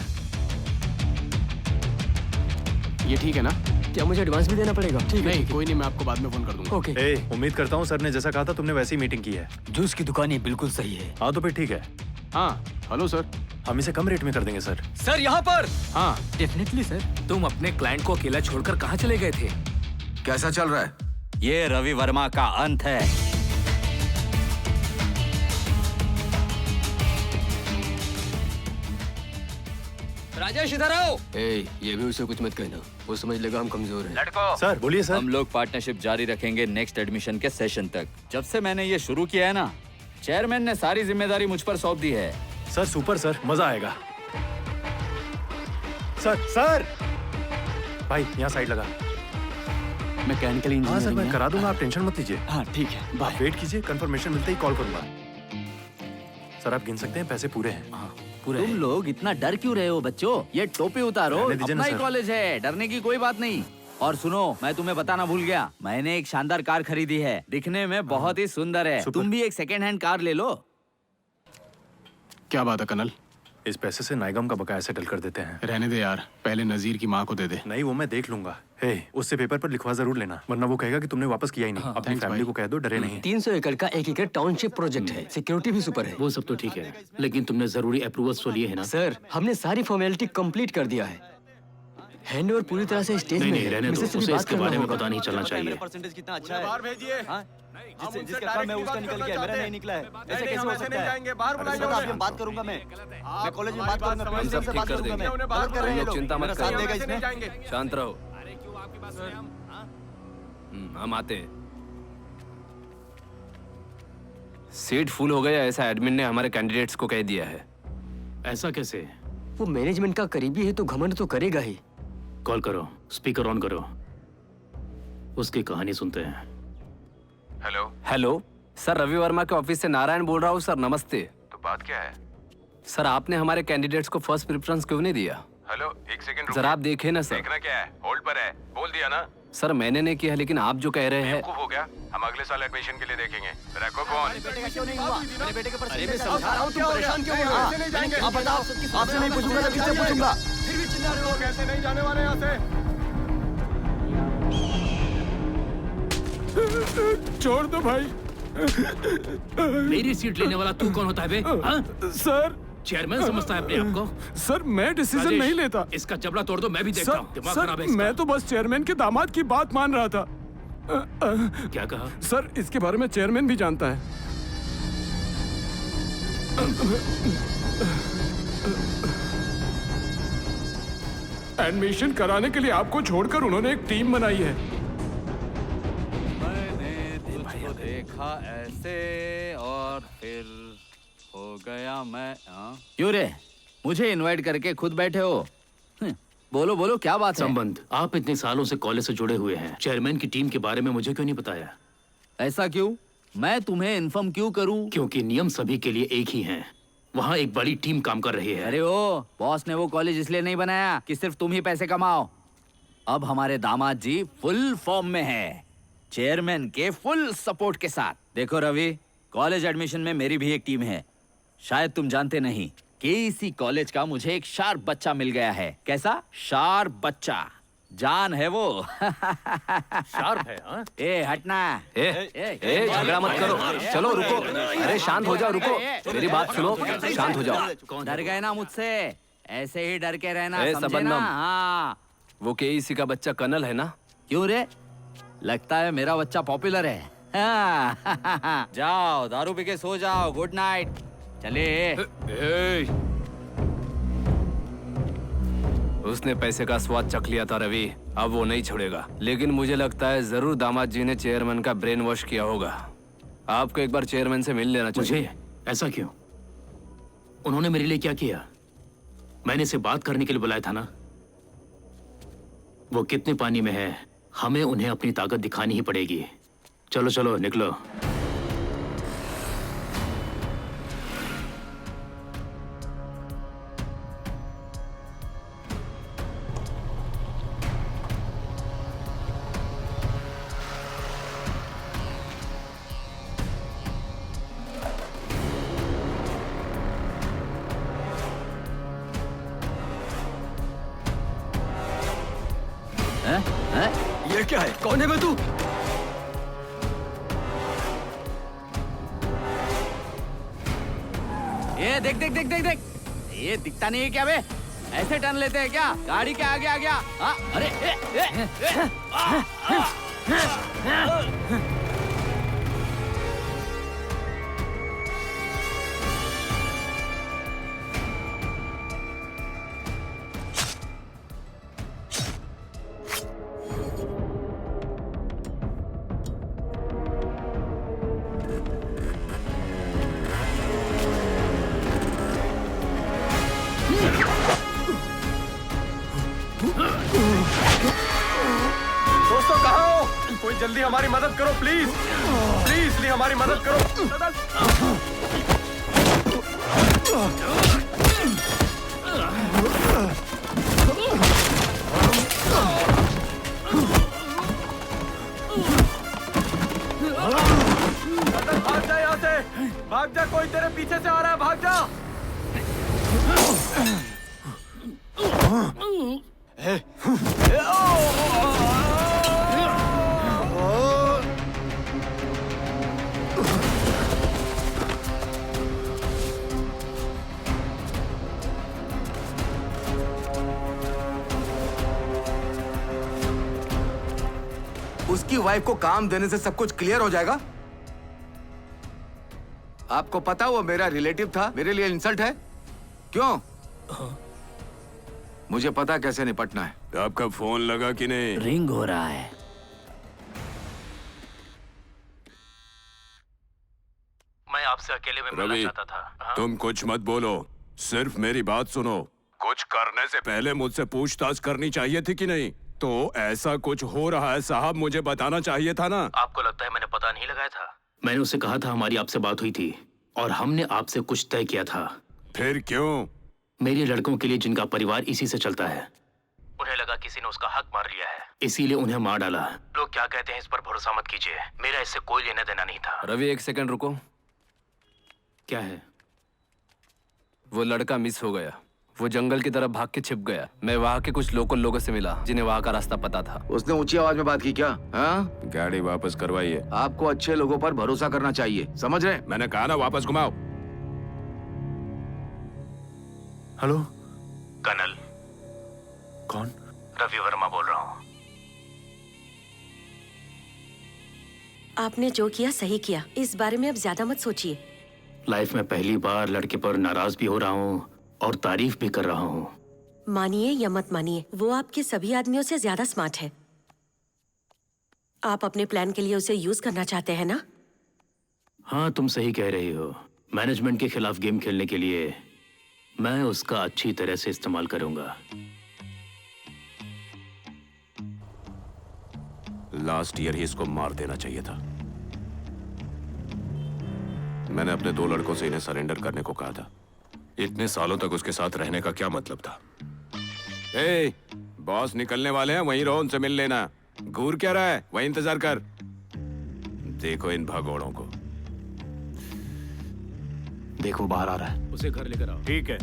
ये ठीक है ना? क्या मुझे एडवांस भी देना पड़ेगा? ठीक है, कोई नहीं, मैं आपको बाद में फोन कर दूंगा। ओके। उम्मीद करता हूँ सर ने जैसा कहा था तुमने वैसी मीटिंग की है। जूस की दुकान ये बिल्कुल सही है। हाँ तो फिर ठीक है। हाँ हेलो सर, हम इसे कम रेट में कर देंगे सर। सर यहाँ पर। हाँ डेफिनेटली सर। तुम अपने क्लाइंट को अकेला छोड़कर कहाँ चले गए थे? कैसा चल रहा है? ये रवि वर्मा का अंत है। राजेश इधर आओ। ये भी उसे कुछ मत कहना, वो समझ लेगा हम कमजोर हैं। लड़को। सर बोलिए सर। हम लोग पार्टनरशिप जारी रखेंगे नेक्स्ट एडमिशन के सेशन तक। जब से मैंने ये शुरू किया है ना, चेयरमैन ने सारी जिम्मेदारी मुझ पर सौंप दी है। सर सुपर सर, मजा आएगा। सर भाई यहाँ साइड लगा। मैकेनिकल हाँ सर इंजीनियरिंग मैं है। करा दूंगा, आप टेंशन मत लीजिए। हाँ ठीक है, बाय। वेट कीजिए, कंफर्मेशन मिलते ही कॉल करूंगा। सर आप गिन सकते हैं, पैसे पूरे हैं। हाँ, तुम लोग इतना डर क्यों रहे हो बच्चों? ये टोपी उतारो, रहने दीजिए ना अपना ही सर। कॉलेज है, डरने की कोई बात नहीं। और सुनो, मैं तुम्हें बताना भूल गया, मैंने एक शानदार कार खरीदी है, दिखने में बहुत ही सुंदर है। तुम भी एक सेकेंड हैंड कार ले लो। क्या बात है कनल? इस पैसे से नाइगम का बकाया सेटल कर देते हैं। रहने दे यार, पहले नजीर की माँ को दे दे। नहीं, वो मैं देख लूंगा। हे, उससे पेपर पर लिखवा जरूर लेना, वरना वो कहेगा कि तुमने वापस किया ही नहीं। अपनी फैमिली को कह दो, डरे नहीं। 300 एकड़ का एकीकृत टाउनशिप प्रोजेक्ट है, सिक्योरिटी भी सुपर है। वो सब तो ठीक है, लेकिन तुमने जरूरी अप्रूवल्स तो लिए हैं ना? सर, हमने सारी फॉर्मेलिटी कंप्लीट कर दिया है। हैंड ओवर पूरी तरह से स्टेज में नहीं, है। रहने दो, मिसेस से भी उसे बात इसके करना बारे में होगा। पता नहीं चलना चाहिए। परसेंटेज कितना अच्छा है। बाहर भेजिए। हाँ? हम उनसे जिसका था मैं directly उसका बात निकल करना गया, मेरा चाहते नहीं निकला है। हैं। ऐसे नहीं, कैसे हम हो ऐसे सकता नहीं है? जाएंगे, बाहर अरे बुलाइए सर, उन्हें। आपसे बात करूंगा मैं कॉलेज में बात बात करूंगा, समझ प्रिंसिपल से ठीक बात कर करूंगा देंगे। मैं। बात कर रहे हैं ये लोग। चिंता मत मेरा साथ करो। देगा ऐसे नहीं इसमें। जाएंगे। शांत रहो, हम आते हैं। सीट फुल हो गया ऐसा एडमिन ने हमारे कैंडिडेट्स को कह दिया है। ऐसा कैसे? वो मैनेजमेंट का करीबी है तो घमंड तो करेगा ही। कॉल करो, स्पीकर ऑन करो, उसकी कहानी सुनते हैं। हेलो सर, रवि वर्मा के ऑफिस से नारायण बोल रहा हूँ सर। नमस्ते। तो बात क्या है? सर, आपने हमारे कैंडिडेट्स को फर्स्ट प्रेफरेंस क्यों नहीं दिया? हेलो, एक सेकंड जरा आप देखें ना सर। देखना क्या है? होल्ड पर है, बोल दिया ना। सर, मैंने नहीं किया, लेकिन आप जो कह रहे हैं। बेवकूफ हो गया, हम अगले साल एडमिशन के लिए देखेंगे। रखो फोन। बेटे का क्यों नहीं हुआ? मेरे बेटे के परसेंटेज मैं समझा रहा हूँ, तुम परेशान क्यों हो रहे हो? ऐसे नहीं जाएंगे। आप बताओ, आपसे नहीं पूछूंगा तो किससे पूछूंगा? फिर भी चिल्ला रहे हो, कैसे नहीं जाने वाले यहाँ से? छोड़ दो भाई। मेरी सीट लेने वाला तू कौन होता है बे? हाँ? सर, चेयरमैन समझता है अपने आप को? सर, मैं डिसीजन राजेश, नहीं लेता। इसका जबड़ा तोड़ दो, मैं भी देखता हूँ। दिमाग सर, खराब है इसका। मैं तो बस चेयरमैन के दामाद की बात मान रहा था। क्या कहा? सर, इसके बारे में चेयरमैन भी जानता है। एडमिशन कराने के लिए आपको छोड़कर उन्होंने एक टीम बनाई है। मैंने तुझको देखा ऐसे और फिर हो गया मैं। क्यों रे, मुझे इनवाइट करके खुद बैठे हो? बोलो बोलो, क्या बात है? संबंध, आप इतने सालों से कॉलेज से जुड़े हुए हैं, चेयरमैन की टीम के बारे में मुझे क्यों नहीं बताया? ऐसा क्यों? मैं तुम्हें इन्फॉर्म क्यों करूं? क्योंकि नियम सभी के लिए एक ही हैं। वहाँ एक बड़ी टीम काम कर रही है। अरे ओ, बॉस ने वो कॉलेज इसलिए नहीं बनाया कि सिर्फ तुम ही पैसे कमाओ। अब हमारे दामाद जी फुल फॉर्म में है, चेयरमैन के फुल सपोर्ट के साथ। देखो रवि, कॉलेज एडमिशन में मेरी भी एक टीम है। शायद तुम जानते नहीं कि इसी कॉलेज का मुझे एक शार्प बच्चा मिल गया है। कैसा शार्प बच्चा? जान है वो। शार्प है। हाँ? ए हटना। ए, झगड़ा मत करो, चलो रुको। अरे शांत हो जाओ, रुको, मेरी बात सुनो, शांत हो जाओ। डर गए ना मुझसे? ऐसे ही डर के रहना, ए, समझे सबन्नम। ना? हाँ। वो केईसी का बच्चा कर्नल है ना? क्यों रे, लगता है मेरा बच्चा पॉपुलर है। हाँ। जाओ दारू पी के सो जाओ, गुड नाइट। चले। उसने पैसे का स्वाद चख लिया था रवि, अब वो नहीं छोड़ेगा। लेकिन मुझे लगता है जरूर दामाद जी ने चेयरमैन का ब्रेन वॉश किया होगा। आपको एक बार चेयरमैन से मिल लेना चाहिए। मुझे? ऐसा क्यों? उन्होंने मेरे लिए क्या किया? मैंने इसे बात करने के लिए बुलाया था ना। वो कितने पानी में है, हमें उन्हें अपनी ताकत दिखानी ही पड़ेगी। चलो चलो निकलो। ये क्या है? कौन है मैं? तू ये देख देख देख देख देख, ये दिखता नहीं है क्या बे? ऐसे टर्न लेते हैं क्या? गाड़ी के आगे आ गया। हाँ? अरे दोस्तों कहाँ हो? कोई जल्दी हमारी मदद करो प्लीज, प्लीज प्लीज हमारी मदद करो। भाग जा यहाँ से, भाग जा, कोई तेरे पीछे से आ रहा है, भाग जा। उसकी वाइफ को काम देने से सब कुछ क्लियर हो जाएगा? आपको पता वो मेरा रिलेटिव था, मेरे लिए इंसल्ट है? क्यों? मुझे पता कैसे निपटना है। आपका फोन लगा कि नहीं? रिंग हो रहा है। मैं आपसे अकेले में मिलना रवि, चाहता था। तुम कुछ मत बोलो, सिर्फ मेरी बात सुनो। कुछ करने से पहले मुझसे पूछताछ करनी चाहिए थी कि नहीं? तो ऐसा कुछ हो रहा है साहब, मुझे बताना चाहिए था ना। आपको लगता है मैंने पता नहीं लगाया था? मैंने उसे कहा था हमारी आपसे बात हुई थी और हमने आपसे कुछ तय किया था। फिर क्यों? मेरे लड़कों के लिए जिनका परिवार इसी से चलता है, उन्हें लगा किसी ने उसका हक मार लिया है, इसीलिए उन्हें मार डाला। लोग क्या कहते हैं इस पर भरोसा मत कीजिए, मेरा इससे कोई लेना देना नहीं था। रवि एक सेकंड रुको। क्या है? वो लड़का मिस हो गया, वो जंगल की तरफ भाग के छिप गया। मैं वहाँ के कुछ लोकल लोगों से मिला जिन्हें वहाँ का रास्ता पता था। उसने ऊंची आवाज में बात की क्या? हाँ? गाड़ी वापस करवाइए। आपको अच्छे लोगों पर भरोसा करना चाहिए, समझ रहे? मैंने कहा ना वापस घुमाओ। Hello, colonel. कौन? रवि वर्मा बोल रहा हूँ। आपने जो किया सही किया, इस बारे में अब ज्यादा मत सोचिए। लाइफ में पहली बार लड़के पर नाराज भी हो रहा हूँ और तारीफ भी कर रहा हूँ। मानिए या मत मानिए, वो आपके सभी आदमियों से ज्यादा स्मार्ट है। आप अपने प्लान के लिए उसे यूज करना चाहते हैं ना? हाँ, तुम सही कह रही हो। मैनेजमेंट के खिलाफ गेम खेलने के लिए मैं उसका अच्छी तरह से इस्तेमाल करूंगा। लास्ट ईयर ही इसको मार देना चाहिए था। मैंने अपने 2 लड़कों से इन्हें सरेंडर करने को कहा था। इतने सालों तक उसके साथ रहने का क्या मतलब था? ए, बॉस निकलने वाले हैं, वहीं रहो, उनसे मिल लेना। घूर क्या रहा है, वहीं इंतजार कर। देखो इन भगोड़ों को। देखो बाहर आ रहा है, उसे घर लेकर आओ। ठीक है।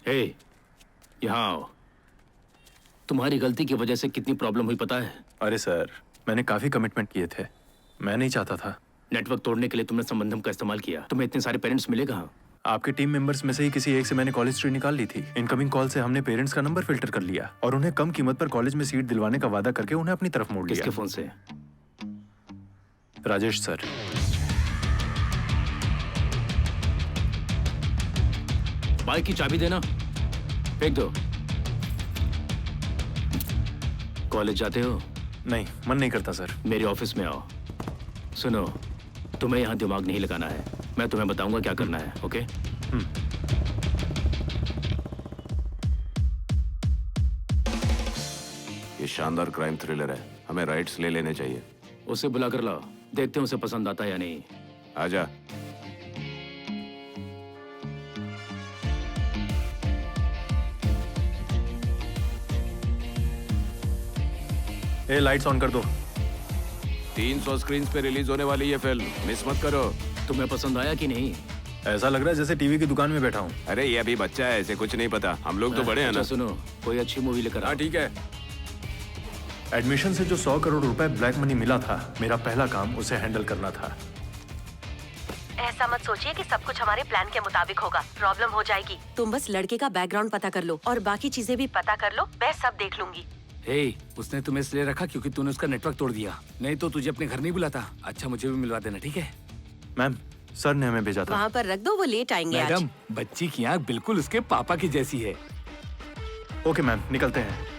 हे, यहाँ आओ। तुम्हारी गलती की वजह से कितनी प्रॉब्लम हुई पता है? अरे सर, मैंने काफी कमिटमेंट किए थे, मैं नहीं चाहता था। नेटवर्क तोड़ने के लिए तुमने संबंधम का इस्तेमाल किया। तुम्हें इतने सारे पेरेंट्स मिले कहाँ? आपके टीम मेंबर्स में से ही किसी एक से मैंने कॉलेज हिस्ट्री निकाल ली थी। इनकमिंग कॉल से हमने पेरेंट्स का नंबर फिल्टर कर लिया और उन्हें कम कीमत पर कॉलेज में सीट दिलवाने का वादा करके उन्हें अपनी तरफ मोड़ लिया। किसके फोन से? राजेश सर। बाइक की चाबी देना, फेंक दो। कॉलेज जाते हो? नहीं, मन नहीं करता सर। मेरे ऑफिस में आओ। सुनो, तुम्हें यहाँ दिमाग नहीं लगाना है, मैं तुम्हें बताऊंगा क्या करना है, ओके? ये शानदार क्राइम थ्रिलर है, हमें राइट्स ले लेने चाहिए। उसे बुला कर लाओ, देखते हैं उसे पसंद आता है या नहीं। आजा। ए, लाइट्स ऑन कर दो। 300 स्क्रीन पे रिलीज होने वाली ये फिल्म, मिस मत करो। तुम्हें पसंद आया कि नहीं? ऐसा लग रहा है जैसे टीवी की दुकान में बैठा हूँ। अरे ये अभी बच्चा है, ऐसे कुछ नहीं पता। हम लोग तो बड़े हैं ना। सुनो, कोई अच्छी मूवी लेकर आओ। हाँ ठीक है। एडमिशन से जो 100 करोड़ रुपए ब्लैक मनी मिला था, मेरा पहला काम उसे हैंडल करना था। ऐसा मत सोचिए कि सब कुछ हमारे प्लान के मुताबिक होगा, प्रॉब्लम हो जाएगी। तुम बस लड़के का बैकग्राउंड पता कर लो और बाकी चीजें भी पता कर लो, मैं सब देख लूंगी। हे, उसने तुम्हें इसलिए रखा क्योंकि तूने उसका नेटवर्क तोड़ दिया, नहीं तो तुझे अपने घर नहीं बुलाता। अच्छा, मुझे भी मिलवा देना, ठीक है? मैम, सर ने हमें भेजा था। वहाँ पर रख दो, वो लेट आएंगे आज। मैडम, बच्ची की आँख बिल्कुल उसके पापा की जैसी है। ओके मैम, निकलते हैं।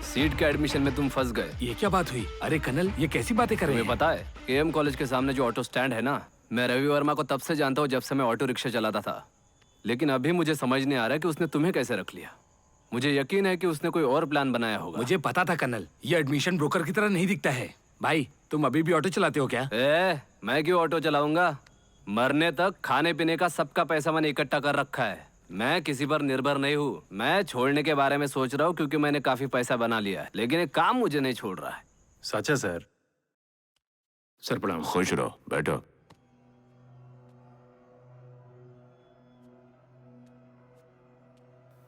सीट के एडमिशन में तुम फंस गए। ये क्या बात हुई? अरे कर्नल, ये कैसी बातें कर रहे हैं? तुम्हें पता है, केएम कॉलेज के सामने जो ऑटो स्टैंड है ना, मैं रवि वर्मा को तब से जानता हूँ जब से मैं ऑटो रिक्शा चलाता था। लेकिन अभी मुझे समझ नहीं आ रहा कि उसने तुम्हें कैसे रख लिया। मुझे यकीन है कि उसने कोई और प्लान बनाया होगा। मुझे पता था कर्नल, ये एडमिशन ब्रोकर की तरह नहीं दिखता है। भाई, तुम अभी भी ऑटो चलाते हो क्या? मैं क्यों ऑटो चलाऊंगा? मरने तक खाने पीने का सबका पैसा मैंने इकट्ठा कर रखा है। मैं किसी पर निर्भर नहीं हूँ। मैं छोड़ने के बारे में सोच रहा हूँ क्योंकि मैंने काफी पैसा बना लिया है, लेकिन एक काम मुझे नहीं छोड़ रहा है। सच है सर। सर प्रणाम। खुश रहो, बैठो।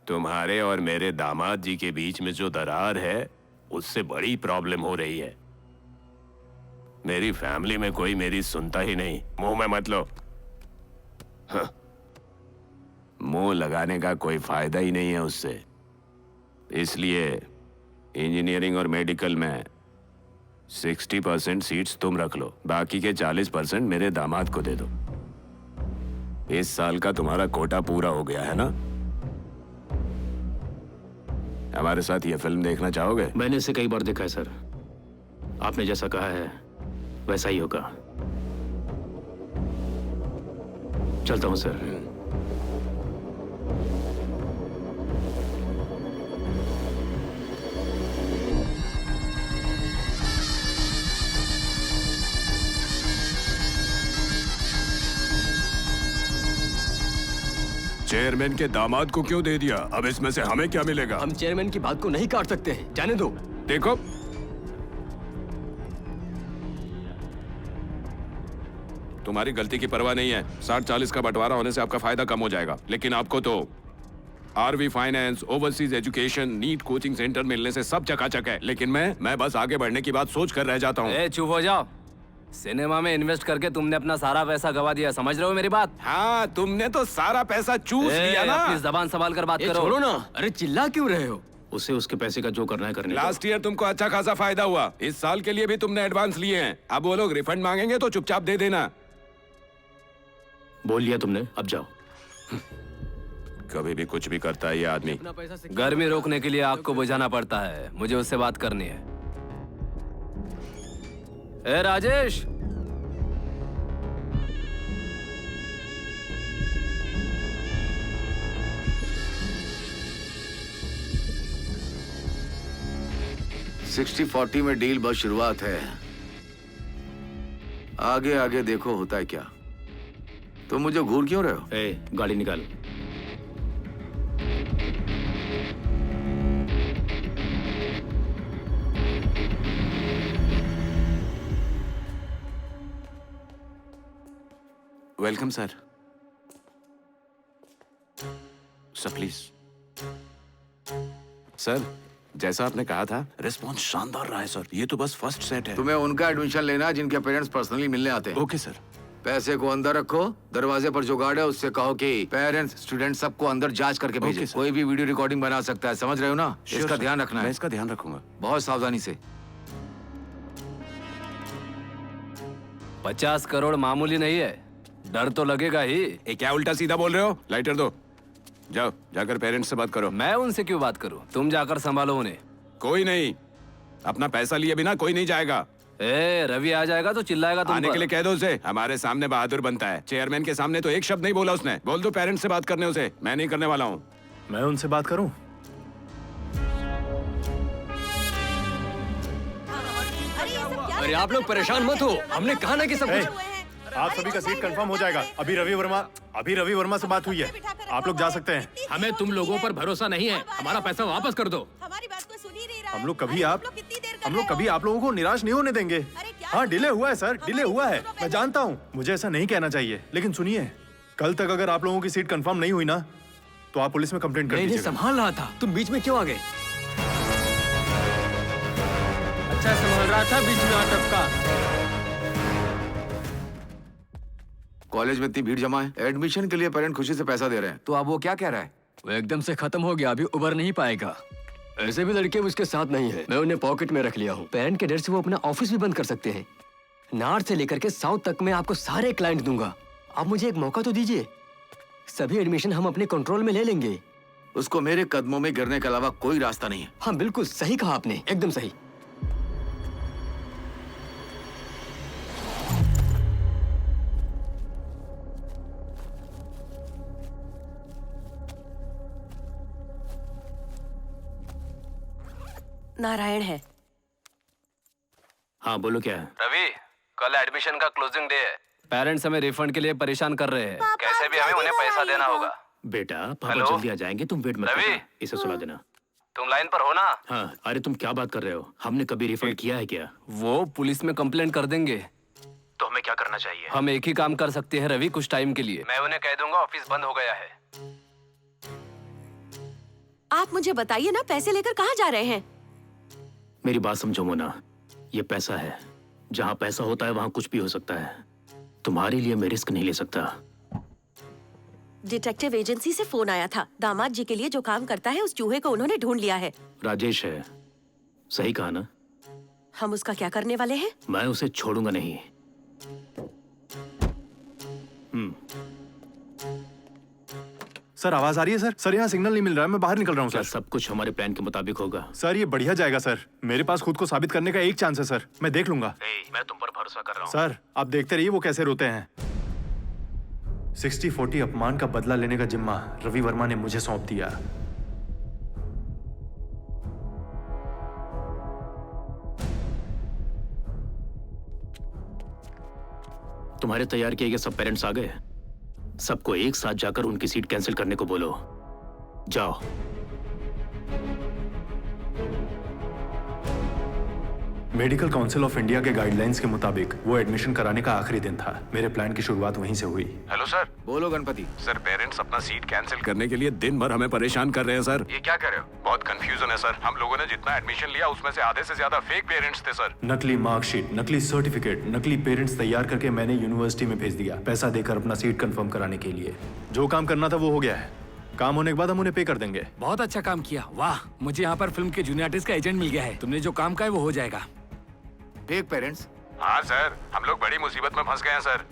तुम्हारे और मेरे दामाद जी के बीच में जो दरार है उससे बड़ी प्रॉब्लम हो रही है। मेरी फैमिली में कोई मेरी सुनता ही नहीं। मुंह में मत लो। हाँ। मुंह लगाने का कोई फायदा ही नहीं है उससे। इसलिए इंजीनियरिंग और मेडिकल में 60% सीट्स तुम रख लो, बाकी के 40% मेरे दामाद को दे दो। इस साल का तुम्हारा कोटा पूरा हो गया है ना? हमारे साथ ये फिल्म देखना चाहोगे? मैंने इसे कई बार देखा है सर। आपने जैसा कहा है वैसा ही होगा। चलता हूं सर। चेयरमैन के दामाद को क्यों दे दिया? अब इसमें से हमें क्या मिलेगा? हम चेयरमैन की बात को नहीं काट सकते हैं, जाने दो। देखो, तुम्हारी गलती की परवाह नहीं है। 60-40 का बंटवारा होने से आपका फायदा कम हो जाएगा, लेकिन आपको तो RV finance, overseas education, NEET coaching centre मिलने से सब चकाचक है। लेकिन मैं बस आगे बढ़ने की बात सोच कर रह जाता हूँ। चुप हो जाओ। सिनेमा में इन्वेस्ट करके तुमने अपना सारा पैसा गवा दिया, समझ रहे हो मेरी बात? हाँ, तुमने तो सारा पैसा चूस लिया ना। अपनी जबान संभाल कर बात करो। छोड़ो ना, अरे चिल्ला क्यों रहे हो? उसे उसके पैसे का जो करना है करने दो। लास्ट ईयर तुमको अच्छा खासा फायदा हुआ, इस साल के लिए भी तुमने एडवांस लिए हैं। अब वो लोग रिफंड मांगेंगे तो चुपचाप दे देना। बोल लिया तुमने, अब जाओ। कभी भी कुछ भी करता है ये आदमी। गर्मी रोकने के लिए आग को बुझाना पड़ता है। मुझे उससे बात करनी है। ए राजेश, सिक्सटी 40 में डील बस शुरुआत है। आगे आगे देखो होता है क्या। तुम मुझे घूर क्यों रहे हो? गाड़ी निकाल। Welcome sir. Sir please. Sir, जैसा आपने कहा था, रिस्पॉन्स शानदार रहा है सर। ये तो बस फर्स्ट सेट है। तुम्हें उनका एडमिशन लेना है जिनके पेरेंट्स पर्सनली मिलने आते हैं। Okay sir. पैसे को अंदर रखो, दरवाजे पर जो गार्ड है उससे कहो कि पेरेंट्स स्टूडेंट सबको अंदर जांच करके भेजे। कोई भी वीडियो रिकॉर्डिंग बना सकता है, समझ रहे हो ना? इसका ध्यान रखना है। मैं इसका ध्यान रखूंगा बहुत सावधानी से। 50 करोड़ मामूली नहीं है, डर तो लगेगा ही। क्या उल्टा सीधा बोल रहे हो? लाइटर दो। जाओ, जाकर पेरेंट्स से बात करो। मैं उनसे क्यों बात करूं? तुम जाकर संभालो उन्हें। कोई नहीं, अपना पैसा लिए बिना कोई नहीं जाएगा। रवि आ जाएगा तो चिल्लाएगा तुम आने के लिए कह दो उसे। हमारे सामने बहादुर बनता है, चेयरमैन के सामने तो एक शब्द नहीं बोला उसने। बोल दो पेरेंट्स से बात करने उसे। मैं नहीं करने वाला हूँ। मैं उनसे बात करूँ? अरे आप लोग परेशान मत हो, हमने कहा ना कि सब कुछ। आप सभी का सीट कंफर्म हो जाएगा। अभी रवि वर्मा से बात हुई है। आप लोग जा सकते हैं। हमें तुम लोगों पर भरोसा नहीं है, हमारा पैसा वापस कर दो। हमारी बात को सुन ही नहीं रहा है। हम लोग कभी आप लोगों को निराश नहीं होने देंगे। हाँ, डिले हुआ है सर, डिले हुआ है, मैं जानता हूँ। मुझे ऐसा नहीं कहना चाहिए, लेकिन सुनिए, कल तक अगर आप लोगों की सीट कंफर्म नहीं हुई ना, तो आप पुलिस में कंप्लेंट कर दीजिएगा। संभाल रहा था, तुम बीच में क्यों आ गए? अच्छा संभाल रहा था, बीच में अटका। कॉलेज में इतनी भीड़ जमा है, एडमिशन के लिए पेरेंट खुशी से पैसा दे रहे हैं, तो अब वो क्या कह रहा है? वो एकदम से खत्म हो गया, अभी उबर नहीं पाएगा। ऐसे भी लड़के उसके साथ नहीं है, मैं उन्हें पॉकेट में रख लिया हूँ। पेरेंट के डर से वो अपना ऑफिस भी बंद कर सकते हैं। नॉर्थ से लेकर के साउथ तक मैं आपको सारे क्लाइंट दूंगा। आप मुझे एक मौका तो दीजिए, सभी एडमिशन हम अपने कंट्रोल में ले लेंगे। उसको मेरे कदमों में गिरने के अलावा कोई रास्ता नहीं है। हाँ बिल्कुल सही कहा आपने, एकदम सही। नारायण है। हाँ बोलो, क्या है? रवि, कल एडमिशन का क्लोजिंग डे है। पेरेंट्स हमें रिफंड के लिए परेशान कर रहे हैं। कैसे भी हमें उन्हें पैसा देना होगा। बेटा पापा हेलो? जल्दी आ जाएंगे, तुम वेट मत रवि? करना, इसे सुला देना। तुम लाइन पर हो ना? हाँ, अरे तुम क्या बात कर रहे हो? हमने कभी रिफंड किया है क्या? वो पुलिस में कंप्लेंट कर देंगे। तो हमें क्या करना चाहिए? हम एक ही काम कर सकते हैं रवि, कुछ टाइम के लिए। मैं उन्हें कह दूंगा ऑफिस बंद हो गया है। आप मुझे बताइए ना, पैसे लेकर कहाँ जा रहे हैं? मेरी बात समझो मोना, ये पैसा है, जहाँ पैसा होता है वहाँ कुछ भी हो सकता है। तुम्हारे लिए मैं रिस्क नहीं ले सकता। डिटेक्टिव एजेंसी से फोन आया था। दामाद जी के लिए जो काम करता है उस चूहे को उन्होंने ढूंढ लिया है। राजेश है, सही कहा ना? हम उसका क्या करने वाले हैं? मैं उसे छोड़ूंगा नहीं। सर आवाज आ रही है सर? सर यहाँ सिग्नल नहीं मिल रहा है, मैं बाहर निकल रहा हूँ सर। सब कुछ हमारे प्लान के मुताबिक होगा? सर ये बढ़िया जाएगा सर, मेरे पास खुद को साबित करने का एक चांस है सर, मैं देख लूंगा। मैं तुम पर भरोसा कर रहा हूँ। सर आप देखते रहिए वो कैसे रोते हैं। 60-40 अपमान का बदला लेने का जिम्मा रवि वर्मा ने मुझे सौंप दिया। तुम्हारे तैयार किए गए सब पेरेंट्स आ गए? सबको एक साथ जाकर उनकी सीट कैंसिल करने को बोलो। जाओ। मेडिकल काउंसिल ऑफ इंडिया के गाइडलाइंस के मुताबिक वो एडमिशन कराने का आखिरी दिन था। मेरे प्लान की शुरुआत वहीं से हुई। Hello sir. बोलो गणपति। सर पेरेंट्स अपना सीट कैंसिल करने के लिए दिन भर हमें परेशान कर रहे हैं सर। ये क्या कर रहे हो? बहुत कंफ्यूजन है सर। हम लोगों ने जितना एडमिशन लिया उसमें से आधे से ज्यादा फेक पेरेंट्स थे सर। नकली मार्कशीट, नकली सर्टिफिकेट, नकली पेरेंट्स तैयार करके मैंने यूनिवर्सिटी में भेज दिया, पैसा देकर अपना सीट कंफर्म कराने के लिए। जो काम करना था वो हो गया है, काम होने के बाद हम उन्हें पे कर देंगे। बहुत अच्छा काम किया, वाह। मुझे यहाँ पर फिल्म के जूनियर आर्टिस्ट का एजेंट मिल गया है। तुमने जो काम कहा है वो हो जाएगा। Fake parents? हाँ सर, हम लोग बड़ी मुसीबत में फंस गए हैं सर।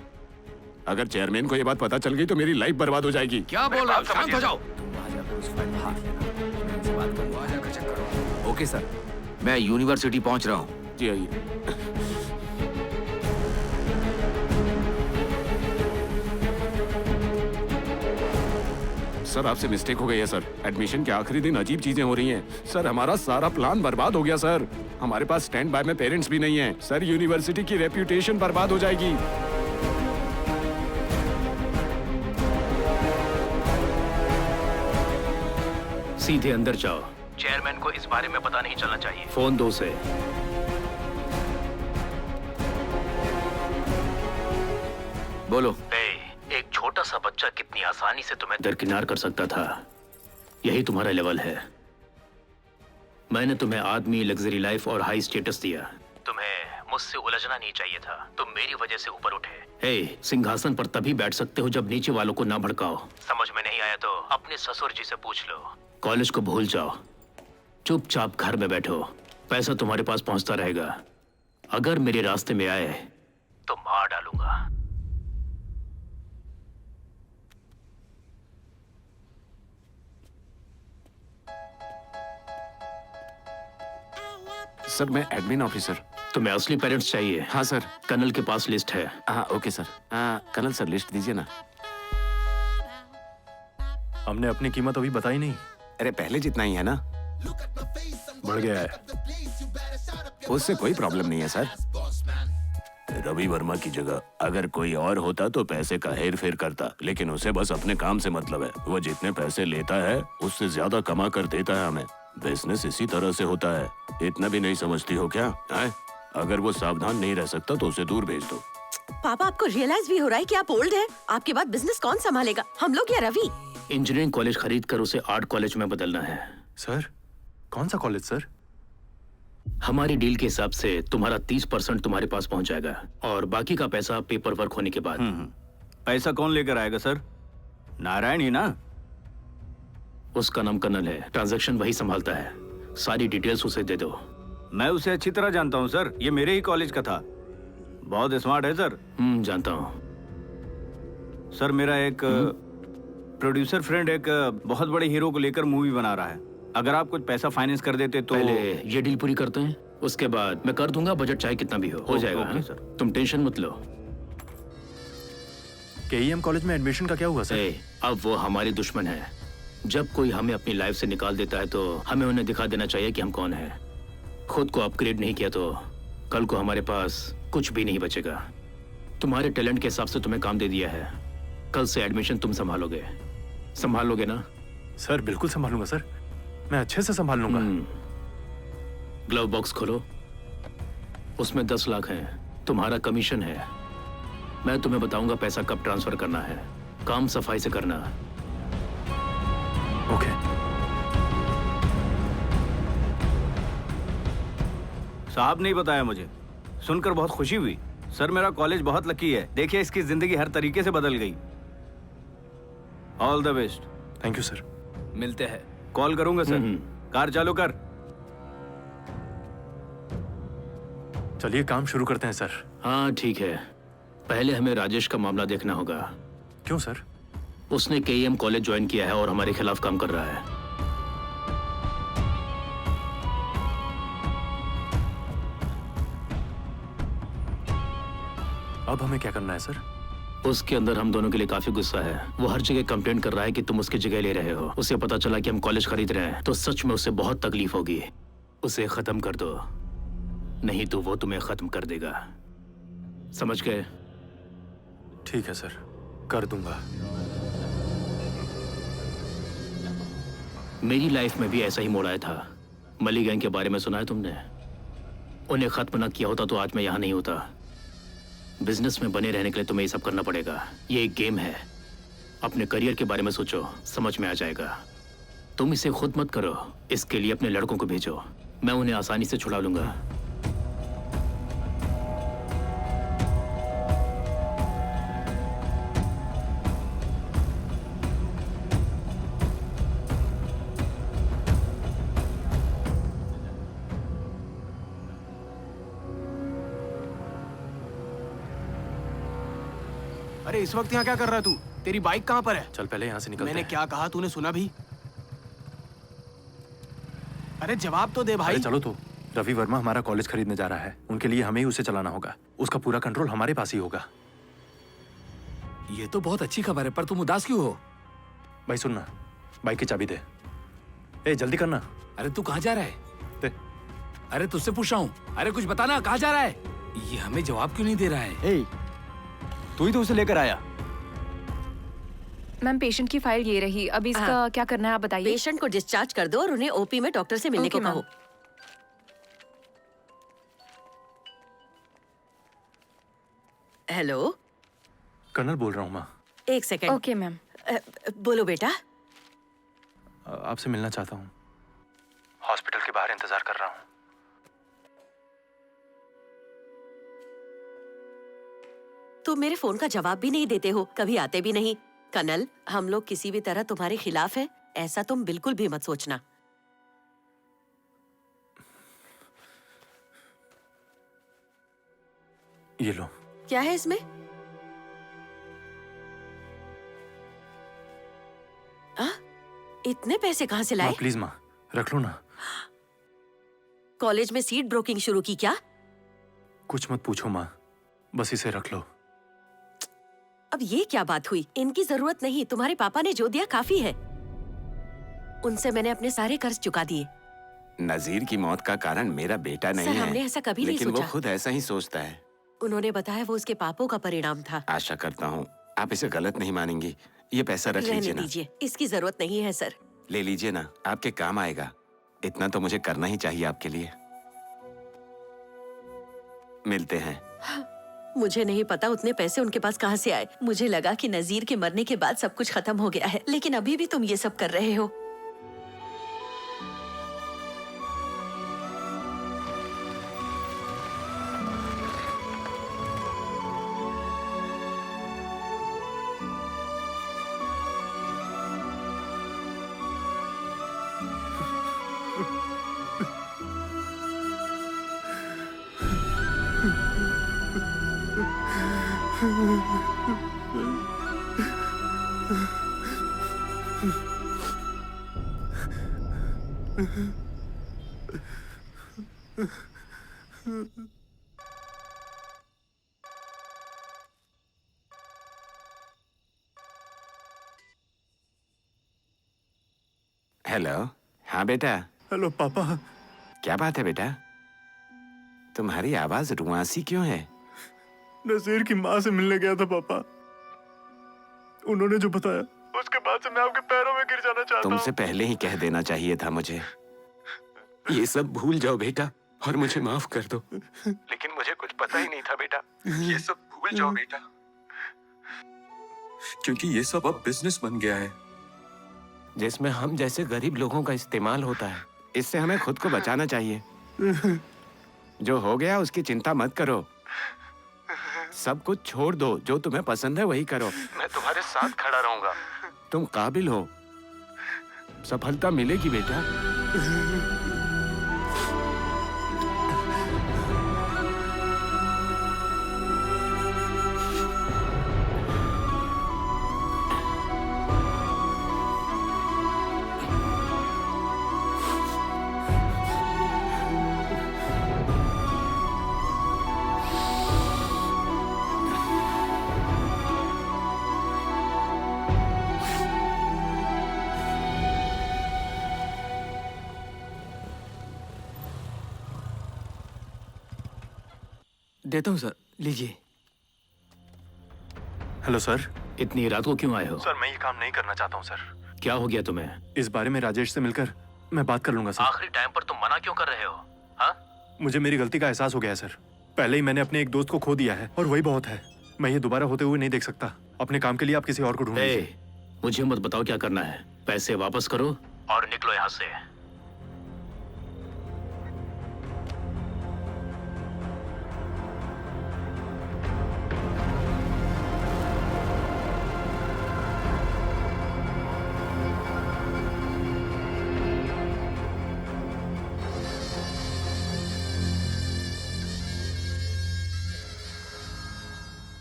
अगर चेयरमैन को ये बात पता चल गई तो मेरी लाइफ बर्बाद हो जाएगी। क्या बोल रहे हो? शांत हो जाओ। ओके सर, मैं यूनिवर्सिटी पहुंच रहा हूँ। जी आइए। सर आपसे मिस्टेक हो गई है सर। एडमिशन के आखिरी दिन अजीब चीजें हो रही हैं। सर हमारा सारा प्लान बर्बाद हो गया सर। हमारे पास स्टैंड बाय में पेरेंट्स भी नहीं हैं। सर यूनिवर्सिटी की रेप्यूटेशन बर्बाद हो जाएगी। सीधे अंदर जाओ। चेयरमैन को इस बारे में पता नहीं चलना चाहिए। फोन दो से। बोलो। एक छोटा सा बच्चा कितनी आसानी से तुम्हें दरकिनार कर सकता था। यही तुम्हारा लेवल है। मैंने तुम्हें आदमी, लग्जरी लाइफ और हाई स्टेटस दिया। तुम्हें मुझसे उलझना नहीं चाहिए था। तुम मेरी वजह से ऊपर उठे। हे, सिंहासन पर तभी बैठ सकते हो जब नीचे वालों को ना भड़काओ। समझ में नहीं आया तो अपने ससुर जी से पूछ लो। कॉलेज को भूल जाओ, चुपचाप घर में बैठो। पैसा तुम्हारे पास पहुंचता रहेगा। अगर मेरे रास्ते में आए तो मार डालूंगा। सर मैं एडमिन ऑफिसर। तुम्हें असली पेरेंट्स चाहिए? हाँ सर। कर्नल के पास लिस्ट है। हाँ okay sir. Colonel sir list दीजिए ना। हमने अपनी कीमत अभी बताई नहीं। अरे पहले जितना ही है ना। बढ़ गया है। उससे कोई प्रॉब्लम नहीं है सर। रवि वर्मा की जगह अगर कोई और होता तो पैसे का हेर फेर करता, लेकिन उसे बस अपने काम से मतलब है। वो जितने पैसे लेता है उससे ज्यादा कमा कर देता है हमें। बिजनेस इसी तरह से होता है। इतना भी नहीं समझती हो क्या? है? अगर वो सावधान नहीं रह सकता तो उसे दूर भेज दो। पापा आपको रियलाइज भी हो रहा है कि आप ओल्ड हैं? आपके बाद बिजनेस कौन संभालेगा, हम लोग या रवि? इंजीनियरिंग कॉलेज खरीद कर उसे आर्ट कॉलेज में बदलना है। सर कौन सा कॉलेज सर? हमारी डील के हिसाब से तुम्हारा 30% तुम्हारे पास पहुंच जाएगा और बाकी का पैसा पेपर वर्क होने के बाद। पैसा कौन लेकर आएगा सर? नारायण ही ना? उसका नाम कर्नल है, ट्रांजैक्शन वही संभालता है। सारी डिटेल्स उसे दे दो। मैं उसे अच्छी तरह जानता हूँ सर, ये मेरे ही कॉलेज का था। बहुत स्मार्ट है सर। जानता हूँ। सर मेरा एक प्रोड्यूसर फ्रेंड एक बहुत बड़े हीरो को लेकर मूवी बना रहा है। अगर आप कुछ पैसा फाइनेंस कर देते तो। पहले ये डील पूरी करते हैं, उसके बाद मैं कर दूंगा। बजट चाहे कितना भी हो जाएगा। ओके सर, तुम टेंशन मत लो। केईएम कॉलेज में एडमिशन का क्या हुआ सर? अब वो हमारे दुश्मन है। जब कोई हमें अपनी लाइफ से निकाल देता है तो हमें उन्हें दिखा देना चाहिए कि हम कौन हैं। खुद को अपग्रेड नहीं किया तो कल को हमारे पास कुछ भी नहीं बचेगा। तुम्हारे टैलेंट के हिसाब से तुम्हें काम दे दिया है। कल से एडमिशन तुम संभालोगे। संभाल लोगे ना? सर बिल्कुल संभालूंगा सर, मैं अच्छे से संभाल लूंगा। ग्लव बॉक्स खोलो, उसमें 10 लाख हैं, तुम्हारा कमीशन है। मैं तुम्हें बताऊंगा पैसा कब ट्रांसफर करना है। काम सफाई से करना। ओके। साहब नहीं बताया मुझे, सुनकर बहुत खुशी हुई। सर मेरा कॉलेज बहुत लकी है, देखिए इसकी जिंदगी हर तरीके से बदल गई। All the best. Thank you sir. मिलते हैं। कॉल करूंगा सर। कार चालू कर। चलिए काम शुरू करते हैं सर। हाँ ठीक है, पहले हमें राजेश का मामला देखना होगा। क्यों सर? उसने KEM कॉलेज ज्वाइन किया है और हमारे खिलाफ काम कर रहा है। अब हमें क्या करना है सर? उसके अंदर हम दोनों के लिए काफी गुस्सा है। वो हर जगह कंप्लेंट कर रहा है कि तुम उसकी जगह ले रहे हो। उसे पता चला कि हम कॉलेज खरीद रहे हैं तो सच में उसे बहुत तकलीफ होगी। उसे खत्म कर दो, नहीं तो वो तुम्हें खत्म कर देगा। समझ गए? ठीक है सर, कर दूंगा। मेरी लाइफ में भी ऐसा ही मोड़ आया था। मली गैंग के बारे में सुना है तुमने? उन्हें खत्म न किया होता तो आज मैं यहाँ नहीं होता। बिजनेस में बने रहने के लिए तुम्हें ये सब करना पड़ेगा। ये एक गेम है। अपने करियर के बारे में सोचो, समझ में आ जाएगा। तुम इसे खुद मत करो, इसके लिए अपने लड़कों को भेजो। मैं उन्हें आसानी से छुड़ा लूंगा। अरे इस वक्त यहाँ क्या कर रहा है तू? तेरी बाइक कहाँ पर है? चल पहले यहाँ से निकलते मैंने हैं। क्या कहा तूने सुना भी? अरे जवाब तो दे भाई। अरे चलो तो, रवि वर्मा हमारा कॉलेज खरीदने जा रहा है। उनके लिए हमें ही उसे चलाना होगा। उसका पूरा कंट्रोल हमारे पास ही होगा। ये तो बहुत अच्छी खबर है, पर तुम उदास क्यों हो? भाई सुनना, बाइक की चाबी दे। ए जल्दी करना। अरे तू कहाँ जा रहा है? अरे तुझसे पूछ रहा हूँ। अरे कुछ बताना, कहाँ जा रहा है? ये हमें जवाब क्यों नहीं दे रहा है? तू ही तो उसे लेकर आया। मैम पेशेंट की फाइल ये रही, अब इसका क्या करना है आप बताइए। पेशेंट को डिस्चार्ज कर दो और उन्हें ओपी में डॉक्टर से मिलने को कहो। हेलो, कर्नल बोल रहा हूँ माँ। एक सेकंड। Okay ma'am. बोलो बेटा। आपसे मिलना चाहता हूँ। हॉस्पिटल के बाहर इंतजार कर रहा हूँ। तुम मेरे फोन का जवाब भी नहीं देते हो, कभी आते भी नहीं। कर्नल, हम लोग किसी भी तरह तुम्हारे खिलाफ हैं, ऐसा तुम बिल्कुल भी मत सोचना। ये लो। क्या है इसमें? इतने पैसे कहाँ से लाए? प्लीज माँ, रख लो ना। कॉलेज में सीट ब्रोकिंग शुरू की क्या? कुछ मत पूछो माँ, बस इसे रख लो। अब ये क्या बात हुई? इनकी जरूरत नहीं, तुम्हारे पापा ने जो दिया काफी है। उनसे मैंने अपने सारे कर्ज चुका दिए। नजीर की मौत का कारण मेरा बेटा नहीं सर, है। हमने ऐसा कभी नहीं लेकिन सोचा। वो खुद ऐसा ही सोचता है। उन्होंने बताया वो उसके पापों का परिणाम था। आशा करता हूँ आप इसे गलत नहीं मानेंगी। ये पैसा रख रहने लीजिए ना। दीजिए, इसकी जरूरत नहीं है सर। ले लीजिए ना, आपके काम आएगा। इतना तो मुझे करना ही चाहिए आपके लिए। मिलते हैं। मुझे नहीं पता उतने पैसे उनके पास कहाँ से आए। मुझे लगा कि नजीर के मरने के बाद सब कुछ खत्म हो गया है, लेकिन अभी भी तुम ये सब कर रहे हो। हेलो। हाँ बेटा। हेलो पापा। क्या बात है बेटा? तुम्हारी आवाज रुआसी क्यों है? नजीर की माँ से मिलने गया था पापा। उन्होंने जो बताया उसके बाद से मैं आपके पैरों में गिर जाना चाहता हूँ। तुमसे पहले ही कह देना चाहिए था मुझे। ये सब भूल जाओ बेटा और मुझे माफ कर दो। लेकिन मुझे कुछ पता ही नहीं था बेटा। ये सब भूल जाओ बेटा, क्योंकि ये सब अब बिजनेस बन गया है जिसमें हम जैसे गरीब लोगों का इस्तेमाल होता है। इससे हमें खुद को बचाना चाहिए। जो हो गया उसकी चिंता मत करो, सब कुछ छोड़ दो, जो तुम्हें पसंद है वही करो। मैं तुम्हारे साथ खड़ा रहूंगा। तुम काबिल हो, सफलता मिलेगी बेटा। देता हूँ सर, लीजिए। Hello sir. इतनी रात को क्यों आए हो? सर मैं ये काम नहीं करना चाहता हूँ सर। क्या हो गया तुम्हें? इस बारे में राजेश से मिलकर मैं बात कर लूंगा सर। आखिरी टाइम पर तुम मना क्यों कर रहे हो? हाँ? मुझे मेरी गलती का एहसास हो गया है सर। पहले ही मैंने अपने एक दोस्त को खो दिया है और वही बहुत है। मैं ये दोबारा होते हुए नहीं देख सकता। अपने काम के लिए आप किसी और को ढूंढ लीजिए। मुझे मत बताओ क्या करना है। पैसे वापस करो और निकलो यहाँ से।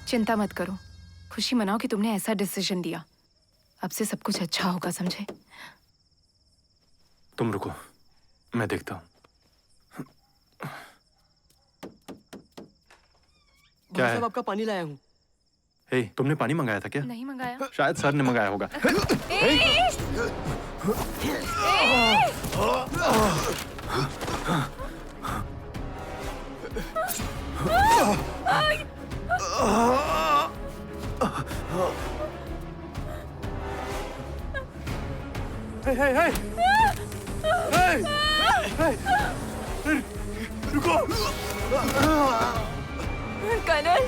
चिंता मत करो, खुशी मनाओ कि तुमने ऐसा डिसीजन दिया। अब से सब कुछ अच्छा होगा, समझे? तुम रुको, मैं देखता हूँ। क्या है? आपका पानी लाया हूँ। हे, तुमने पानी मंगाया था क्या? नहीं मंगाया। शायद सर ने मंगाया होगा। रुको। कनल।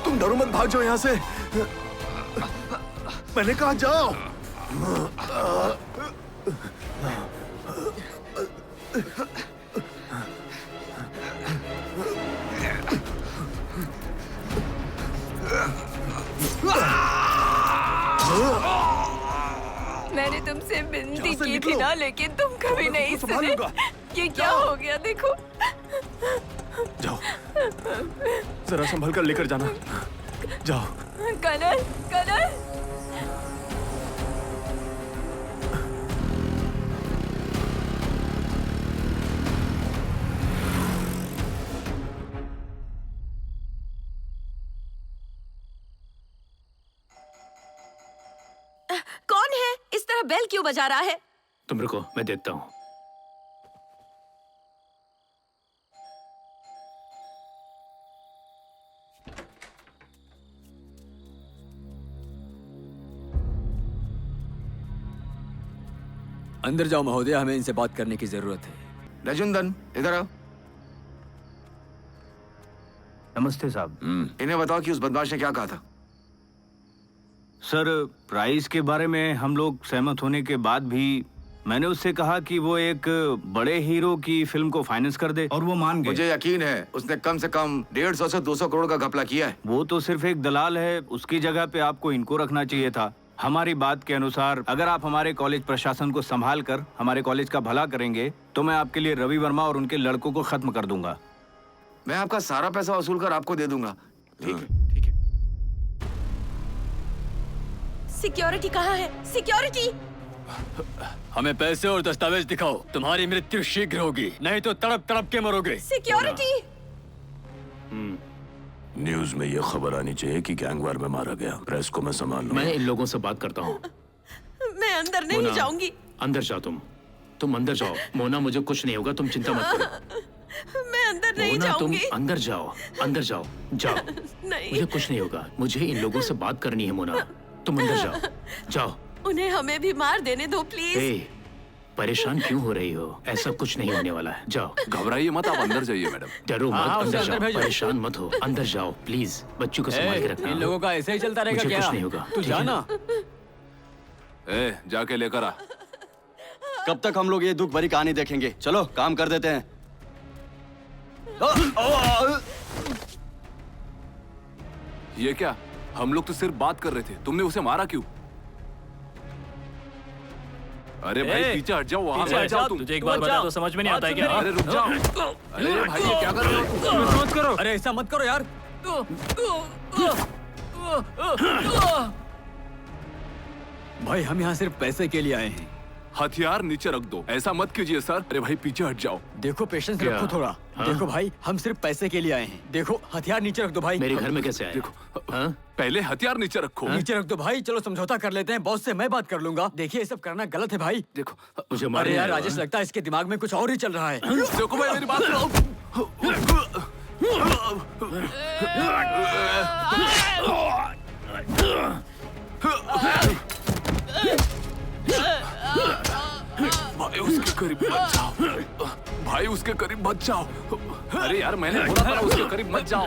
तुम डरो मत, भाग जाओ यहाँ से। मैंने कहा जाओ। मैंने तुमसे विनती की थी ना, लेकिन तुम कभी नहीं सुने। ये क्या हो गया देखो। जाओ, जरा संभल कर लेकर जाना। जाओ। कनल, कनल। कौन है? इस तरह बेल क्यों बजा रहा है? तुम रुको, मैं देखता हूँ। अंदर जाओ महोदय, हमें इनसे बात करने की जरूरत है। रजुंदन, इधर आओ। नमस्ते साहब। इन्हें बताओ कि उस बदमाश ने क्या कहा था। सर, प्राइस के बारे में हम लोग सहमत होने के बाद भी मैंने उससे कहा कि वो एक बड़े हीरो की फिल्म को फाइनेंस कर दे और वो मान गए। मुझे यकीन है उसने कम से कम 150 से 200 करोड़ का घपला किया है। वो तो सिर्फ एक दलाल है, उसकी जगह पे आपको इनको रखना चाहिए था। हमारी बात के अनुसार अगर आप हमारे कॉलेज प्रशासन को संभाल कर हमारे कॉलेज का भला करेंगे तो मैं आपके लिए रवि वर्मा और उनके लड़कों को खत्म कर दूंगा। मैं आपका सारा पैसा वसूल कर आपको दे दूंगा। ठीक है। सिक्योरिटी कहाँ है? सिक्योरिटी! हमें पैसे और दस्तावेज दिखाओ, तुम्हारी मृत्यु शीघ्र होगी, नहीं तो तड़प तड़प के मरोगे। सिक्योरिटी! न्यूज में ये खबर आनी चाहिए कि गैंग वार में मारा गया। प्रेस को मैं संभाल लूंगा। मैं इन लोगों से बात करता हूँ। मैं अंदर नहीं जाऊंगी। अंदर जाओ तुम अंदर जाओ। मोना, मुझे कुछ नहीं होगा, तुम चिंता मत करो। मैं अंदर नहीं मोना, तुम जाऊंगी। अंदर जाओ जाओ। नहीं। मुझे कुछ नहीं होगा, मुझे इन लोगों से बात करनी है। मोना, तुम अंदर जाओ। उन्हें हमें भी मार देने दो प्लीज। ए, परेशान क्यों हो रही हो? ऐसा कुछ नहीं होने वाला है, जाओ। घबराइए मत, आप अंदर जाइए मैडम। डरो मत, हाँ, अंदर उसे अंदर जाओ। भेजो। परेशान मत हो, अंदर जाओ प्लीज। बच्चों को संभाल के रखना। इन लोगों का ऐसे ही चलता रहेगा मुझे क्या? कुछ नहीं होगा, तू ठीक है? जाना। जाके लेकर आ। कब तक हम लोग ये दुख भरी कहानी देखेंगे? चलो काम कर देते हैं। ये क्या? हम लोग तो सिर्फ बात कर रहे थे, तुमने उसे मारा क्यों? अरे भाई पीछे हट जाओ, वहां पीछे हट जाओ तुम। तुझे एक बार बताया तो समझ में नहीं आता है क्या? अरे रुक जाओ। अरे भाई ये क्या कर रहे हो? मत करो। अरे ऐसा मत करो यार। भाई हम यहाँ सिर्फ पैसे के लिए आए हैं। हथियार नीचे रख दो। ऐसा मत कीजिए सर। अरे भाई पीछे हट जाओ। देखो पेशेंस क्या? रखो थोड़ा। हाँ? देखो भाई, हम सिर्फ पैसे के लिए आए हैं। देखो हथियार नीचे रख दो भाई। मेरे घर में कैसे आए? देखो पहले हथियार नीचे रखो। नीचे रख दो भाई। चलो समझौता कर लेते हैं, बॉस से मैं बात कर लूंगा। देखिए ये सब करना गलत है भाई। देखो मुझे अरे मारने यार आए हो, राजेश, हाँ? लगता है इसके दिमाग में कुछ और ही चल रहा है। देखो भाई मेरी बात सुनो। भाई उसके करीब मत जाओ। भाई उसके करीब मत जाओ। अरे यार मैंने बोला था उसके करीब मत जाओ।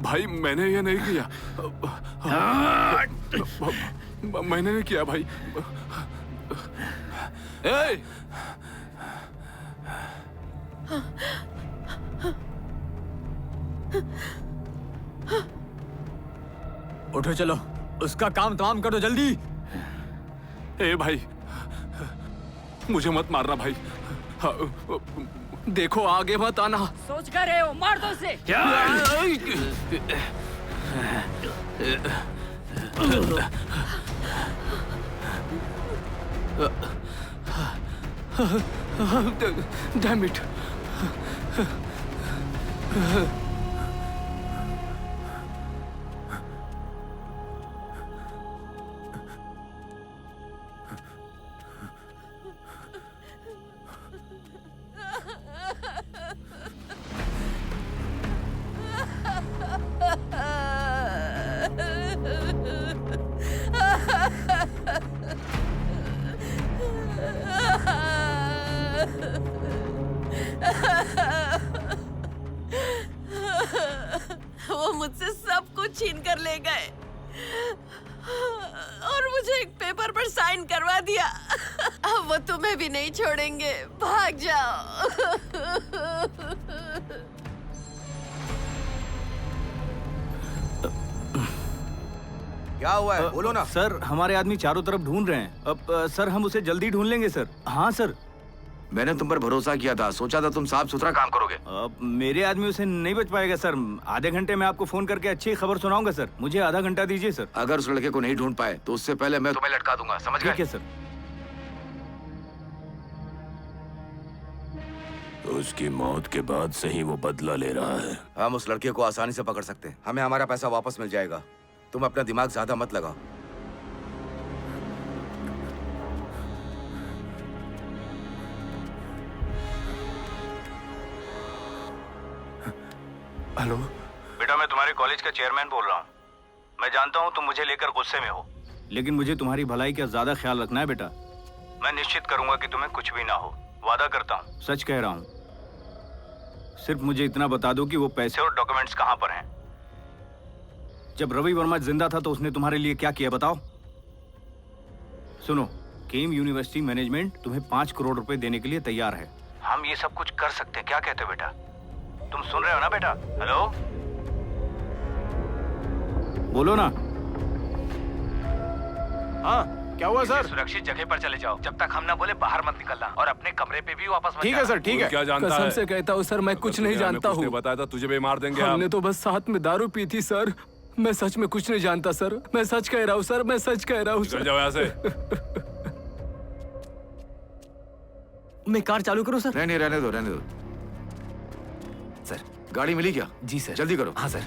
भाई मैंने ये नहीं किया। मैंने नहीं किया भाई। ए! उठो चलो, उसका काम तमाम कर दो जल्दी। ए भाई मुझे मत मारना भाई। देखो आगे मत आना। सोच कर रहे हो, मार दो उसे। Damn it. वो मुझसे सब कुछ छीन कर ले गए और मुझे एक पेपर पर साइन करवा दिया। अब वो तुम्हें भी नहीं छोड़ेंगे, भाग जाओ। क्या हुआ है? बोलो ना। सर हमारे आदमी चारों तरफ ढूंढ रहे हैं। अब सर हम उसे जल्दी ढूंढ लेंगे सर। हाँ सर। मैंने तुम पर भरोसा किया था, सोचा था तुम साफ सुथरा काम करोगे। अब मेरे आदमी उसे नहीं बच पाएगा सर। आधे घंटे में आपको फोन करके अच्छी खबर सुनाऊंगा सर। मुझे आधा घंटा दीजिए सर। अगर उस लड़के को नहीं ढूंढ पाए तो उससे पहले मैं तुम्हें लटका दूंगा, समझ गए? ठीक है सर। तो उसकी मौत के बाद से ही वो बदला ले रहा है। हम उस लड़के को आसानी से पकड़ सकते हैं। हमें हमारा पैसा वापस मिल जाएगा। तुम अपना दिमाग ज्यादा मत लगाओ। हेलो बेटा, मैं तुम्हारे कॉलेज का चेयरमैन बोल रहा हूँ। मैं जानता हूँ तुम मुझे लेकर गुस्से में हो, लेकिन मुझे तुम्हारी भलाई का ज्यादा ख्याल रखना है बेटा। मैं निश्चित करूंगा कि तुम्हें कुछ भी ना हो, वादा करता हूँ। सच कह रहा हूँ। सिर्फ मुझे इतना बता दो कि वो पैसे और डॉक्यूमेंट्स कहाँ पर हैं। जब रवि वर्मा जिंदा था तो उसने तुम्हारे लिए क्या किया बताओ। सुनो, केम यूनिवर्सिटी मैनेजमेंट तुम्हें 5 करोड़ रुपए देने के लिए तैयार है। हम ये सब कुछ कर सकते हैं, क्या कहते हो बेटा? तुम सुन रहे हो ना बेटा? हेलो, बोलो ना। हाँ, क्या हुआ सर? सुरक्षित जगह पर चले जाओ, जब तक हम ना बोले बाहर मत निकलना, और अपने कमरे पे भी वापस मत ठीक है सर, ठीक है। क्या जानता है? कसम से कहता हूँ सर, मैं कुछ नहीं जानता हूँ। बताया था तुझे भी मार देंगे। हमने तो बस साथ में दारू पी थी सर। मैं सच में कुछ नहीं जानता सर। मैं सच कह रहा हूँ सर, मैं सच कह रहा हूँ सर। जाओ यहाँ से। मैं कार चालू करूँ सर? नहीं, रहने दो, रहने दो। सर, गाड़ी मिली क्या? जी सर। जल्दी करो। हाँ सर।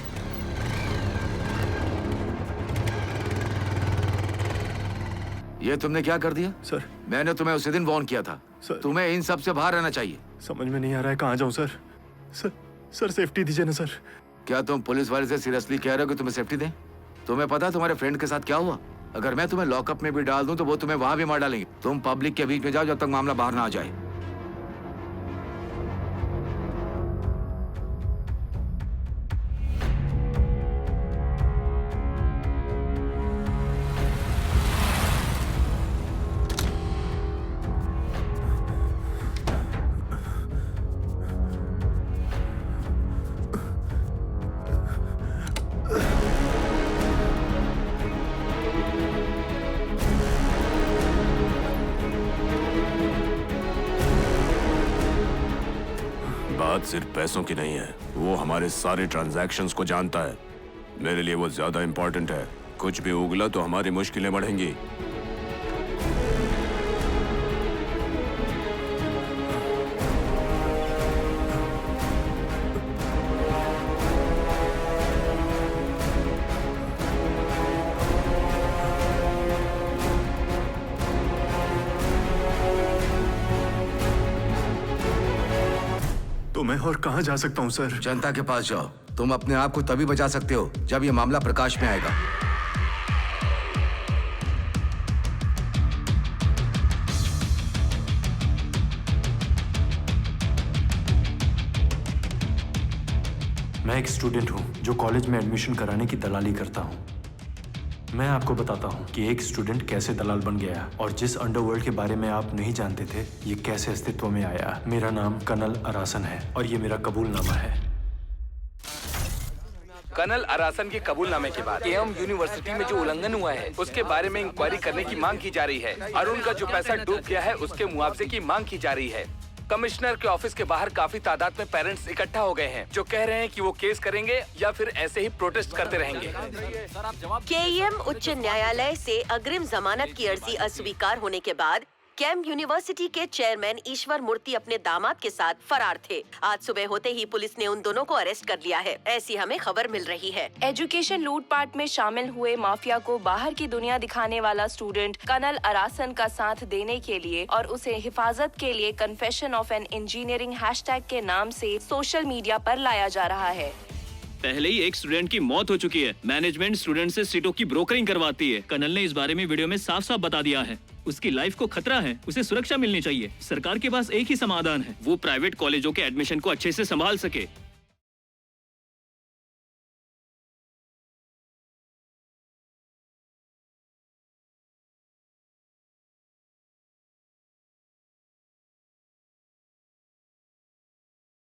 ये तुमने क्या कर दिया? सर, मैंने तुम्हें उसी दिन वार्न किया था। सर, तुम्हें इन सब से बाहर रहना चाहिए। समझ में नहीं आ रहा है कहाँ जाऊँ सर। सर सेफ्टी दीजिए ना सर। क्या तुम पुलिस वाले से सीरियसली कह रहे हो कि तुम्हें सेफ्टी दें? तुम्हें पता है तुम्हारे फ्रेंड के साथ क्या हुआ? अगर मैं तुम्हें लॉकअप में भी डाल दूं तो वो तुम्हें वहां भी मार डालेंगे। तुम पब्लिक के बीच में जाओ जब तक मामला बाहर ना आ जाए। बात सिर्फ पैसों की नहीं है, वो हमारे सारे ट्रांजैक्शंस को जानता है। मेरे लिए वो ज्यादा इंपॉर्टेंट है। कुछ भी उगला तो हमारी मुश्किलें बढ़ेंगी। तो मैं और कहाँ जा सकता हूँ सर? जनता के पास जाओ। तुम अपने आप को तभी बचा सकते हो जब ये मामला प्रकाश में आएगा। मैं एक स्टूडेंट हूँ जो कॉलेज में एडमिशन कराने की दलाली करता हूँ। मैं आपको बताता हूँ कि एक स्टूडेंट कैसे दलाल बन गया और जिस अंडरवर्ल्ड के बारे में आप नहीं जानते थे, ये कैसे अस्तित्व में आया। मेरा नाम कर्नल अरासन है और ये मेरा कबूलनामा है। कर्नल अरासन के कबूलनामे के बाद केएम यूनिवर्सिटी में जो उल्लंघन हुआ है उसके बारे में इंक्वायरी करने की मांग की जा रही है। अरुण का जो पैसा डूब गया है उसके मुआवजे की मांग की जा रही है। कमिश्नर के ऑफिस के बाहर काफी तादाद में पेरेंट्स इकट्ठा हो गए हैं जो कह रहे हैं कि वो केस करेंगे या फिर ऐसे ही प्रोटेस्ट करते रहेंगे। केईएम उच्च न्यायालय से अग्रिम जमानत की अर्जी अस्वीकार होने के बाद केम यूनिवर्सिटी के चेयरमैन ईश्वर मूर्ति अपने दामाद के साथ फरार थे। आज सुबह होते ही पुलिस ने उन दोनों को अरेस्ट कर लिया है, ऐसी हमें खबर मिल रही है। एजुकेशन लूटपाट में शामिल हुए माफिया को बाहर की दुनिया दिखाने वाला स्टूडेंट कर्नल अरासन का साथ देने के लिए और उसे हिफाजत के लिए confession of an engineering hashtag के नाम से सोशल मीडिया पर लाया जा रहा है। पहले ही एक स्टूडेंट की मौत हो चुकी है। मैनेजमेंट स्टूडेंट से सीटों की ब्रोकरिंग करवाती है। कर्नल ने इस बारे में वीडियो में साफ साफ बता दिया है। उसकी लाइफ को खतरा है, उसे सुरक्षा मिलनी चाहिए। सरकार के पास एक ही समाधान है, वो प्राइवेट कॉलेजों के एडमिशन को अच्छे से संभाल सके।